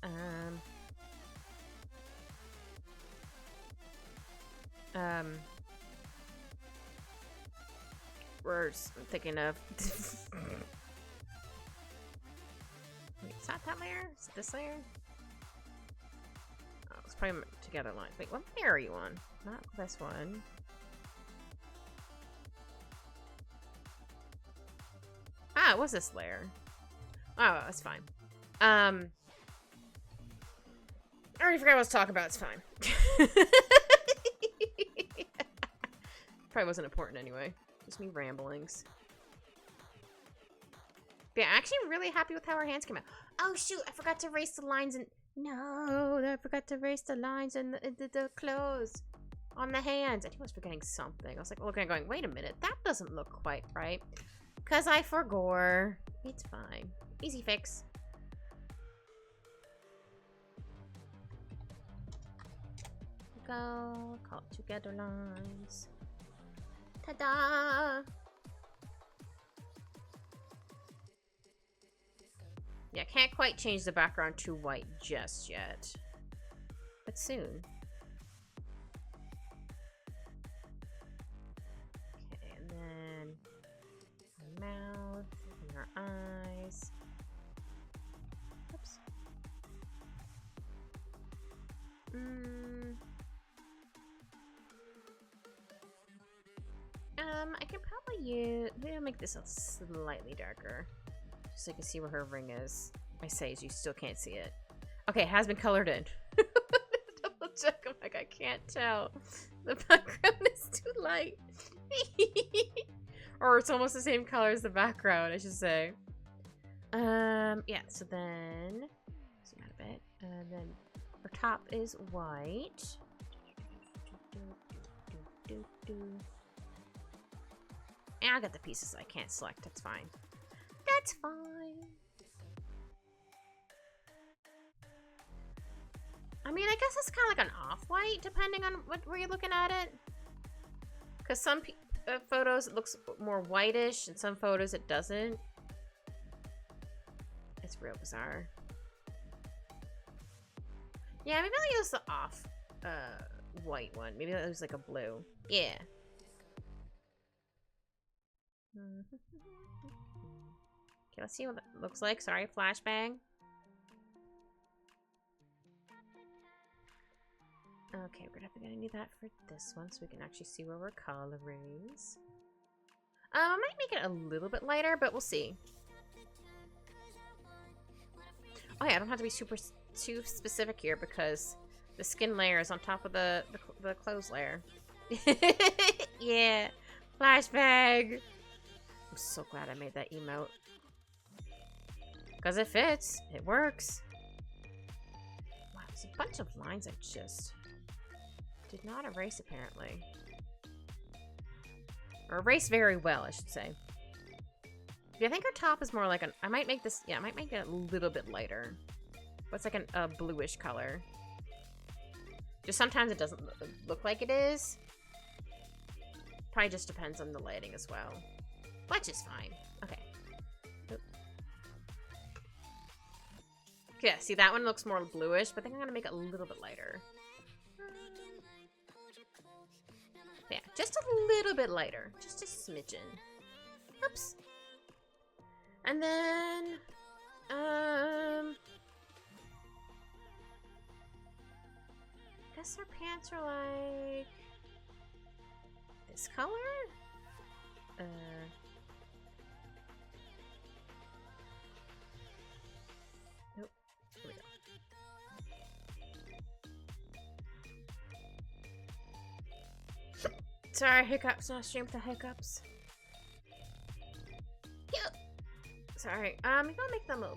Words I'm thinking of. Wait, is that layer? Is it this layer? Oh, it's probably together lines. Wait, what layer are you on? Not this one. Ah, it was this layer. Oh, that's fine. I already forgot what I was talking about. It's fine. Probably wasn't important anyway. Just me ramblings. But yeah, actually really happy with how our hands came out. Oh shoot, I forgot to erase the lines and no, I forgot to erase the lines and the clothes on the hands. I think I was forgetting something. I was like looking and going, wait a minute, that doesn't look quite right. Cause I forgot. It's fine. Easy fix. Go, call together lines. Ta-da! Yeah, can't quite change the background to white just yet. But soon. Okay, and then our mouth and our eyes. Oops. I can probably use... Maybe I'll make this a slightly darker. Just so you can see where her ring is. I say you still can't see it. Okay, it has been colored in. Double check. I'm like, I can't tell. The background is too light. Or it's almost the same color as the background, I should say. Yeah, so then... zoom out a bit. And then her top is white. And I got the pieces I can't select. That's fine. That's fine. I mean, I guess it's kind of like an off-white, depending on where you're looking at it. Because some photos it looks more whitish, and some photos it doesn't. It's real bizarre. Yeah, maybe I'll use the off white one. Maybe I'll use like a blue. Yeah. Okay, let's see what that looks like. Sorry, flashbang. Okay, we're definitely gonna do that for this one so we can actually see where we're coloring. I might make it a little bit lighter, but we'll see. Oh yeah, I don't have to be too specific here because the skin layer is on top of the clothes layer. Yeah, flashbang. I'm so glad I made that emote. Because it fits. It works. Wow, there's a bunch of lines I just did not erase, apparently. Or erase very well, I should say. Yeah, I think her top is more like an... I might make this... Yeah, I might make it a little bit lighter. What's like a bluish color. Just sometimes it doesn't look like it is. Probably just depends on the lighting as well. Which is fine. Okay. Oop. Yeah, see, that one looks more bluish, but I think I'm going to make it a little bit lighter. Yeah, just a little bit lighter. Just a smidgen. Oops. And then... I guess her pants are like... this color? Nope. Here we go. Sorry, hiccups. Not stream with the hiccups. Yep. Sorry. Maybe I'll make them a...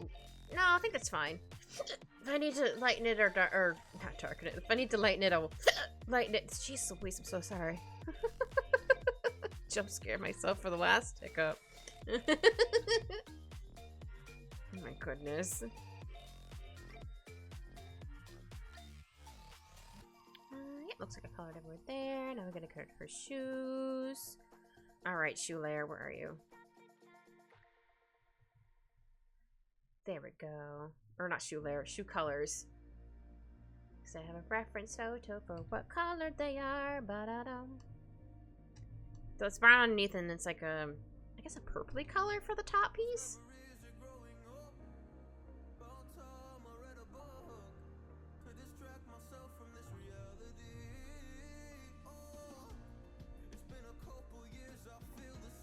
No, I think that's fine. If I need to lighten it or not darken it. If I need to lighten it, I'll lighten it. Jeez Louise, I'm so sorry. Jump scared myself for the last hiccup. Oh my goodness. Yeah, looks like I colored everywhere there. Now we're gonna color her shoes. Alright, shoe layer, where are you? There we go. or not shoe layer, shoe colors. Because I have a reference photo for what color they are. Ba-da-dum. So it's brown underneath, and it's like a, I guess a purpley color for the top piece.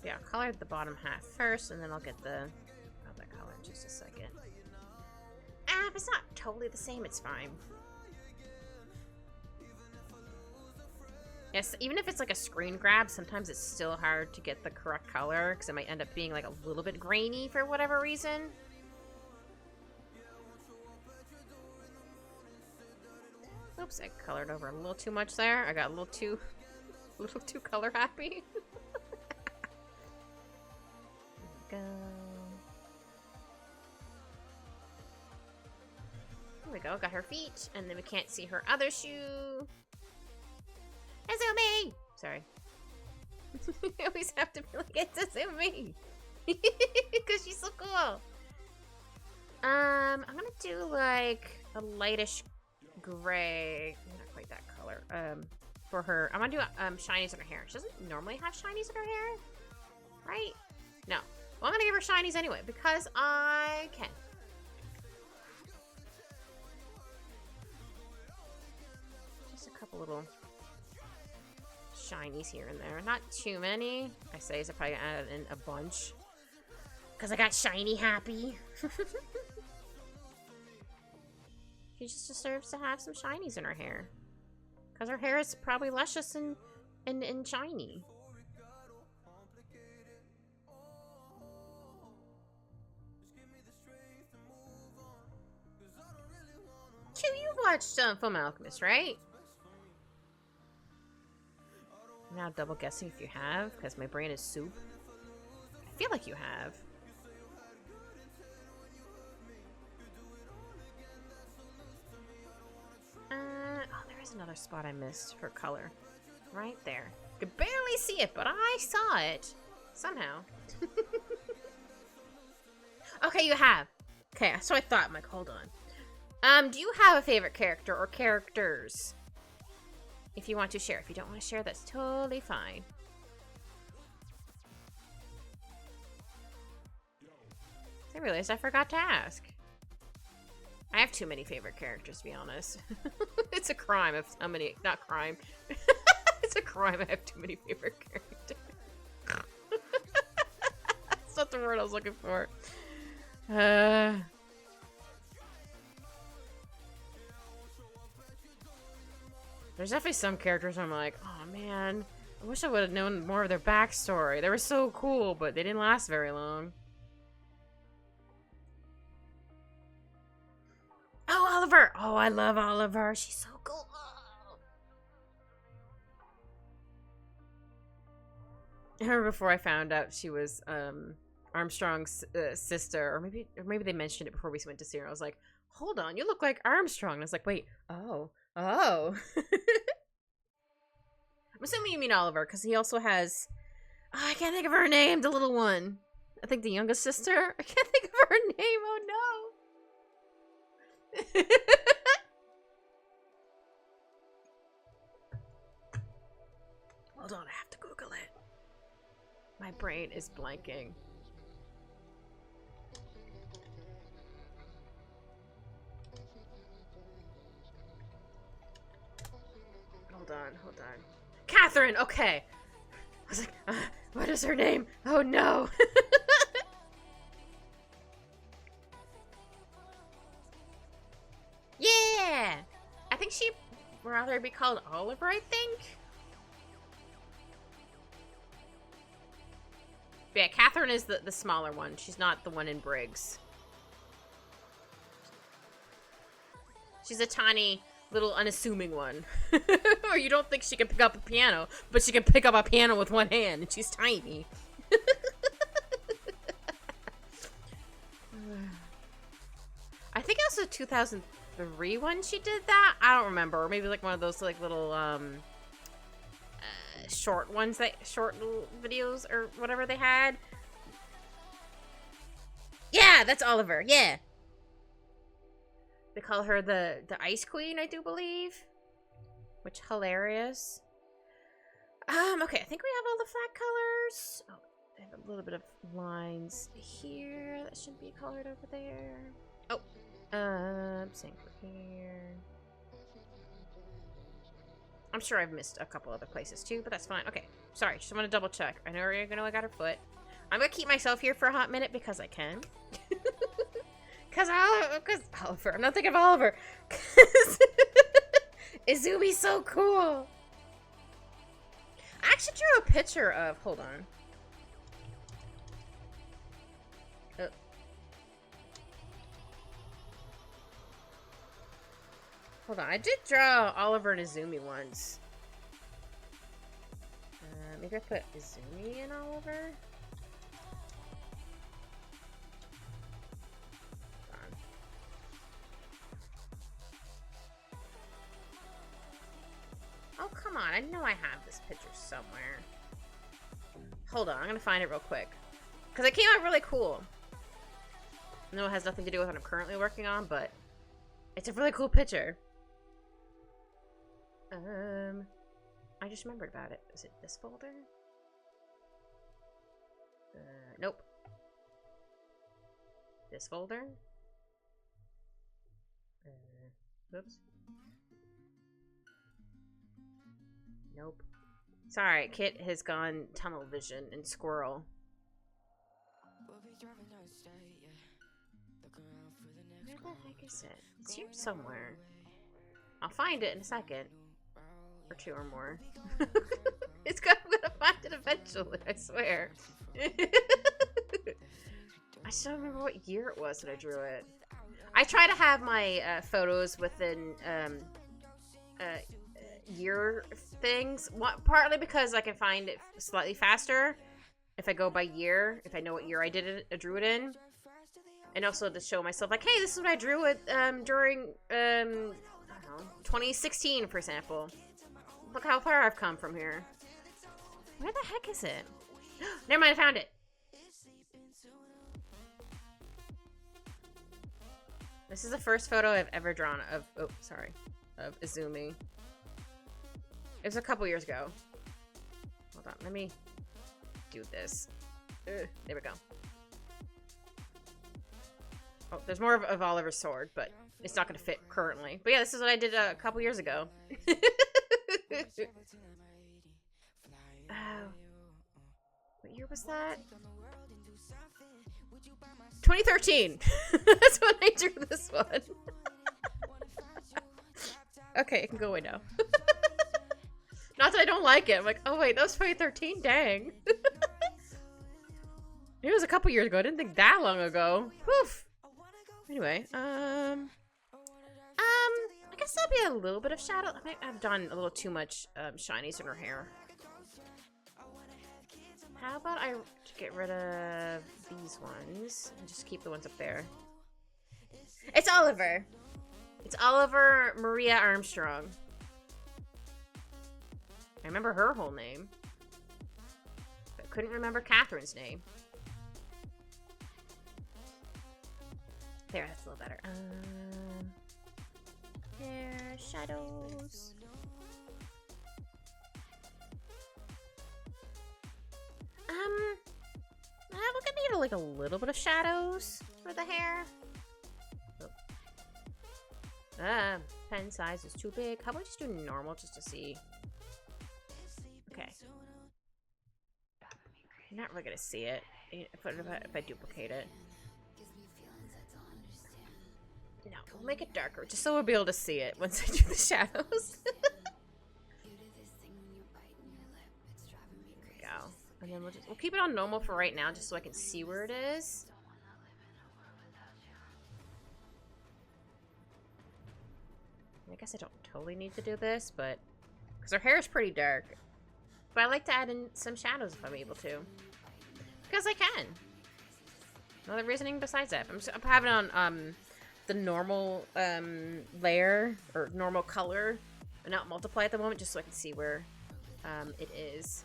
Yeah, I'll color the bottom half first, and then I'll get the other color in just a second. If it's not totally the same, it's fine. Yes, even if it's like a screen grab, sometimes it's still hard to get the correct color, because it might end up being like a little bit grainy for whatever reason. Oops, I colored over a little too much there. I got a little too color happy. Go. There we go, got her feet, and then we can't see her other shoe. Azumi! Sorry. I always have to be like, it's Azumi! Because she's so cool! I'm gonna do like a lightish gray, not quite that color, for her. I'm gonna do shinies in her hair. She doesn't normally have shinies in her hair, right? No. Well, I'm gonna give her shinies anyway, because I can. Just a couple little shinies here and there. Not too many. I say so probably add in a bunch. Because I got shiny happy. She just deserves to have some shinies in her hair. Because her hair is probably luscious and shiny. You watched Fullmetal Alchemist, right? I'm now double guessing if you have, because my brain is soup. I feel like you have. Oh, there is another spot I missed for color. Right there. Could barely see it, but I saw it. Somehow. Okay, you have. Okay, so I thought. I'm like, hold on. Do you have a favorite character or characters? If you want to share. If you don't want to share, that's totally fine. I realized I forgot to ask. I have too many favorite characters, to be honest. It's a crime if how many... Not crime. It's a crime I have too many favorite characters. That's not the word I was looking for. There's definitely some characters where I'm like, oh man, I wish I would have known more of their backstory. They were so cool, but they didn't last very long. Oh, Oliver! Oh, I love Oliver. She's so cool. I remember before I found out she was Armstrong's sister, or maybe they mentioned it before we went to see her. I was like, hold on, you look like Armstrong. And I was like, wait, oh. I'm assuming you mean Oliver, because he also has... Oh, I can't think of her name, the little one. I think the youngest sister. I can't think of her name, oh no. Hold on, I have to Google it. My brain is blanking. Hold on. Catherine, okay. I was like, what is her name? Oh no. Yeah! I think she would rather be called Oliver, I think? But yeah, Catherine is the smaller one. She's not the one in Briggs. She's a tiny, little unassuming one. Or you don't think she can pick up a piano, but she can pick up a piano with one hand, and she's tiny. I think it was a 2003 when she did that. I don't remember. Or maybe like one of those like little short ones, short little videos or whatever they had. Yeah, that's Oliver. Yeah. They call her the Ice Queen, I do believe. Which, hilarious. Okay, I think we have all the flat colors. Oh, I have a little bit of lines here. That should be colored over there. Oh, same for here. I'm sure I've missed a couple other places too, but that's fine. Okay, sorry, just want to double check. I know I got her foot. I'm gonna keep myself here for a hot minute because I can. Cause Oliver, I'm not thinking of Oliver. Cause Izumi's so cool. I actually drew a picture of, hold on. Oh. Hold on, I did draw Oliver and Izumi once. Maybe I put Izumi and Oliver? Oh, come on. I know I have this picture somewhere. Hold on. I'm going to find it real quick. Because it came out really cool. I know it has nothing to do with what I'm currently working on, but it's a really cool picture. I just remembered about it. Is it this folder? Nope. This folder? Oops. Nope. Sorry, Kit has gone tunnel vision and squirrel. Where the heck is it? It's here somewhere. I'll find it in a second. Or two or more. I'm gonna find it eventually, I swear. I just don't remember what year it was that I drew it. I try to have my photos within year things. Partly because I can find it slightly faster if I go by year, if I know what year I drew it in. And also to show myself, like, hey, this is what I drew it during, I don't know, 2016, for example. Look how far I've come from here. Where the heck is it? Never mind, I found it. This is the first photo I've ever drawn of, of Izumi. It was a couple years ago. Hold on, let me do this. There we go. Oh, there's more of Oliver's sword, but it's not going to fit currently. But yeah, this is what I did a couple years ago. Oh. What year was that? 2013! That's when I drew this one. Okay, it can go away now. Not that I don't like it. I'm like, oh wait, that was 2013? Dang. It was a couple years ago. I didn't think that long ago. Woof. Anyway, I guess that'll be a little bit of shadow. I might have done a little too much shinies in her hair. How about I get rid of these ones and just keep the ones up there? It's Oliver. It's Oliver Maria Armstrong. I remember her whole name, but couldn't remember Catherine's name. There, that's a little better. There, shadows. We're gonna need like a little bit of shadows for the hair. Oh. Pen size is too big. How about I just do normal just to see? Okay. I'm not really gonna see it if I duplicate it. No, we'll make it darker just so we'll be able to see it once I do the shadows. There we go. And then we'll keep it on normal for right now just so I can see where it is. I guess I don't totally need to do this, but because her hair is pretty dark. But I like to add in some shadows if I'm able to. Because I can. No other reasoning besides that. I'm having on the normal layer or normal color and not multiply at the moment just so I can see where it is.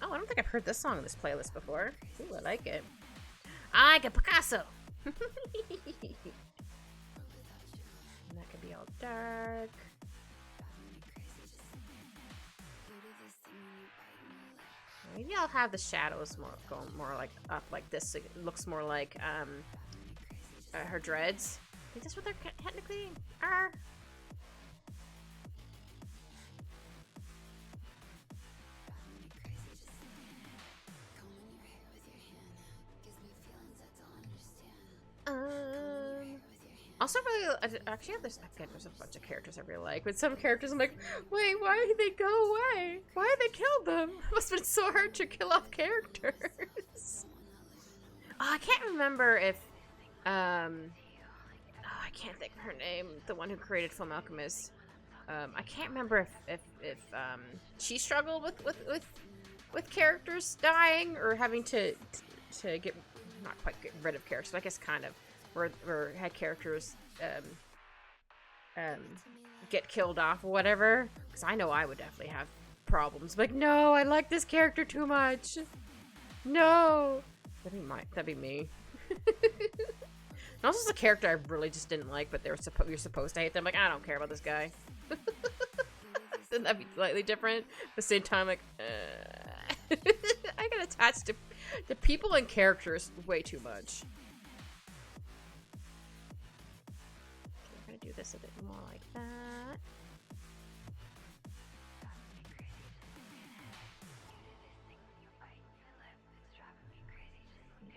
Oh, I don't think I've heard this song in this playlist before. Ooh, I like it. I like a Picasso. be all dark. Maybe I'll have the shadows going more like up like this, so it looks more like her dreads. I think that's what they're technically are. Also, really, actually, there's a bunch of characters I really like. But some characters, I'm like, wait, why did they go away? Why did they kill them? It must have been so hard to kill off characters. Oh, I can't remember if, I can't think of her name. The one who created Fullmetal Alchemist. I can't remember if she struggled with characters dying or having to get, not quite get rid of characters, but I guess kind of. Or had characters get killed off or whatever, because I know I would definitely have problems. Like, no, I like this character too much. No, that'd be me. And also, it's a character I really just didn't like, but you're supposed to hate them. Like, I don't care about this guy. Then that'd be slightly different. At the same time, like, I get attached to people and characters way too much. Do this a bit more like that.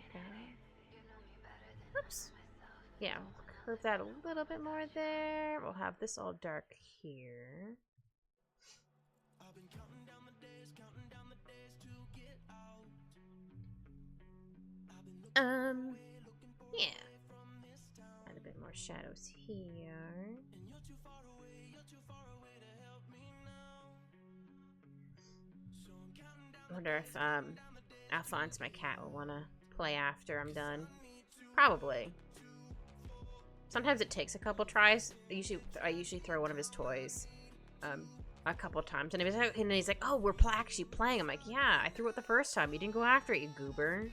Okay. Oops. Yeah, we'll curve that a little bit more there. We'll have this all dark here. Yeah. Add a bit more shadows here. I wonder if Alphonse, my cat, will want to play after I'm done. Probably. Sometimes it takes a couple tries. I usually throw one of his toys a couple times, and he's like, "Oh, we're actually playing." I'm like, "Yeah, I threw it the first time. You didn't go after it, you goober."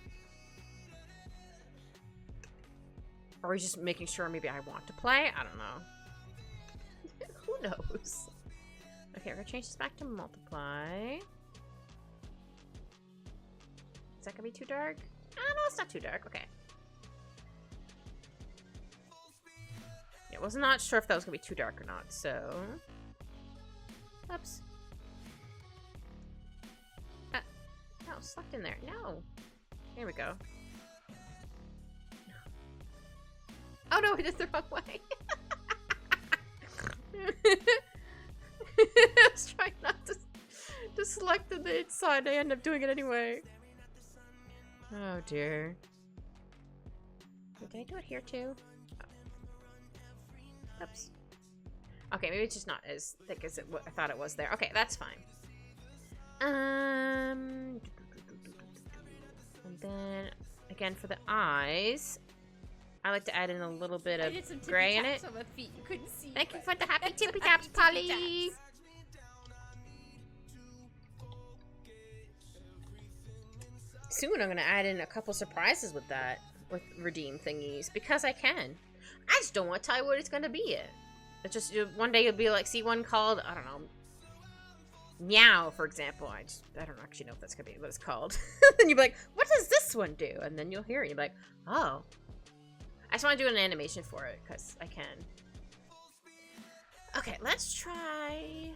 Or he's just making sure maybe I want to play? I don't know. Who knows? Okay, we're gonna change this back to multiply. Is that gonna be too dark? Ah, no, it's not too dark. Okay. Yeah, I was not sure if that was gonna be too dark or not, so... Oops. No, select in there. No. There we go. Oh no, I did the wrong way. I was trying not to select the inside. I end up doing it anyway. Oh dear. Did I do it here too? Oh. Oops. Okay, maybe it's just not as thick as I thought it was there. Okay, that's fine. And then again for the eyes, I like to add in a little bit of gray in it. On my feet. You couldn't see. Thank you for the happy tippy taps, Polly. Soon I'm gonna add in a couple surprises with that, with redeem thingies, because I can. I just don't want to tell you what it's gonna be yet. It's just one day you'll be like, see one called, I don't know, Meow, for example. I don't actually know if that's gonna be what it's called. Then you'll be like, what does this one do? And then you'll hear it. And you'll be like, oh. I just want to do an animation for it, because I can. Okay, let's try...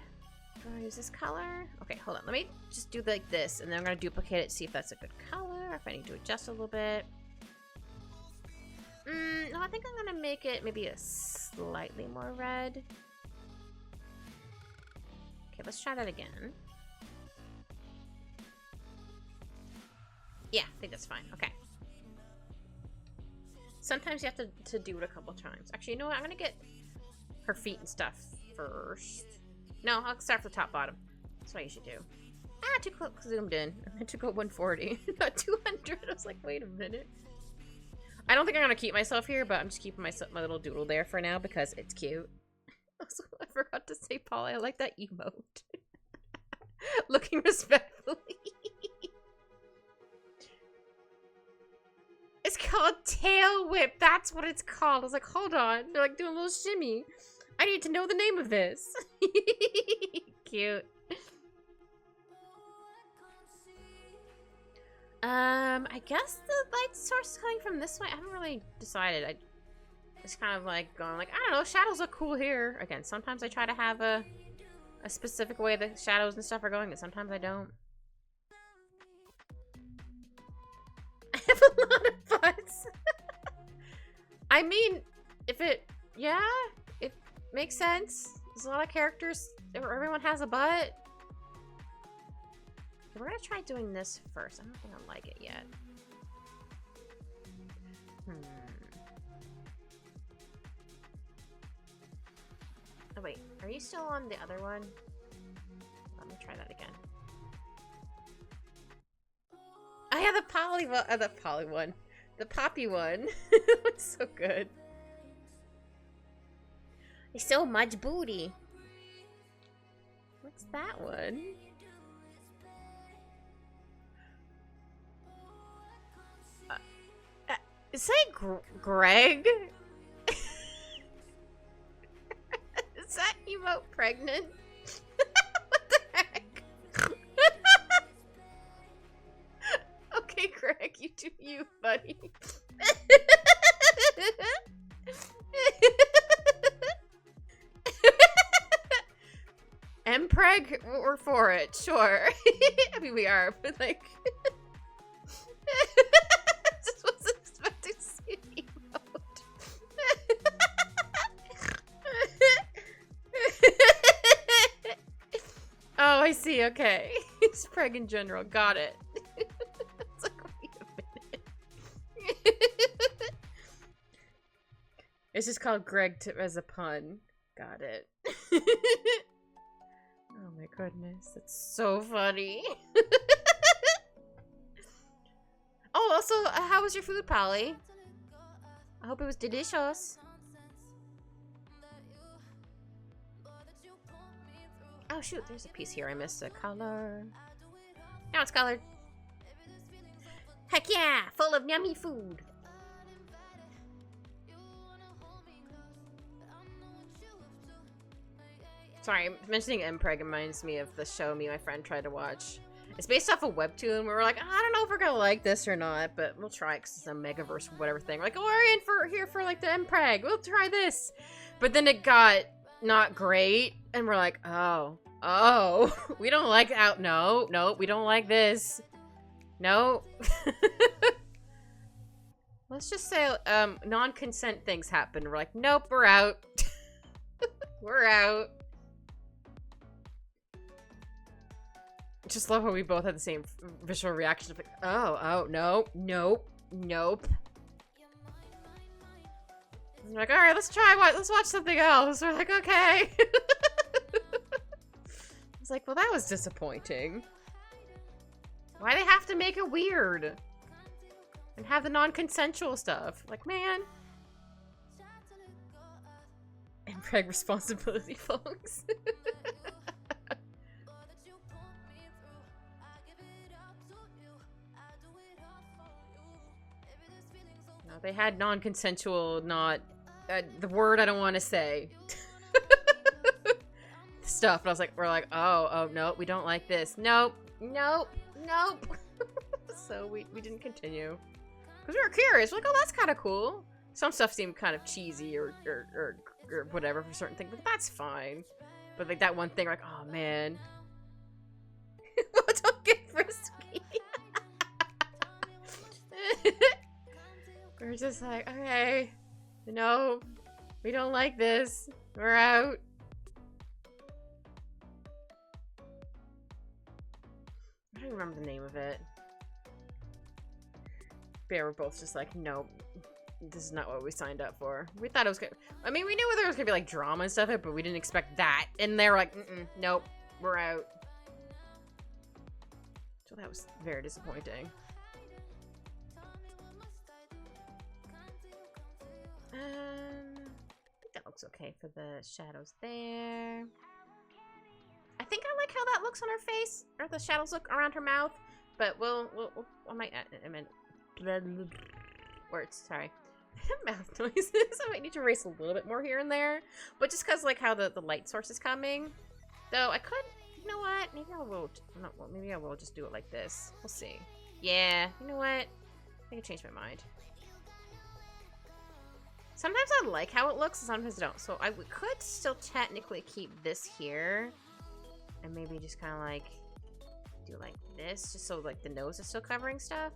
Do I want to use this color? Okay, hold on. Let me just do like this, and then I'm going to duplicate it, see if that's a good color, if I need to adjust a little bit. No, I think I'm going to make it maybe a slightly more red. Okay, let's try that again. Yeah, I think that's fine. Okay. Sometimes you have to do it a couple times. Actually, you know what? I'm gonna get her feet and stuff first. No, I'll start from the top bottom. That's what I usually do. Ah, too close, zoomed in. I meant to go 140, not 200. I was like, wait a minute. I don't think I'm gonna keep myself here, but I'm just keeping my little doodle there for now because it's cute. Also, I forgot to say, Paul, I like that emote. Looking respectfully. It's called Tail Whip. That's what it's called. I was like, hold on. They're like doing a little shimmy. I need to know the name of this. Cute. I guess the light source is coming from this way. I haven't really decided. I just kind of like going like, I don't know, shadows look cool here. Again, sometimes I try to have a specific way the shadows and stuff are going, and sometimes I don't. I have a lot of butts. I mean, if it, yeah, it makes sense. There's a lot of characters, everyone has a butt. Okay, we're gonna try doing this first. I don't think I like it yet. Oh wait, are you still on the other one? Let me try that again. Oh yeah, the poly one, the poly one. The poppy one. It's so good. There's so much booty. What's that one? Is that Greg? Is that emote pregnant? What the heck? Okay, Greg, you do you, buddy. Mpreg, we're for it, sure. I mean, we are, but like... Just wasn't expecting to see an emote. Oh, I see, okay. It's preg in general, got it. It's like, wait a minute. It's just called Greg as a pun. Got it. Oh my goodness, that's so funny. Oh, also, how was your food, Polly? I hope it was delicious. Oh shoot, there's a piece here I missed. A color. Now it's colored. Heck yeah, full of yummy food. Sorry, mentioning Mpreg reminds me of the show me and my friend tried to watch. It's based off a webtoon where we're like, I don't know if we're gonna like this or not, but we'll try it because it's a Megaverse or whatever thing. We're like, oh, we're in for here for like the Mpreg. We'll try this. But then it got not great, and we're like, oh, we don't like out. No, we don't like this. No. Let's just say non-consent things happen. We're like, nope, we're out. We're out. Just love how we both had the same visual reaction of like, oh, no, nope. And we're like, all right, let's watch something else. We're like, okay. It's like, well, that was disappointing. Why they have to make it weird? And have the non-consensual stuff. Like, man. And preg responsibility, folks. No, they had non-consensual, not... the word I don't want to say. Stuff. And I was like, we're like, oh, no, we don't like this. Nope. So we didn't continue. Because we were curious. We're like, oh, that's kind of cool. Some stuff seemed kind of cheesy or whatever for certain things, but that's fine. But like that one thing, like, oh man. Don't get frisky. We're just like, okay, no, we don't like this. We're out. I don't remember the name of it. But yeah, we're both just like, nope. This is not what we signed up for. We thought it was good. I mean, we knew there was gonna be like drama and stuff, but we didn't expect that. And they were like, nope, we're out. So that was very disappointing. I think that looks okay for the shadows there. I think I like how that looks on her face, or the shadows look around her mouth. But I might, words, sorry. Mouth noises. I might need to erase a little bit more here and there. But just because, like, how the light source is coming. Though, I could... You know what? Maybe I will... Not, well, maybe I will just do it like this. We'll see. Yeah, you know what? I think I changed my mind. Sometimes I like how it looks, and sometimes I don't. So I could still technically keep this here. And maybe just kind of, like, do like this. Just so, like, the nose is still covering stuff.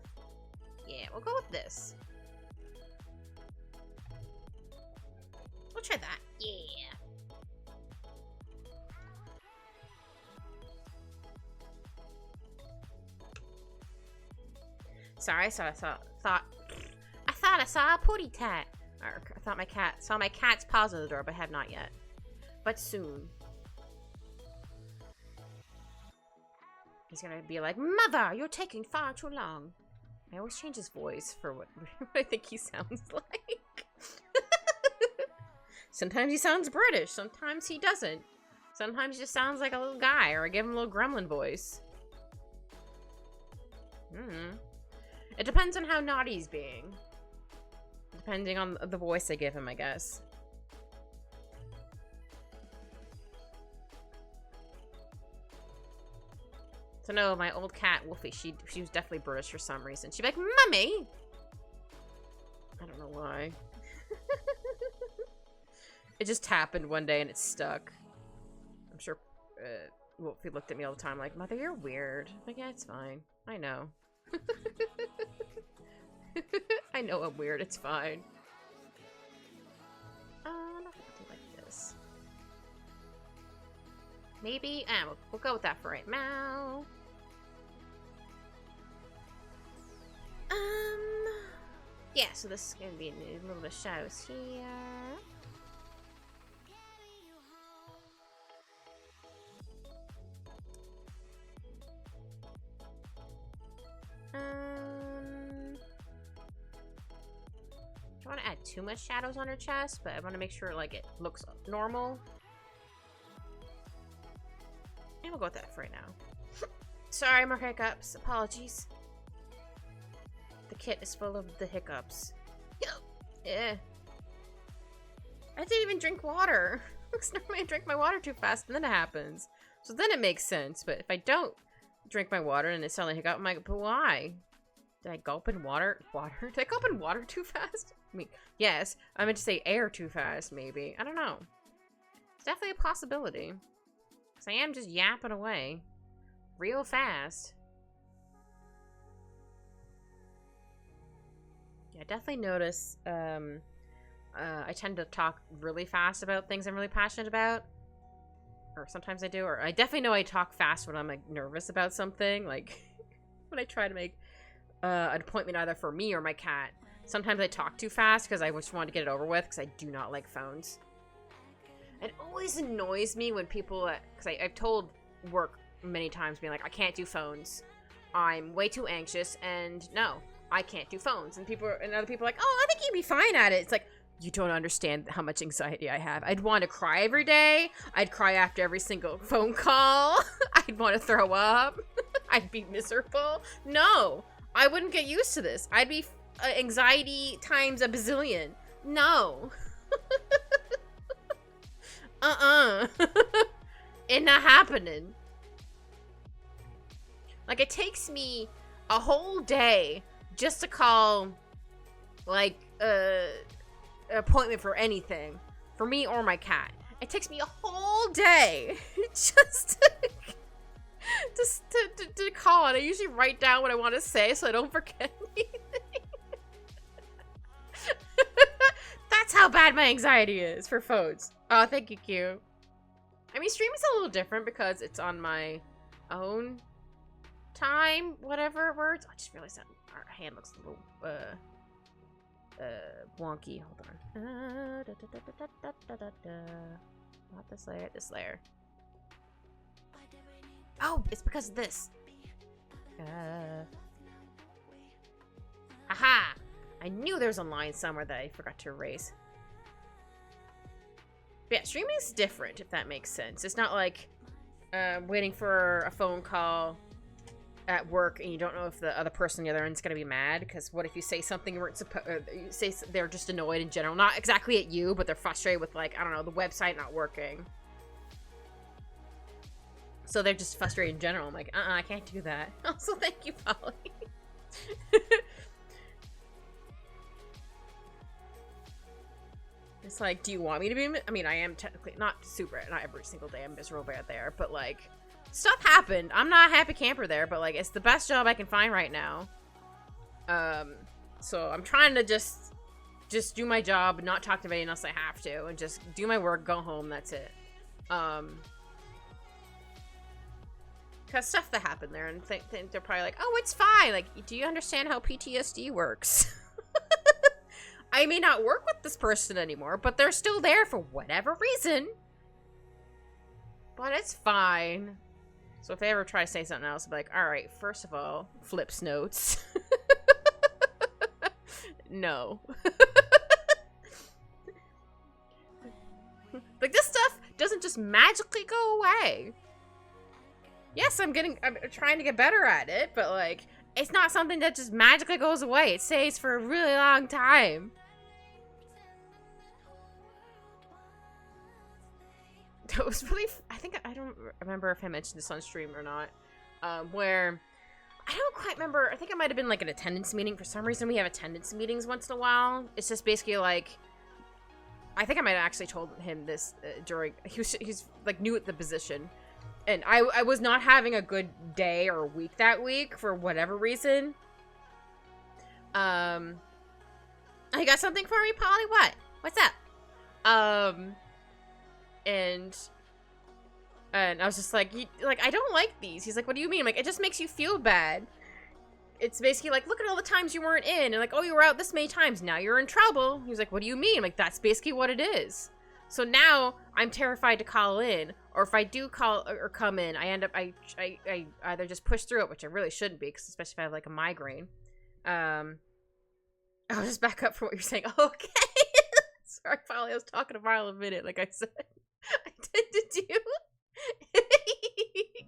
Yeah, we'll go with this. We'll try that. Yeah. Sorry, I thought I saw a pooty cat. Or I thought saw my cat's paws on the door, but have not yet. But soon. He's gonna be like, "Mother, you're taking far too long." I always change his voice for what I think he sounds like. Sometimes he sounds British, sometimes he doesn't. Sometimes he just sounds like a little guy, or I give him a little gremlin voice. It depends on how naughty he's being. Depending on the voice I give him, I guess. So no, my old cat, Wolfie, she was definitely British for some reason. She'd be like, "Mummy!" I don't know why. It just happened one day and it stuck. I'm sure Wolfie looked at me all the time like, "Mother, you're weird." I'm like, yeah, it's fine. I know. I know I'm weird, it's fine. Not like this. Maybe, we'll go with that for right now. Yeah, so this is gonna be a little bit of shadows here. I don't want to add too much shadows on her chest, but I want to make sure like it looks normal. And we'll go with that for right now. Sorry, more hiccups. Apologies. The kit is full of the hiccups. Yeah. I didn't even drink water. Because normally I drink my water too fast and then it happens. So then it makes sense. But if I don't drink my water and it's suddenly hiccup, I'm like, but why? Did I gulp in water? Did I gulp in water too fast? I mean, yes. I meant to say air too fast, maybe. I don't know. It's definitely a possibility. Because I am just yapping away. Real fast. Yeah, I definitely notice, I tend to talk really fast about things I'm really passionate about. Or sometimes I do. Or I definitely know I talk fast when I'm, like, nervous about something. Like, when I try to make an appointment either for me or my cat. Sometimes I talk too fast because I just want to get it over with because I do not like phones. It always annoys me when people, because I've told work many times being like, I can't do phones. I'm way too anxious and no, I can't do phones. And other people are like, oh, I think you'd be fine at it. It's like, you don't understand how much anxiety I have. I'd want to cry every day. I'd cry after every single phone call. I'd want to throw up. I'd be miserable. No, I wouldn't get used to this. I'd be anxiety times a bazillion. No. It's not happening. Like, it takes me a whole day just to call, like, appointment for anything. For me or my cat. It takes me a whole day just to call. And I usually write down what I want to say so I don't forget anything. That's how bad my anxiety is for phones. Oh, thank you, Q. I mean, streaming's a little different because it's on my own time, whatever words. I just realized that our hand looks a little, wonky. Hold on. Not this layer, this layer. Oh, it's because of this. Haha! I knew there was a line somewhere that I forgot to erase. But yeah, streaming's different, if that makes sense. It's not like waiting for a phone call at work and you don't know if the other person on the other end's gonna be mad, because what if you say something you weren't supposed, you say they're just annoyed in general, not exactly at you, but they're frustrated with, like, I don't know, the website not working. So they're just frustrated in general. I'm like, I can't do that. Also, thank you, Polly. It's like, do you want me to be, I mean, I am technically not every single day I'm miserable there, but like, stuff happened. I'm not a happy camper there, but like, it's the best job I can find right now. So I'm trying to just do my job, not talk to anybody else I have to, and just do my work, go home, that's it. Because stuff that happened there, and think they're probably like, oh, it's fine. Like, do you understand how PTSD works? I may not work with this person anymore, but they're still there for whatever reason. But it's fine. So if they ever try to say something else, I'll be like, alright, first of all, flips notes. No. Like, this stuff doesn't just magically go away. Yes, I'm trying to get better at it, but like, it's not something that just magically goes away. It stays for a really long time. It was really, I don't remember if I mentioned this on stream or not, where, I don't quite remember, I think it might have been like an attendance meeting. For some reason, we have attendance meetings once in a while. It's just basically like, I think I might have actually told him this during, he's like new at the position. And I was not having a good day or week that week for whatever reason. I got something for me, Polly? What? What's up? And I was just like, I don't like these. He's like, what do you mean? I'm like, it just makes you feel bad. It's basically like, look at all the times you weren't in. And like, oh, you were out this many times. Now you're in trouble. He was like, what do you mean? I'm like, that's basically what it is. So now I'm terrified to call in, or if I do call or come in, I end up, I either just push through it, which I really shouldn't be, because especially if I have like a migraine. I'll just back up for what you're saying. Okay. Sorry, Polly, I was talking to Marla a minute, like I said. I tend to do.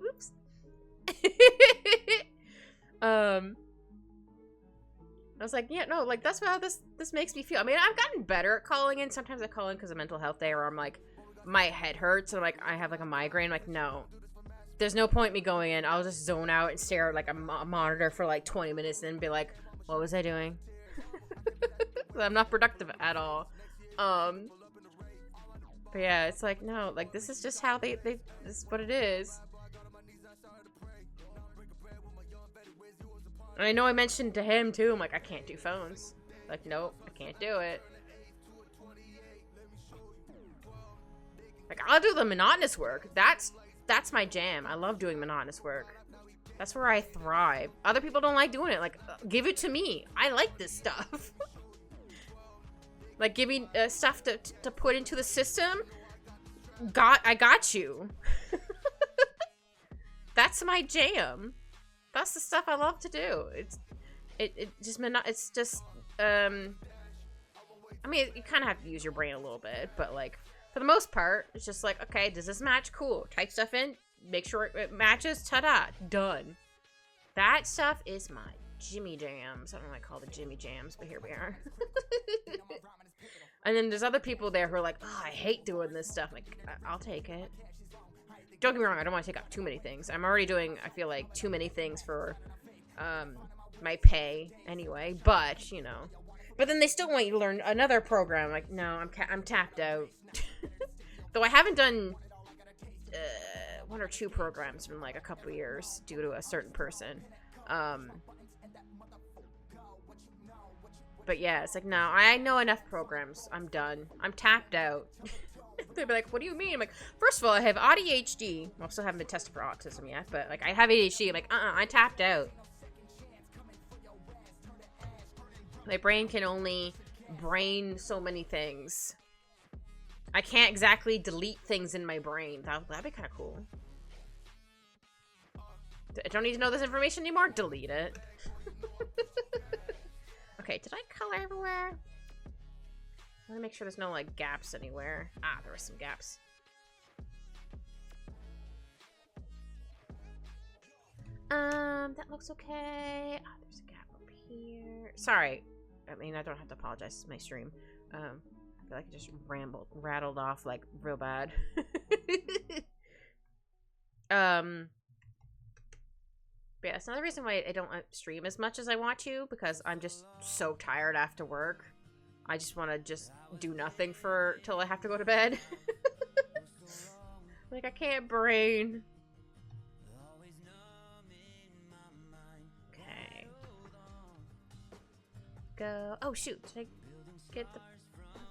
Oops. I was like, yeah, no, like, that's how this makes me feel. I mean, I've gotten better at calling in. Sometimes I call in because of mental health day, or I'm like, my head hurts, and I'm like, I have like a migraine. I'm like, no, there's no point me going in. I'll just zone out and stare at like a monitor for like 20 minutes and then be like, what was I doing? I'm not productive at all. But yeah, it's like, no, like, this is just how this is what it is. And I know I mentioned to him too, I'm like, I can't do phones. Like, nope, I can't do it. Like, I'll do the monotonous work. That's my jam. I love doing monotonous work. That's where I thrive. Other people don't like doing it. Like, give it to me. I like this stuff. Like, give me stuff to put into the system. I got you. That's my jam. That's the stuff I love to do. It's just, I mean, you kind of have to use your brain a little bit, but like, for the most part, it's just like, okay, does this match? Cool. Type stuff in, make sure it matches, ta-da, done. That stuff is my Jimmy Jams. I don't know what I call the Jimmy Jams, but here we are. And then there's other people there who are like, oh, I hate doing this stuff. Like, I'll take it. Don't get me wrong, I don't want to take up too many things. I'm already doing, I feel like, too many things for my pay anyway, but, you know. But then they still want you to learn another program. Like, no, I'm tapped out. Though I haven't done 1 or 2 programs in like a couple years due to a certain person. But yeah, it's like, no, I know enough programs. I'm done. I'm tapped out. They'd be like, what do you mean? I'm like, first of all, I have ADHD. Well, I still haven't been tested for autism yet, but like, I have ADHD. I'm like, I tapped out. My brain can only brain so many things. I can't exactly delete things in my brain. That'd be kind of cool. I don't need to know this information anymore? Delete it. Okay, did I color everywhere? Let me make sure there's no, like, gaps anywhere. Ah, there were some gaps. That looks okay. Oh, there's a gap up here. Sorry. I mean, I don't have to apologize. It's my stream. I feel like I just rattled off, like, real bad. But yeah, it's another reason why I don't stream as much as I want to, because I'm just so tired after work. I just want to just do nothing till I have to go to bed. Like, I can't brain. Okay. Go. Oh, shoot. Did I get the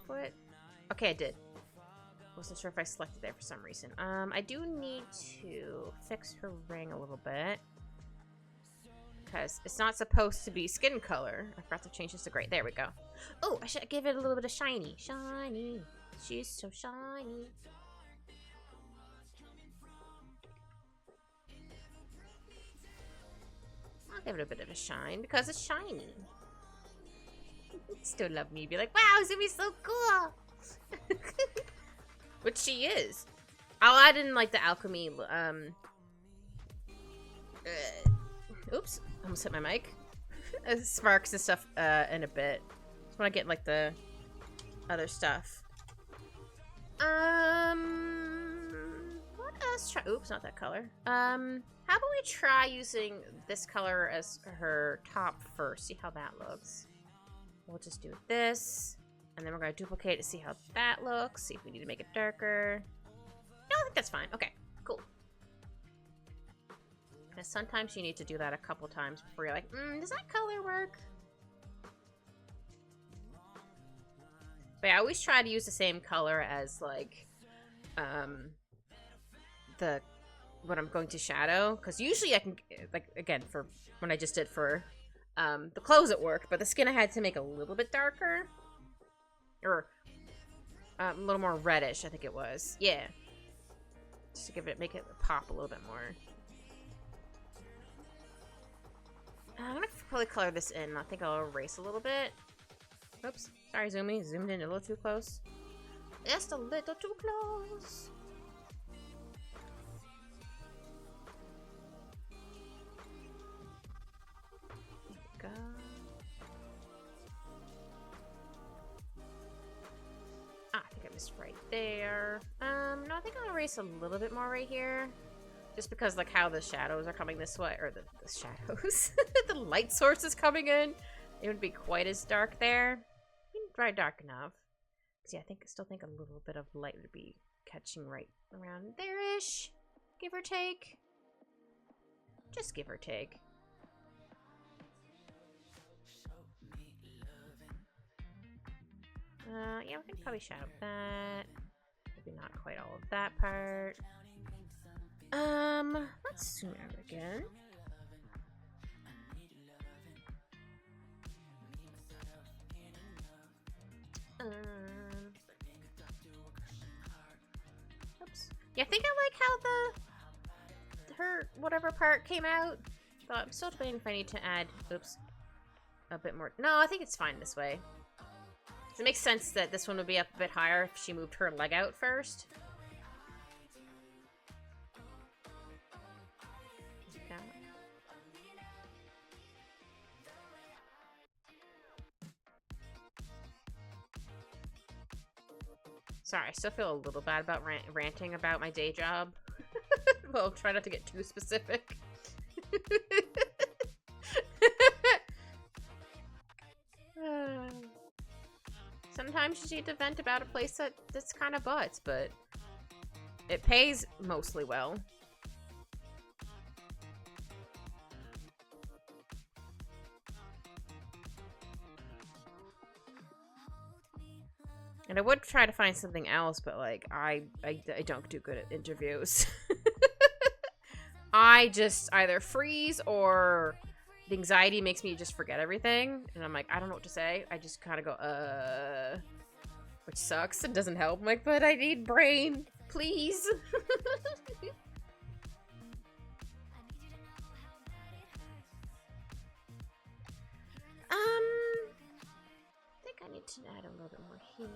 foot? Okay, I did. Wasn't sure if I selected there for some reason. I do need to fix her ring a little bit, because it's not supposed to be skin color. I forgot to change this to gray. There we go. Oh, I should give it a little bit of shiny. Shiny. She's so shiny. I'll give it a bit of a shine because it's shiny. Still love me. Be like, wow, Zumi's so cool. Which she is. I'll add in, like, the alchemy, oops. Almost hit my mic. Sparks and stuff, in a bit. Just want to get, like, the other stuff. What else? Oops, not that color. How about we try using this color as her top first? See how that looks. We'll just do this. And then we're going to duplicate to see how that looks. See if we need to make it darker. No, I think that's fine. Okay, cool. Because sometimes you need to do that a couple times before you're like, does that color work? But yeah, I always try to use the same color as, like, what I'm going to shadow. Because usually I can, like, again, for when I just did for the clothes at work, but the skin I had to make a little bit darker. Or a little more reddish, I think it was. Yeah. Just to make it pop a little bit more. I'm gonna probably color this in. I think I'll erase a little bit. Oops. Sorry, Zoomy. Zoomed in a little too close. Just a little too close. There we go. Ah, I think I missed right there. No, I think I'll erase a little bit more right here. Just because, like, how the shadows are coming this way. Or the shadows. The light source is coming in. It wouldn't be quite as dark there. Right, dark enough. See, I still think a little bit of light would be catching right around there-ish. Give or take. Just give or take. Yeah, we can probably shadow that. Maybe not quite all of that part. Let's zoom out again. Oops. Yeah, I think I like how her whatever part came out. But I'm still debating if I need to add, oops, a bit more. No, I think it's fine this way. It makes sense that this one would be up a bit higher if she moved her leg out first. Sorry, I still feel a little bad about ranting about my day job. Well, try not to get too specific. Sometimes you need to vent about a place that's kind of butts, but it pays mostly well. And I would try to find something else, but, like, I don't do good at interviews. I just either freeze or the anxiety makes me just forget everything. And I'm like, I don't know what to say. I just kind of go, which sucks and doesn't help. I'm like, but I need brain, please. I think I need to add a little bit more here.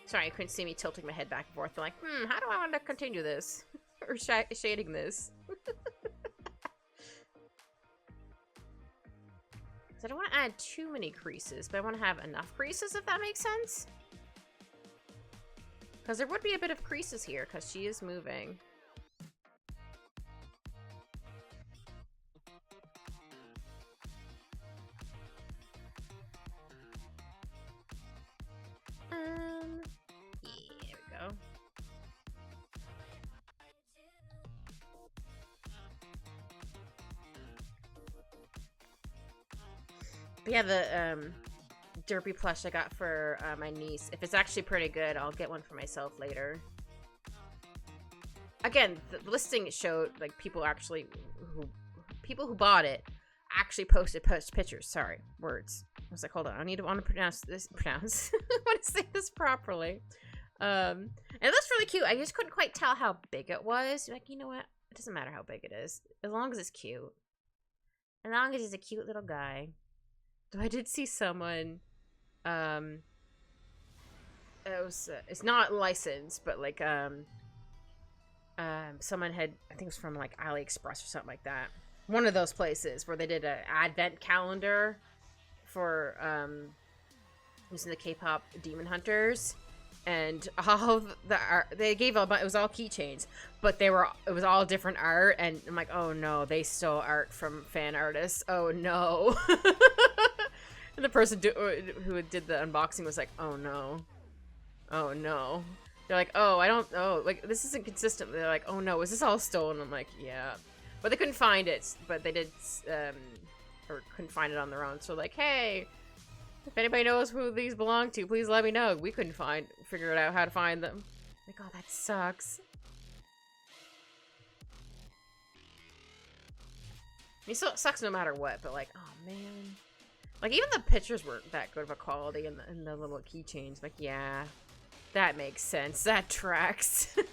Sorry, you couldn't see me tilting my head back and forth. I'm like, how do I want to continue this? Or shading this? So I don't want to add too many creases, but I want to have enough creases, if that makes sense. Because there would be a bit of creases here, because she is moving. Yeah, there we go. But yeah, the derpy plush I got for my niece. If it's actually pretty good, I'll get one for myself later. Again, the listing showed like people who bought it actually posted pictures. Sorry, words. I was like, hold on, want to pronounce this. I want to say this properly. And it looks really cute. I just couldn't quite tell how big it was. Like, you know what? It doesn't matter how big it is, as long as it's cute. As long as he's a cute little guy. Though I did see someone, it's not licensed, but like, someone had, I think it was from like AliExpress or something like that. One of those places where they did an advent calendar for, using the K-pop Demon Hunters. And all the art, they gave it was all keychains, but it was all different art, and I'm like, oh no, they stole art from fan artists. Oh no. And the person who did the unboxing was like, oh no. Oh no. They're like, like, this isn't consistent. They're like, oh no, is this all stolen? I'm like, yeah. But they couldn't find it, but they did, or couldn't find it on their own. So like, hey, if anybody knows who these belong to, please let me know. We couldn't figure out how to find them. Like, oh, that sucks. I mean, so it sucks no matter what, but like, oh man. Like, even the pictures weren't that good of a quality in the little keychains. Like, yeah, that makes sense. That tracks. It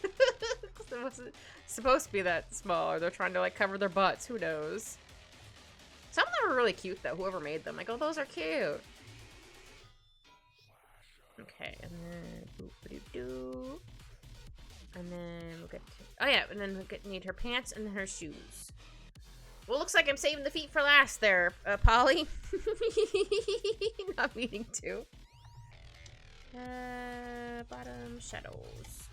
wasn't supposed to be that small, or they're trying to, like, cover their butts. Who knows? Some of them are really cute, though. Whoever made them. Like, oh, those are cute. Okay, and then boop-a-doo-doo. And then we'll get to, oh yeah, and then we'll need her pants and then her shoes. Well, looks like I'm saving the feet for last there, Polly. Not meaning to. Bottom shadows.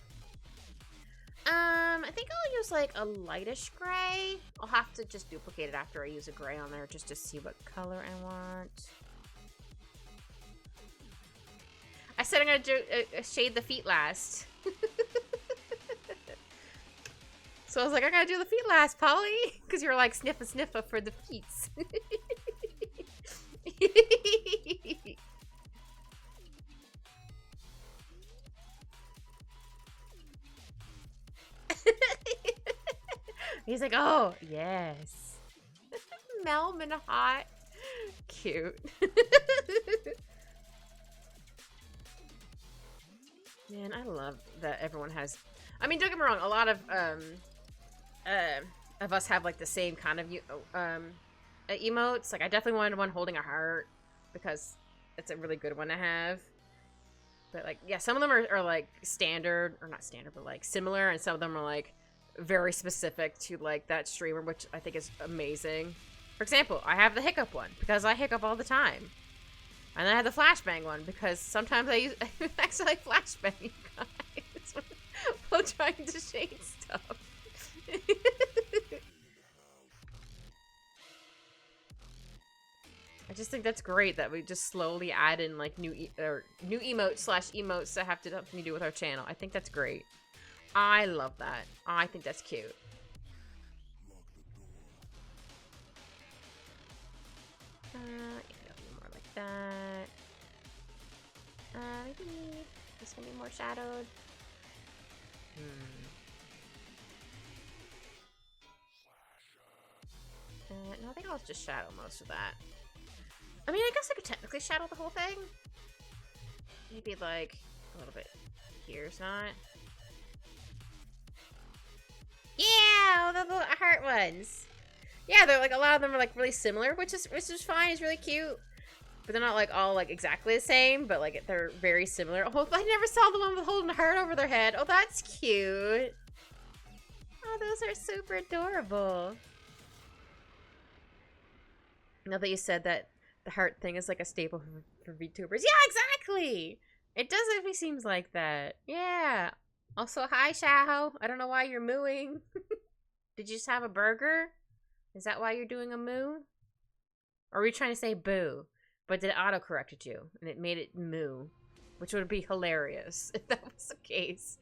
I think I'll use like a lightish gray. I'll have to just duplicate it after I use a gray on there just to see what color I want. I said I'm gonna do shade the feet last. So I was like, I gotta do the feet last, Polly, because you're like sniffa for the feet. He's like, oh yes, Melman hot, cute. Man, I love that everyone has. I mean, don't get me wrong. A lot of us have like the same kind of emotes. Like, I definitely wanted one holding a heart because it's a really good one to have. But like, yeah, some of them are like standard, or not standard, but like similar, and some of them are like very specific to like that streamer, which I think is amazing. For example, I have the hiccup one because I hiccup all the time. And then I have the flashbang one because sometimes I actually like flashbang, you guys, while trying to shade stuff. I just think that's great that we just slowly add in like new emotes that have to do with our channel. I think that's great. I love that. I think that's cute. More like that. Maybe this can be more shadowed. No, I think I'll just shadow most of that. I mean, I guess I could technically shadow the whole thing. Maybe like a little bit here's not. Yeah, the little heart ones. Yeah, they're like, a lot of them are like really similar, which is fine. It's really cute. But they're not like all like exactly the same, but like they're very similar. Oh, I never saw the one with holding a heart over their head. Oh, that's cute. Oh, those are super adorable. Now that you said that the heart thing is like a staple for VTubers. Yeah, exactly! It definitely seems like that. Yeah. Also, hi, Shao. I don't know why you're mooing. Did you just have a burger? Is that why you're doing a moo? Or were you trying to say boo? But did it auto-corrected you? And it made it moo. Which would be hilarious if that was the case.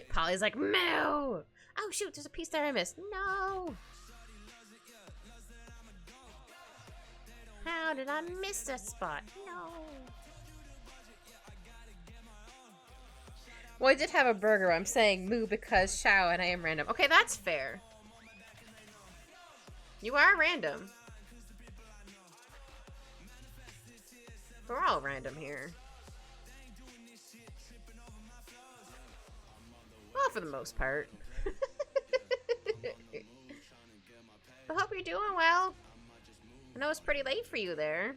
Polly's like, moo! Oh shoot, there's a piece there I missed. No! How did I miss that spot? No! Well, I did have a burger. I'm saying moo because Shao and I am random. Okay, that's fair. You are random. We're all random here. Well, for the most part. I hope you're doing well. I know it's pretty late for you there.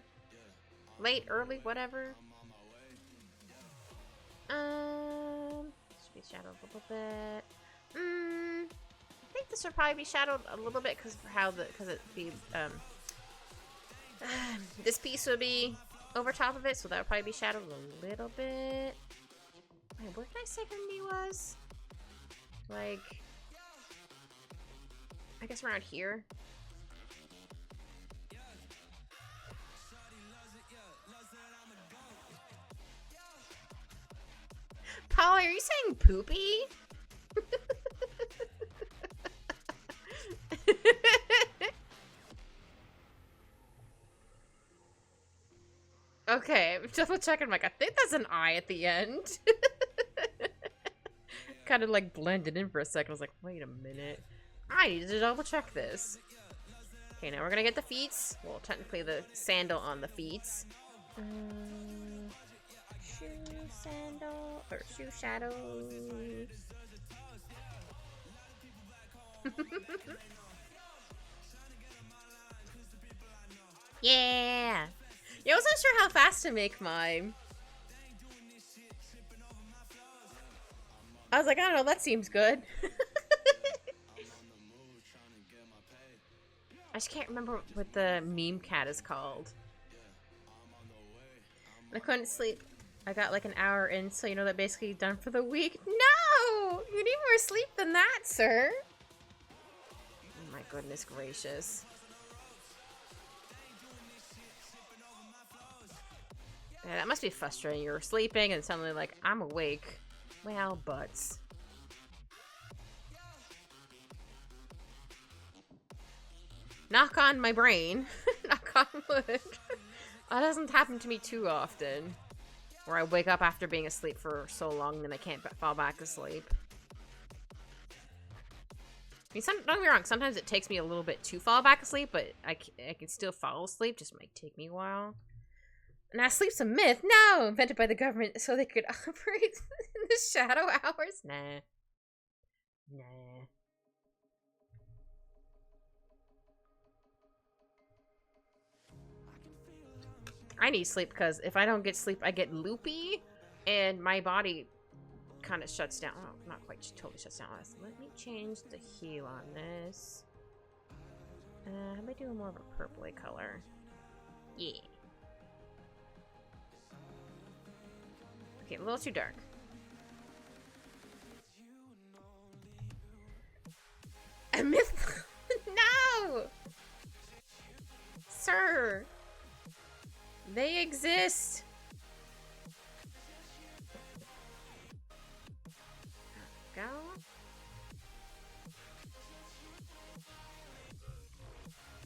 Late, early, whatever. Should be shadowed a little bit. I think this would probably be shadowed a little bit because this piece would be over top of it, so that would probably be shadowed a little bit. Wait, where did I say her knee was? Like, I guess around here. Polly, are you saying poopy? Okay, I'm double checking. Like, I think that's an eye at the end. Kind of like blended in for a second. I was like, wait a minute. I need to double check this. Okay, now we're gonna get the feet. Well, technically the sandal on the feet. Shoe sandal or shoe shadows. Yeah. Yeah, I wasn't sure how fast to make mine. I was like, I don't know, that seems good. I just can't remember what the meme cat is called. I couldn't sleep. I got like an hour in, so you know that basically done for the week. No! You need more sleep than that, sir. Oh my goodness gracious. Yeah, that must be frustrating. You're sleeping and suddenly like, I'm awake. Well, butts. Knock on my brain. Knock on wood. That doesn't happen to me too often. Where I wake up after being asleep for so long and then I can't fall back asleep. I mean, don't get me wrong, sometimes it takes me a little bit to fall back asleep, but I can still fall asleep, just might take me a while. Now, sleep's a myth? No! Invented by the government so they could operate in the shadow hours? Nah. Nah. I need sleep because if I don't get sleep, I get loopy and my body kind of shuts down. Oh, not quite totally shuts down. Let me change the hue on this. How about doing more of a purpley color? Yeah. Okay, a little too dark. A myth? No! Sir! They exist! Go.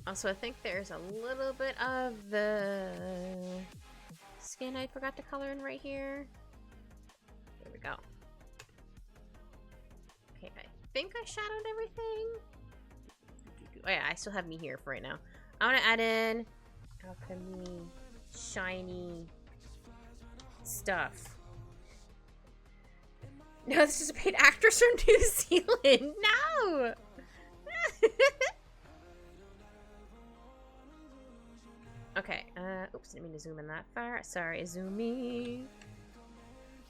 Also, I think there's a little bit of the skin I forgot to color in right here. There we go. Okay, I think I shadowed everything. Oh yeah, I still have me here for right now. I want to add in alchemy, shiny stuff. No, this is a paid actress from New Zealand. No! Okay, oops, didn't mean to zoom in that far. Sorry, Izumi.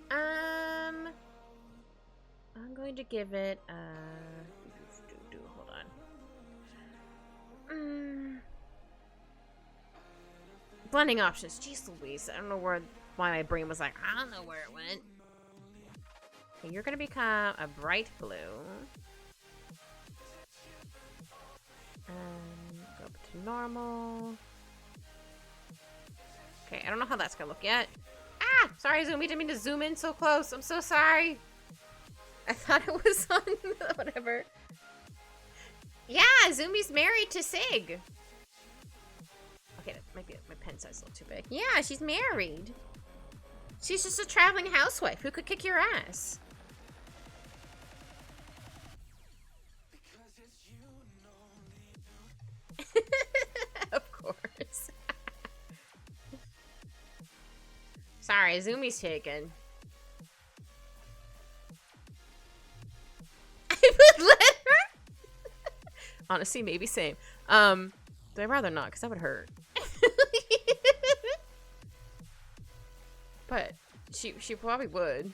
I'm going to give it, hold on. Blending options. Jeez Louise, I don't know why my brain was like, I don't know where it went. Okay, you're gonna become a bright blue. Go up to normal. Okay, I don't know how that's gonna look yet. Ah! Sorry, Zoomy, didn't mean to zoom in so close. I'm so sorry. I thought it was on whatever. Yeah, Zoomy's married to Sig. Okay, that might be my pen size a little too big. Yeah, she's married. She's just a traveling housewife who could kick your ass. Of course. Sorry, Zoomi's taken. I would let her. Honestly, maybe same. But I'd rather not, because that would hurt. But she probably would.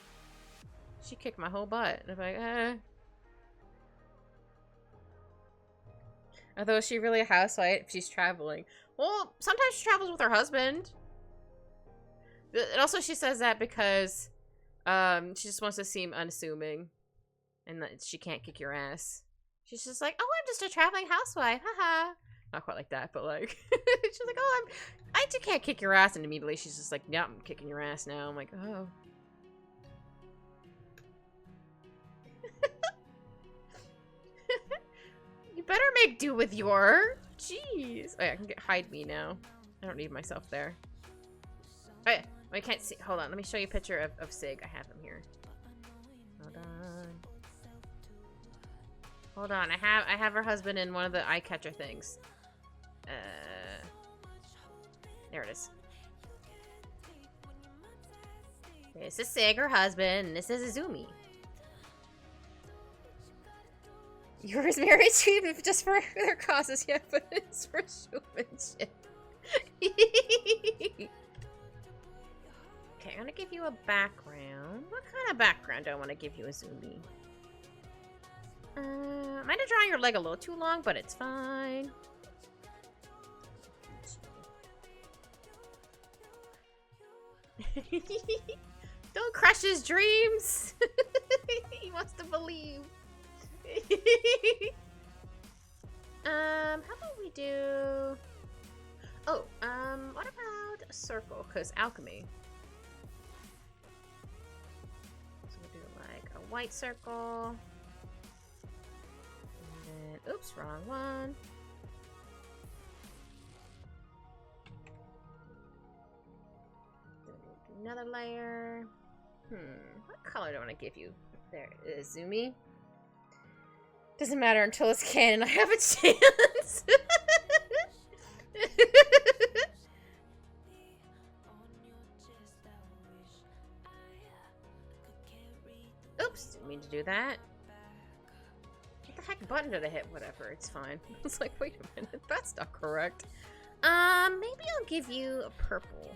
She kicked my whole butt. And I'm like, Although, is she really a housewife if she's traveling? Well, sometimes she travels with her husband. And also, she says that because she just wants to seem unassuming. And that she can't kick your ass. She's just like, oh, I'm just a traveling housewife. Haha. Not quite like that, but like, she's like, oh, I just can't kick your ass. And immediately she's just like, yeah, I'm kicking your ass now. I'm like, oh. You better make do with your. Jeez. Oh yeah, I can hide me now. I don't need myself there. Oh yeah, I can't see. Hold on, let me show you a picture of Sig. I have him here. Hold on. Hold on, I have her husband in one of the eye catcher things. There it is. This is Sig, her husband, and this is Izumi. Yours married to just for their causes, yeah, but it's for showmanship. Okay, I'm gonna give you a background. What kind of background do I want to give you, Izumi? I might have drawn your leg a little too long, but it's fine. Don't crush his dreams. He wants to believe. How about we do... Oh, what about a circle? Because alchemy. So we'll do like a white circle. And then, oops, wrong one. Another layer. What color do I want to give you? There it is, Zoomy. Doesn't matter until it's canon. I have a chance. Oops, didn't mean to do that. What the heck button did I hit? Whatever, it's fine. I was like, wait a minute, that's not correct. Maybe I'll give you a purple.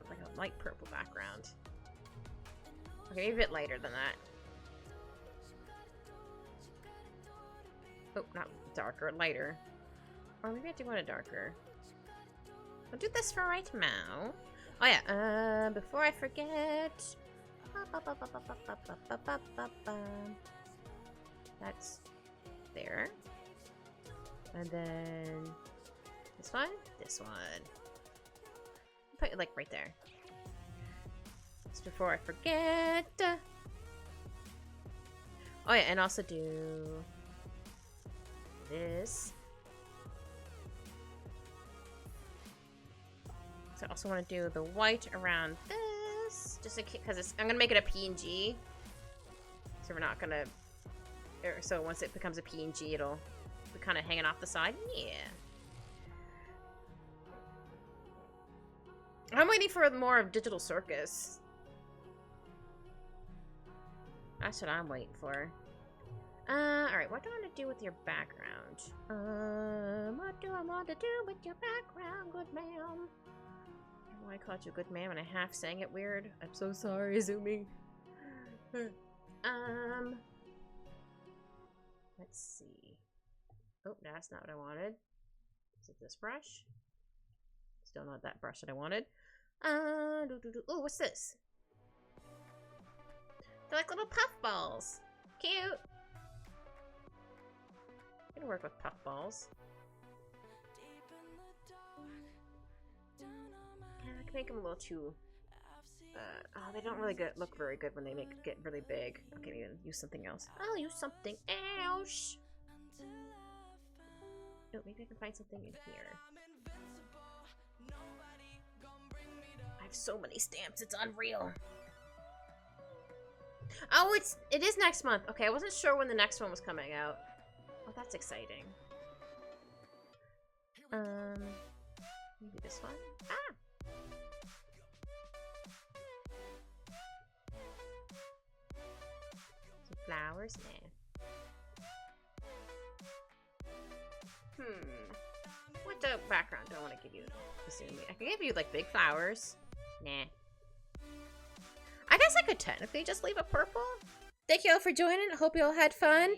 Like a light purple background. Okay, maybe a bit lighter than that. Oh, not darker, lighter. Or maybe I do want a darker. I'll do this for right now. Oh yeah, before I forget. That's there. And then this one, this one. Put it like right there. Just before I forget. Oh yeah, and also do this. So I also want to do the white around this, just because I'm gonna make it a PNG. So we're not gonna. So once it becomes a PNG, it'll be kind of hanging off the side. Yeah. I'm waiting for more of Digital Circus. That's what I'm waiting for. Alright, what do I want to do with your background? What do I want to do with your background, good ma'am? Why I called you good ma'am and I half sang it weird. I'm so sorry, Zumi. Let's see. Oh, that's not what I wanted. Is it this brush? Still not that brush that I wanted. Oh, what's this? They're like little puff balls. Cute. I can work with puff balls. Yeah, I can make them a little too. Oh, they don't really look very good when they get really big. Okay, maybe use something else. I'll use something else. Oh, maybe I can find something in here. I have so many stamps, it's unreal. Oh, it is next month. Okay, I wasn't sure when the next one was coming out. Oh, that's exciting. Maybe this one? Ah! Some flowers? Nah. What the background do I want to give you? I can give you, like, big flowers. Nah. I guess I could technically just leave it purple. Thank you all for joining. Hope you all had fun.